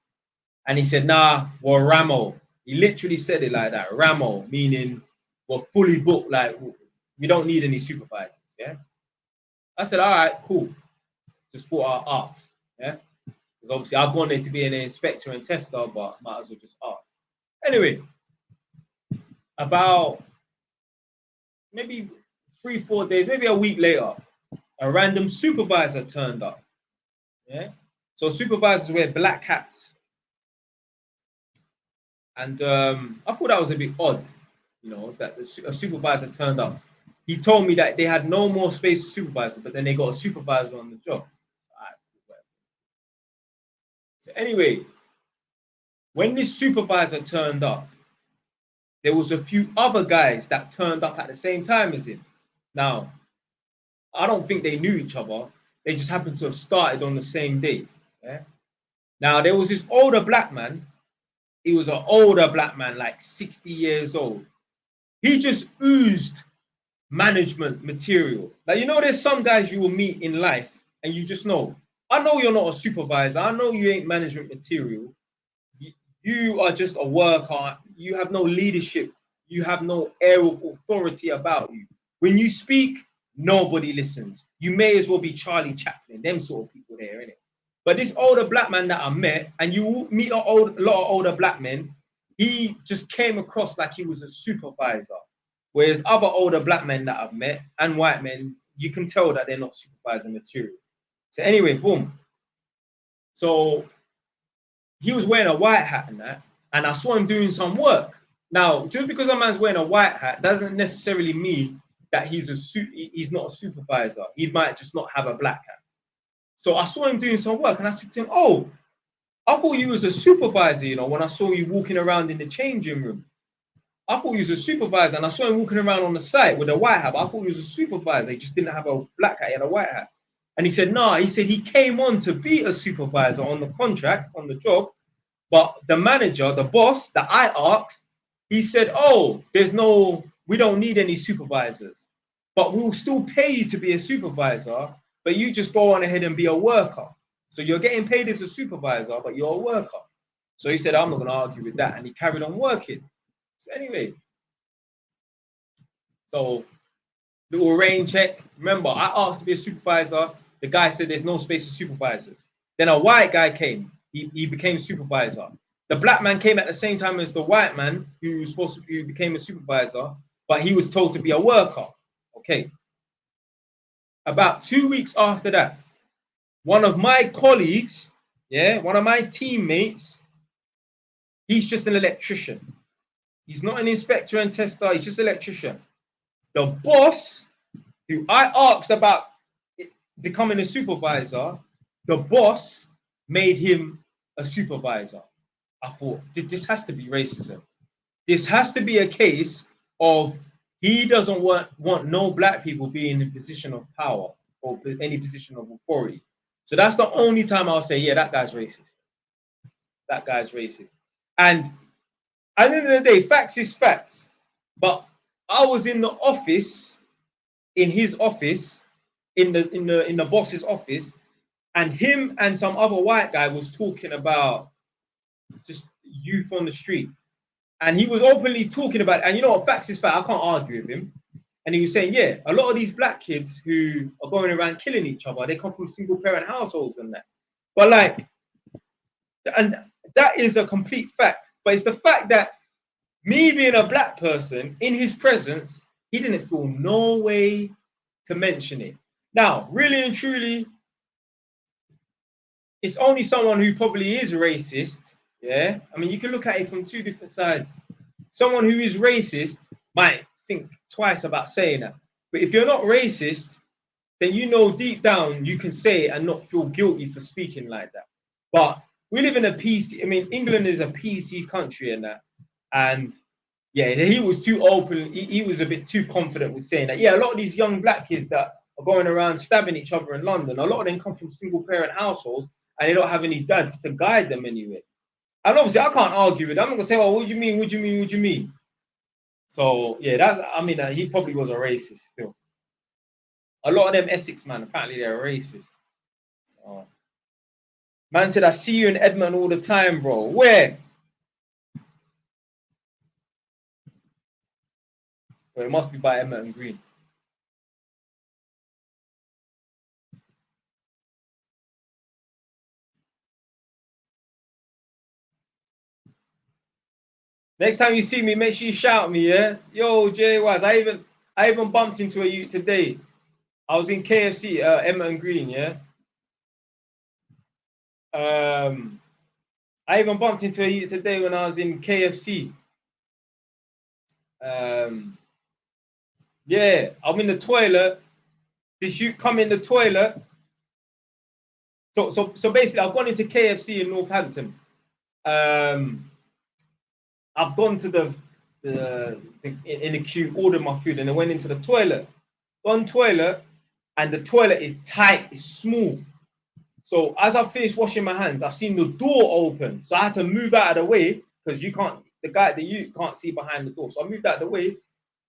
And he said, nah, we're Ramo. He literally said it like that, Ramo, meaning we're fully booked, like we don't need any supervisors, yeah? I said, all right, cool. Just thought I'll ask, yeah? Because obviously I've gone there to be an inspector and tester, but might as well just ask. Anyway, about maybe 3-4 days, maybe a week later, a random supervisor turned up. Yeah. So supervisors wear black hats. And I thought that was a bit odd, you know, that a supervisor turned up. He told me that they had no more space for supervisors, but then they got a supervisor on the job. So anyway, when this supervisor turned up, there was a few other guys that turned up at the same time as him. Now, I don't think they knew each other. They just happened to have started on the same day. Yeah? Now, there was this older black man. He was an older black man, like 60 years old. He just oozed management material. Like, you know, there's some guys you will meet in life and you just know, I know you're not a supervisor. I know you ain't management material. You are just a worker. You have no leadership. You have no air of authority about you. When you speak, nobody listens. You may as well be Charlie Chaplin, them sort of people there, innit? But this older black man that I met, and you meet a lot of older black men, he just came across like he was a supervisor. Whereas other older black men that I've met and white men, you can tell that they're not supervisor material. So anyway, boom. So he was wearing a white hat and that, and I saw him doing some work. Now, just because a man's wearing a white hat doesn't necessarily mean that he's not a supervisor. He might just not have a black hat. So I saw him doing some work, and I said to him, "Oh, I thought you was a supervisor, you know, when I saw you walking around in the changing room. I thought he was a supervisor, and I saw him walking around on the site with a white hat. I thought he was a supervisor. He just didn't have a black hat, he had a white hat. And he said, nah, he said he came on to be a supervisor on the contract, on the job. But the manager, the boss that I asked, he said, oh, we don't need any supervisors, but we'll still pay you to be a supervisor, but you just go on ahead and be a worker. So you're getting paid as a supervisor, but you're a worker. So he said, I'm not going to argue with that. And he carried on working. So anyway, so little rain check. Remember, I asked to be a supervisor. The guy said there's no space for supervisors. Then a white guy came. He became supervisor. The black man came at the same time as the white man who became a supervisor, but he was told to be a worker. Okay. About 2 weeks after that, one of my colleagues, one of my teammates, he's just an electrician. He's not an inspector and tester. He's just an electrician. The boss, who I asked about becoming a supervisor, the boss made him a supervisor. I thought, this has to be racism. This has to be a case of he doesn't want no black people being in a position of power or any position of authority. So that's the only time I'll say, yeah, that guy's racist. That guy's racist. And at the end of the day, facts is facts. But I was in the office, in his office, in the boss's office, and him and some other white guy was talking about just youth on the street. And he was openly talking about, and you know what, facts is fact, I can't argue with him. And he was saying, yeah, a lot of these black kids who are going around killing each other, they come from single parent households and that. But like, and that is a complete fact. But it's the fact that me being a black person in his presence, he didn't feel no way to mention it. Now, really and truly, it's only someone who probably is racist. Yeah, I mean, you can look at it from two different sides. Someone who is racist might think twice about saying that. But if you're not racist, then you know deep down you can say it and not feel guilty for speaking like that. But we live in a PC, I mean, England is a PC country and that. And yeah, he was too open. He was a bit too confident with saying that. Yeah, a lot of these young black kids that are going around stabbing each other in London, a lot of them come from single parent households and they don't have any dads to guide them anywhere. And obviously, I can't argue with it. I'm not going to say, oh, what do you mean? What do you mean? What do you mean? So, yeah, I mean, he probably was a racist still. A lot of them Essex, man, apparently they're racist. So, man said, I see you in Edmonton all the time, bro. Where? Well, it must be by Edmonton Green. Next time you see me, make sure you shout me, yeah? Yo, Jay Wise, I even bumped into a youth today. I was in KFC, Edmonton Green, yeah? I even bumped into a youth today when I was in KFC. Yeah, I'm in the toilet. This youth come in the toilet. So basically, I've gone into KFC in Northampton. I've gone to in the queue, ordered my food, and I went into the toilet. Gone toilet, and the toilet is tight, it's small. So as I finished washing my hands, I've seen the door open. So I had to move out of the way because you can't see behind the door. So I moved out of the way.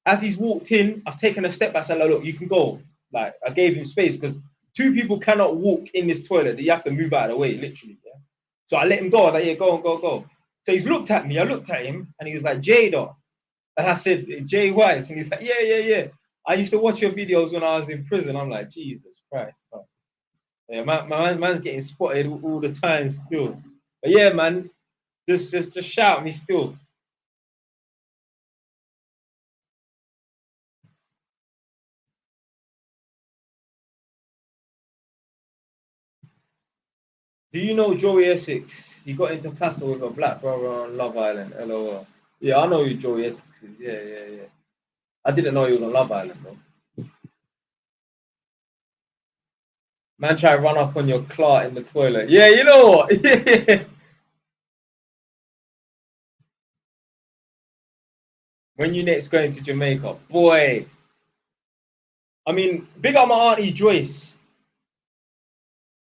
As he's walked in, I've taken a step back. I said, look, you can go. Like, I gave him space because two people cannot walk in this toilet. You have to move out of the way, literally. Yeah? So I let him go. I was like, yeah, go. So he's looked at me. I looked at him, and he was like, Jada. And I said, Jay Wise. And he's like, yeah. I used to watch your videos when I was in prison. I'm like, Jesus Christ. Bro. Yeah, man's getting spotted all the time still. But yeah, man, just shout me still. Do you know Joey Essex? He got into Paso with a black brother on Love Island. LOL. Yeah, I know who Joey Essex is. Yeah. I didn't know he was on Love Island, though. Man, try to run up on your clot in the toilet. Yeah, you know what? When you next going to Jamaica, boy. I mean, big up my auntie Joyce.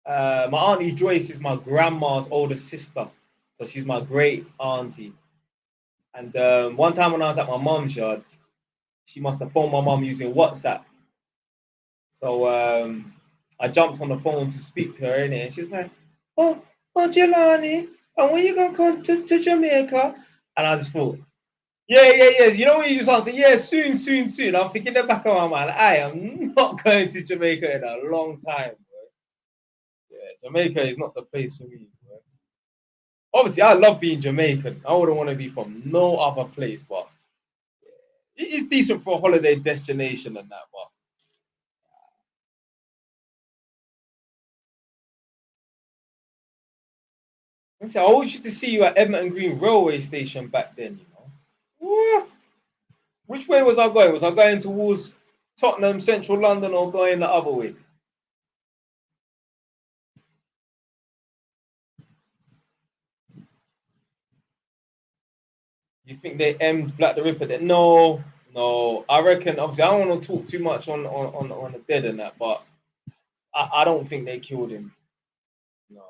My auntie Joyce is my grandma's older sister, so she's my great auntie. And one time when I was at my mum's yard, she must have phoned my mum using WhatsApp. So I jumped on the phone to speak to her, and she was like, "Oh, Jelani, and when you gonna come to Jamaica?" And I just thought, yeah. You know when you just answer, yeah, soon. I'm thinking in the back of my mind, I am not going to Jamaica in a long time, bro. Yeah, Jamaica is not the place for me, bro. Obviously, I love being Jamaican. I wouldn't want to be from no other place, but yeah, it's decent for a holiday destination and that, but I always used to see you at Edmonton Green Railway Station back then, you know. What? Which way was I going? Was I going towards Tottenham, Central London, or going the other way? You think they M'd Black the Ripper? Then no. I reckon. Obviously, I don't want to talk too much on the dead and that, but I don't think they killed him. No.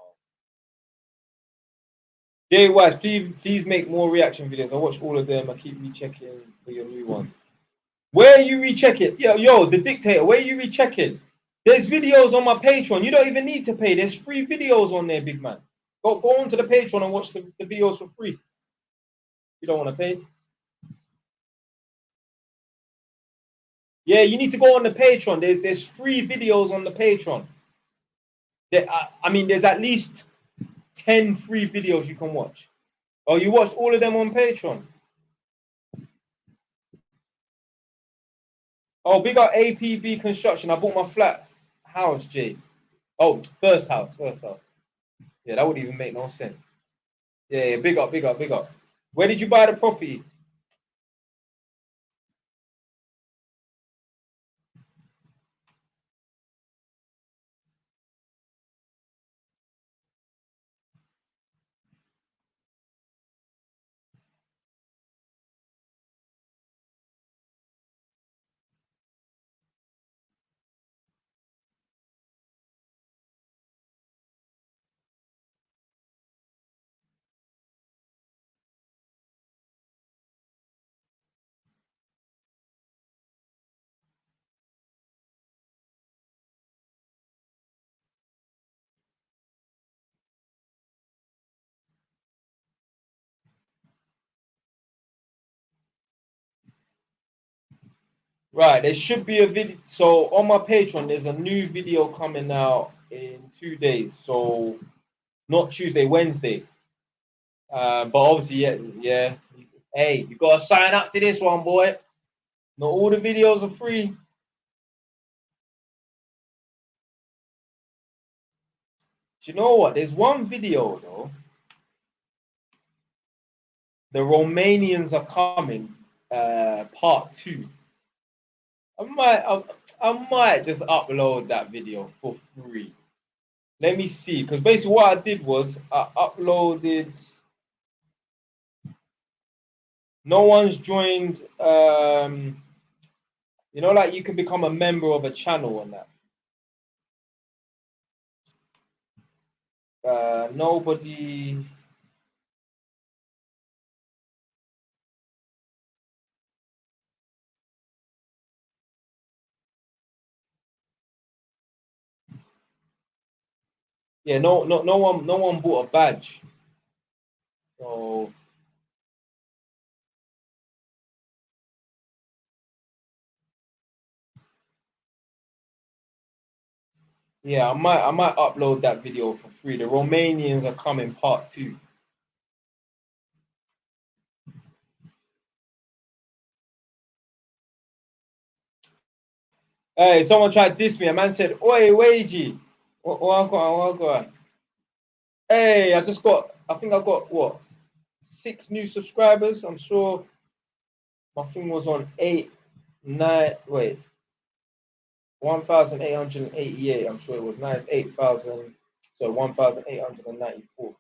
Jay Wise, please make more reaction videos. I watch all of them. I keep rechecking for your new ones. Where are you rechecking? Yo, the dictator. Where are you rechecking? There's videos on my Patreon. You don't even need to pay. There's free videos on there, big man. Go onto the Patreon and watch the videos for free. You don't want to pay. Yeah, you need to go on the Patreon. There's free videos on the Patreon. I mean, there's at least 10 free videos you can watch. Oh, you watched all of them on Patreon? Oh, big up APB Construction. I bought my flat house, Jay. Oh, first house. Yeah, that wouldn't even make no sense. Yeah, big up. Where did you buy the property? Right, there should be a video. So on my Patreon, there's a new video coming out in 2 days. So not Tuesday, Wednesday. But obviously, yeah. Hey, you gotta sign up to this one, boy. Not all the videos are free. Do you know what? There's one video though. The Romanians are coming. Part 2. I might just upload that video for free. Let me see, because basically what I did was I uploaded. No one's joined. You know, like you can become a member of a channel and that. Nobody. Yeah, no one bought a badge. So yeah, I might upload that video for free. The Romanians are coming part 2. Hey, someone tried to diss me. A man said, "Oi, Wagey, what? Hey, I think I got what, 6 new subscribers. I'm sure my thing was on 1,888. I'm sure it was nice. 8,000. So 1,894.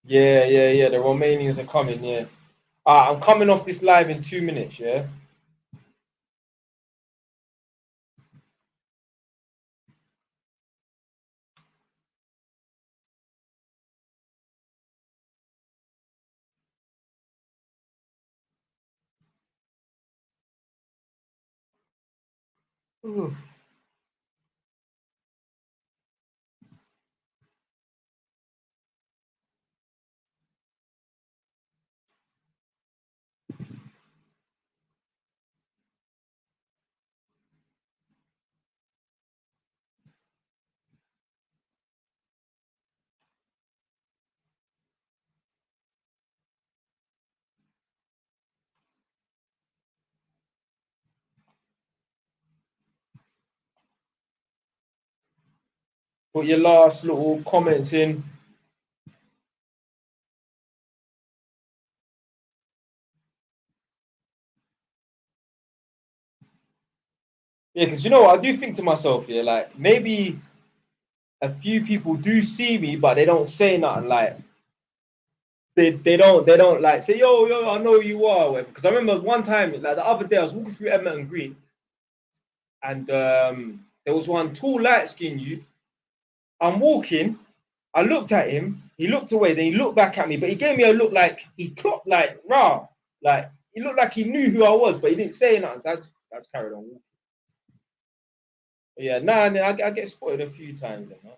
Yeah. The Romanians are coming. Yeah. I'm coming off this live in 2 minutes. Yeah. Ooh. Put your last little comments in. Yeah, because you know what, I do think to myself, yeah, like maybe a few people do see me, but they don't say nothing. Like they don't like say, yo, I know who you are. Because I remember one time, like the other day, I was walking through Edmonton Green, and there was one tall, light skinned youth. I'm walking, I looked at him, he looked away, then he looked back at me, but he gave me a look like he clocked, like rah, like he looked like he knew who I was, but he didn't say nothing. So that's carried on walking. But yeah, I get spotted a few times, you know.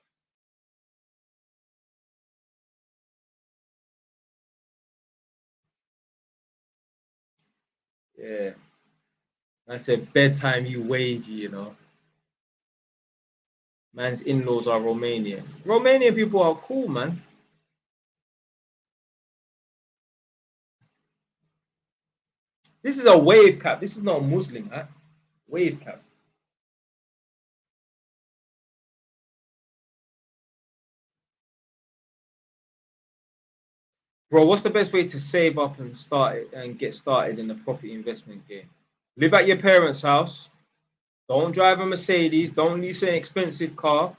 Yeah. I said bedtime you wage, you know. Man's in-laws are Romanian. Romanian people are cool, man. This is a wave cap. This is not a Muslim hat. Wave cap. Bro, what's the best way to save up and start it and get started in the property investment game? Live at your parents' house. Don't drive a Mercedes. Don't lease an expensive car.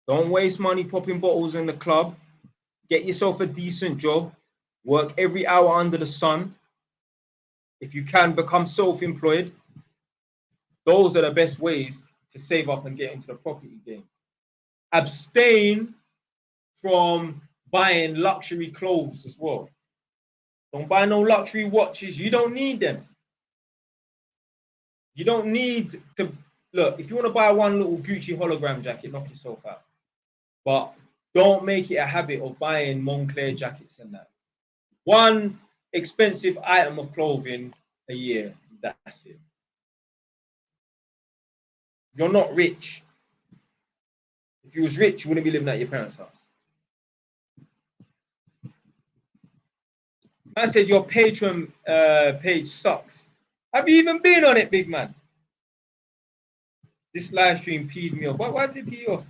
Don't waste money popping bottles in the club. Get yourself a decent job. Work every hour under the sun. If you can, become self-employed. Those are the best ways to save up and get into the property game. Abstain from buying luxury clothes as well. Don't buy no luxury watches. You don't need them. You don't need to look. If you want to buy one little Gucci hologram jacket, knock yourself out. But don't make it a habit of buying Moncler jackets and that. One expensive item of clothing a year. That's it. You're not rich. If you was rich, you wouldn't be living at your parents' house. I said your Patreon page sucks. Have you even been on it, big man? This live stream peed me off. Why did it pee off?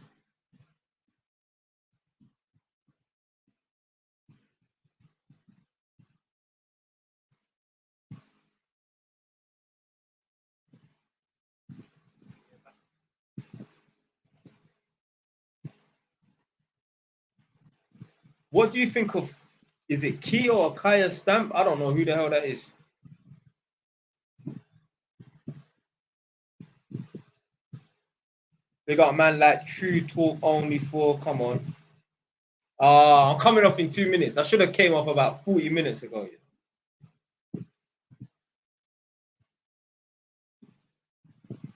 What do you think of? Is it Kia or Kaya Stamp? I don't know who the hell that is. They got a man like True Talk Only for. Come on. I'm coming off in 2 minutes. I should have came off about 40 minutes ago.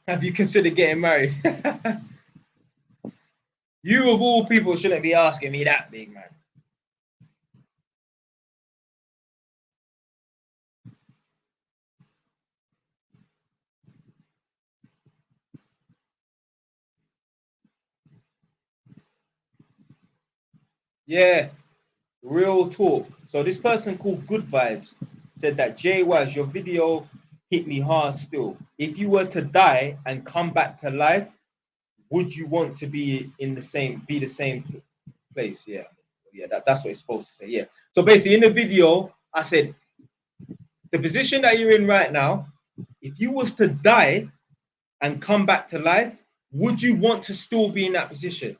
Have you considered getting married? You of all people shouldn't be asking me that, big man. Yeah, real talk. So this person called Good Vibes said that Jay Wise, your video hit me hard still. If you were to die and come back to life, would you want to be the same place? Yeah. That's what it's supposed to say. Yeah. So basically in the video, I said the position that you're in right now, if you was to die and come back to life, would you want to still be in that position?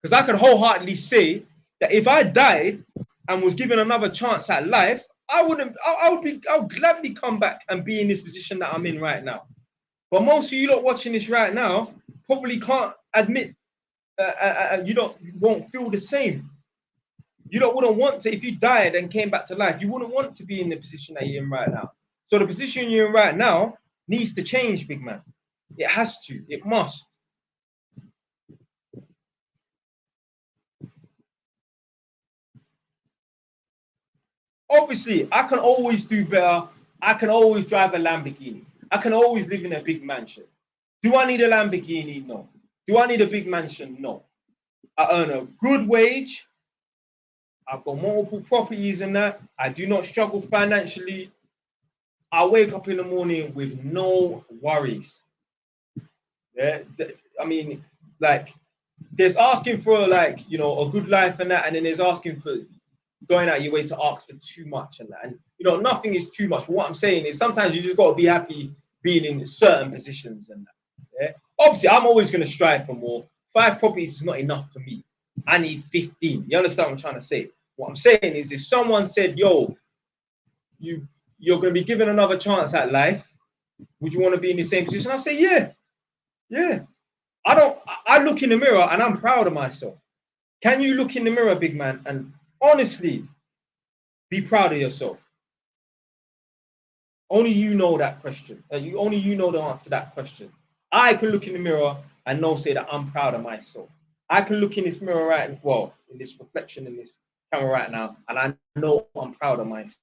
Because I could wholeheartedly say that if I died and was given another chance at life, I would gladly come back and be in this position that I'm in right now. But most of you lot watching this right now probably can't admit, you won't feel the same. You lot wouldn't want to, if you died and came back to life, you wouldn't want to be in the position that you're in right now. So the position you're in right now needs to change, big man. It has to. It must. Obviously, I can always do better. I can always drive a Lamborghini. I can always live in a big mansion. Do I need a Lamborghini? No. Do I need a big mansion? No. I earn a good wage. I've got multiple properties and that. I do not struggle financially. I wake up in the morning with no worries. Yeah, I mean, like, there's asking for, like, you know, a good life and that, and then there's asking for going out your way to ask for too much and that. And, you know, nothing is too much. What I'm saying is sometimes you just got to be happy being in certain positions and that. Yeah? Obviously, I'm always going to strive for more. 5 properties is not enough for me. I need 15. You understand what I'm trying to say? What I'm saying is, if someone said, yo, you're going to be given another chance at life, would you want to be in the same position? I'll say, yeah. Yeah. I look in the mirror and I'm proud of myself. Can you look in the mirror, big man, and honestly be proud of yourself? Only you know that question. Only you know the answer to that question. I can look in the mirror and say that I'm proud of myself. I can look in this mirror in this reflection in this camera right now, and I know I'm proud of myself.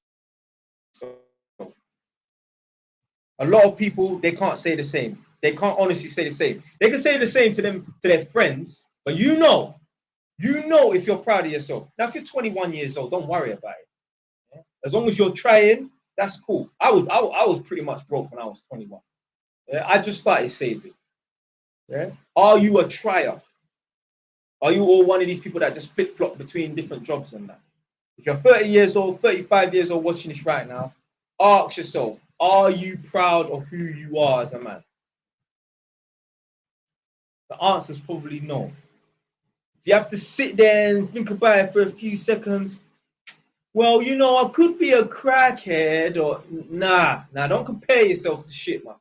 A lot of people, they can't say the same. They can't honestly say the same. They can say the same to their friends, but you know if you're proud of yourself. Now, if you're 21 years old, don't worry about it. Yeah? As long as you're trying, that's cool. I was pretty much broke when I was 21. Yeah? I just started saving. Yeah? Are you a trier? Are you all one of these people that just flip-flop between different jobs and that? If you're 30 years old, 35 years old watching this right now, ask yourself, are you proud of who you are as a man? The answer is probably no. If you have to sit there and think about it for a few seconds, well, you know, I could be a crackhead or nah, don't compare yourself to shit, my friend.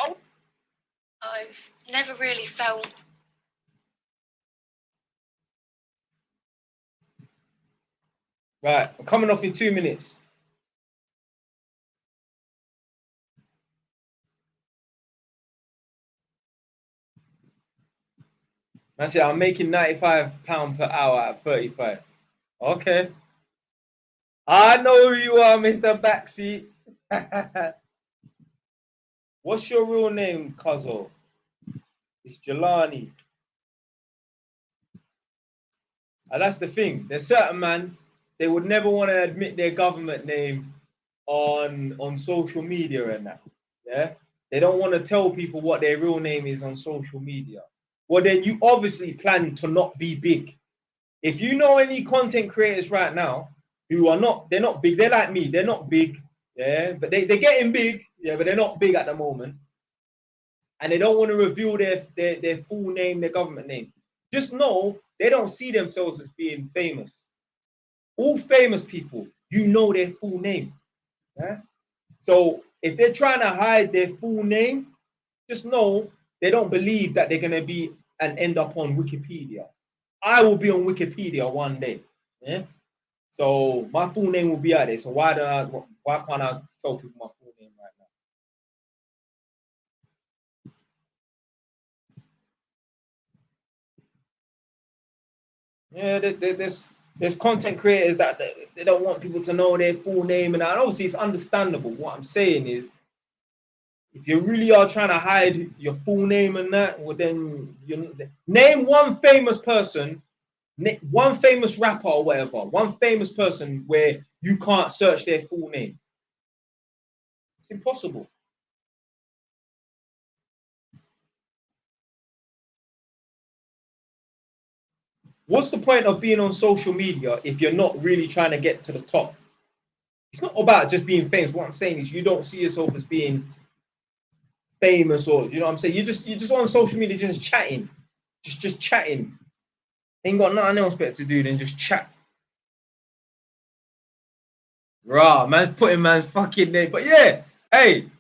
Oh, I've never really felt. Right, I'm coming off in 2 minutes. I said I'm making £95 per hour at 35. Okay. I know who you are, Mr. Backseat. What's your real name, Cuzzo? It's Jelani. And that's the thing. There's certain man, they would never want to admit their government name on social media and that. Yeah? They don't want to tell people what their real name is on social media. Well, then you obviously plan to not be big. If you know any content creators right now who are not, they're not big. They're like me. They're not big. Yeah, but they're getting big. Yeah, but they're not big at the moment. And they don't want to reveal their full name, their government name. Just know they don't see themselves as being famous. All famous people, you know their full name. Yeah? So if they're trying to hide their full name, just know they don't believe that they're going to be and end up on Wikipedia. I will be on Wikipedia one day. Yeah. So my full name will be out there. So why can't I tell people my full name right now? Yeah, there's content creators that they don't want people to know their full name, and obviously it's understandable. What I'm saying is, if you really are trying to hide your full name and that, well then you name one famous person, one famous rapper or whatever, one famous person where you can't search their full name. It's impossible. What's the point of being on social media if you're not really trying to get to the top? It's not about just being famous. What I'm saying is you don't see yourself as being famous or you know what I'm saying. You're just on social media just chatting, just chatting. Ain't got nothing else better to do than just chat. Rah, man's putting man's fucking name. But yeah, hey,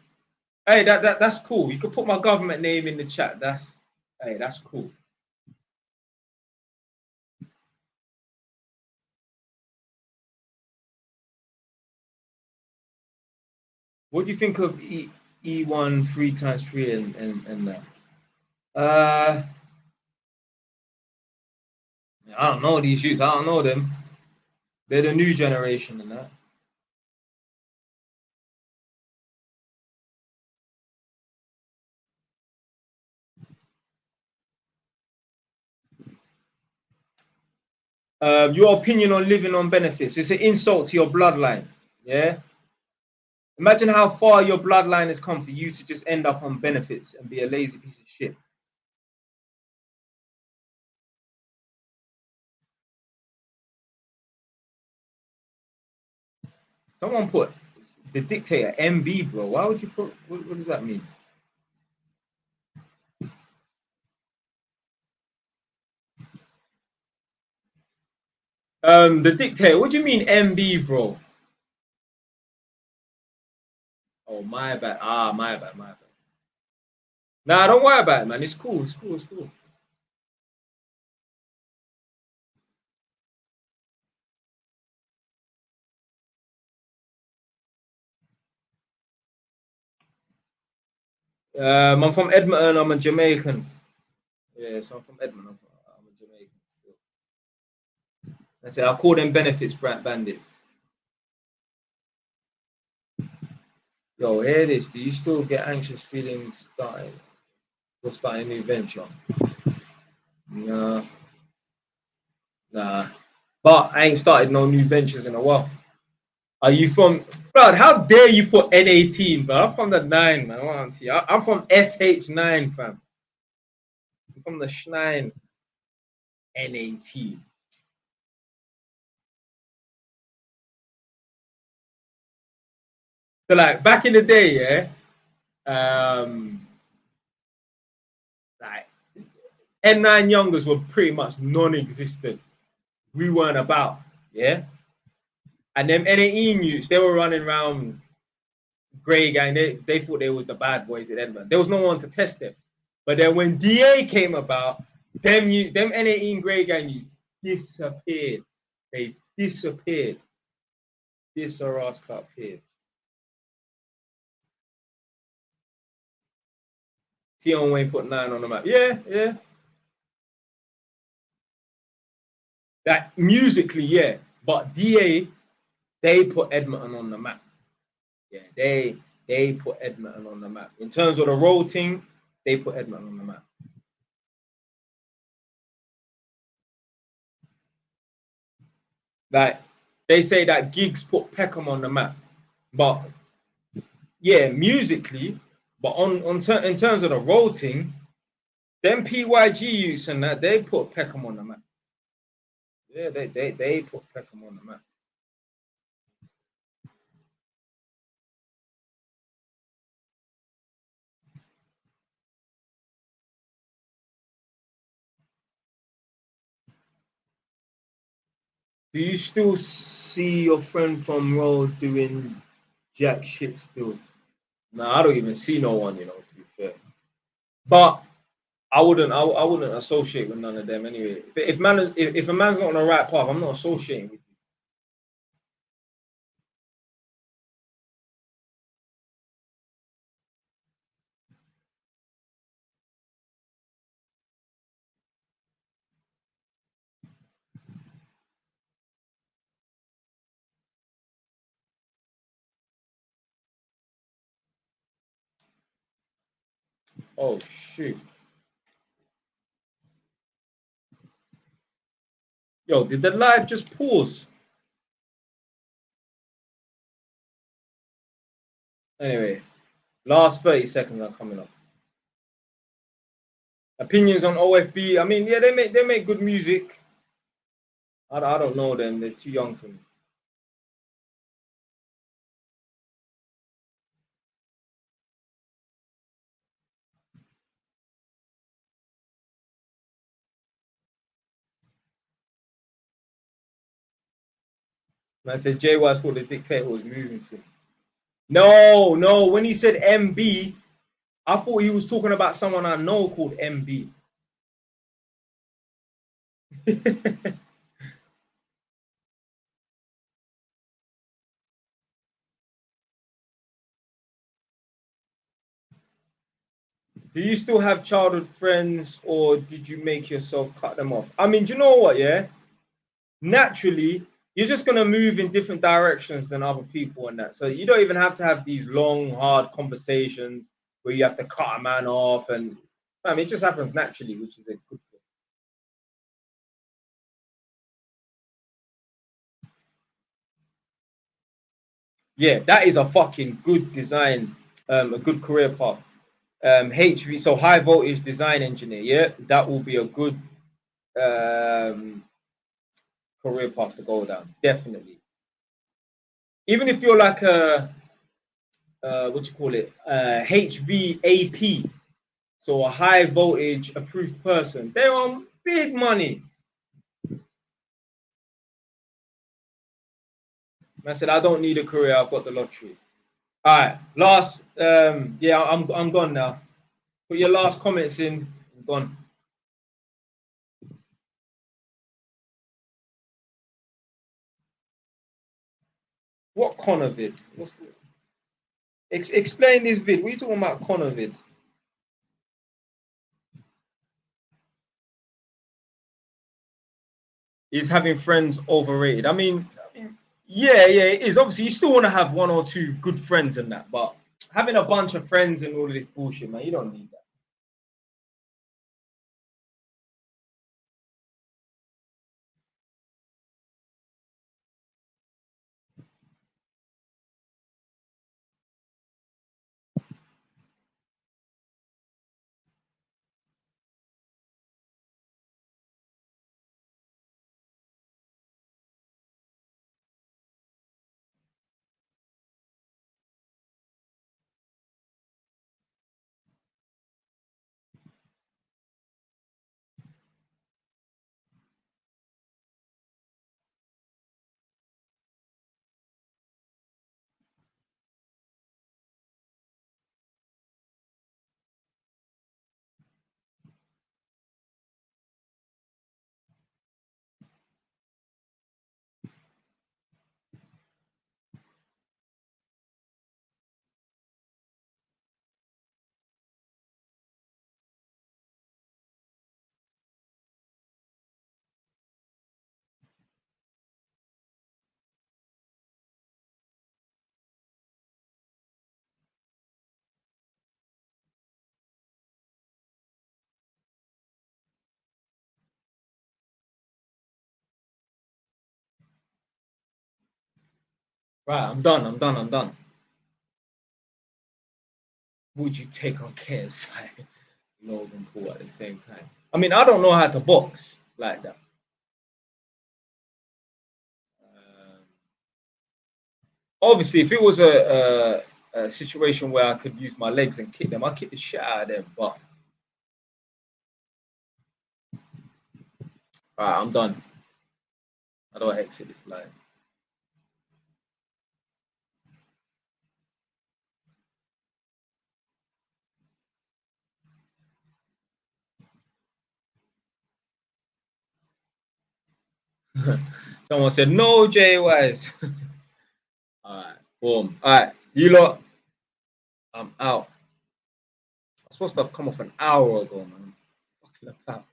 that's cool. You can put my government name in the chat. That's cool. What do you think of E1 3x3 and that? I don't know these youths. I don't know them. They're the new generation and that. Your opinion on living on benefits. It's an insult to your bloodline. Yeah. Imagine how far your bloodline has come for you to just end up on benefits and be a lazy piece of shit. Someone put the dictator MB, bro. Why would you put? What does that mean? The dictator. What do you mean MB, bro? Oh, my bad. My bad. Nah, don't worry about it, man. It's cool. It's cool. I'm from Edmonton. I'm a Jamaican. Yeah, so I'm from Edmonton. I'm a Jamaican. I said I call them benefits bandits. Yo, hear this. Do you still get anxious feelings starting a new venture? Nah. But I ain't started no new ventures in a while. Are you from, bro? How dare you put N18, bro? I'm from the 9, man. I want to see. I'm from SH9, fam. I'm from the Schnine N18. So like back in the day, yeah, like N9 youngers were pretty much non-existent. We weren't about, yeah. And them N18 youths, they were running around Grey Gang. They thought they was the bad boys in Edmonton. There was no one to test them. But then when DA came about, them N18 Grey Gang youths disappeared. They disappeared. This or ass club here. Tion Wayne put 9 on the map. Yeah. That musically, yeah. But DA, they put Edmonton on the map. Yeah, they put Edmonton on the map. In terms of the road team, they put Edmonton on the map. Like they say that Gigs put Peckham on the map, but yeah, musically, but in terms of the road team, them PYG youths and that they put Peckham on the map. Yeah, they put Peckham on the map. Do you still see your friend from road doing jack shit still? No, I don't even see no one, you know, to be fair. But I wouldn't associate with none of them anyway. If a man's not on the right path, I'm not associating with you. Oh shoot. Yo, did the live just pause? Anyway, last 30 seconds are coming up. Opinions on OFB. I mean, yeah, they make good music. I don't know them. They're too young for me. I said Jay Wise thought the dictator was moving to. No. When he said MB, I thought he was talking about someone I know called MB. Do you still have childhood friends, or did you make yourself cut them off? I mean, do you know what? Yeah, naturally, you're just gonna move in different directions than other people and that. So you don't even have to have these long, hard conversations where you have to cut a man off, and I mean, it just happens naturally, which is a good thing. Yeah, that is a fucking good design, a good career path. HV, so high voltage design engineer. Yeah, that will be a good career path to go down. Definitely. Even if you're like a what you call it, HVAP, so a high voltage approved person, they're on big money. I said, I don't need a career, I've got the lottery. All right, last, yeah, I'm gone now. Put your last comments in, I'm gone. What Connor vid? Explain this vid. What are you talking about, Connor vid? Is having friends overrated? I mean, yeah, it is. Obviously, you still want to have one or two good friends in that, but having a bunch of friends and all of this bullshit, man, you don't need that. Right, I'm done. Would you take on KSI, Logan Paul at the same time? I mean, I don't know how to box like that. Obviously, if it was a situation where I could use my legs and kick them, I'd kick the shit out of them. But all right, I'm done. I don't exit this live. Someone said no, Jay Wise. All right, boom. All right, you lot. I'm out. I'm supposed to have come off an hour ago, man. Fucking about.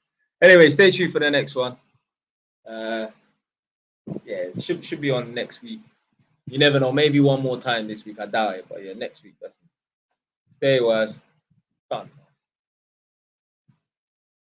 Anyway, stay tuned for the next one. Yeah, it should be on next week. You never know. Maybe one more time this week. I doubt it, but yeah, next week definitely. Stay Wise. Done.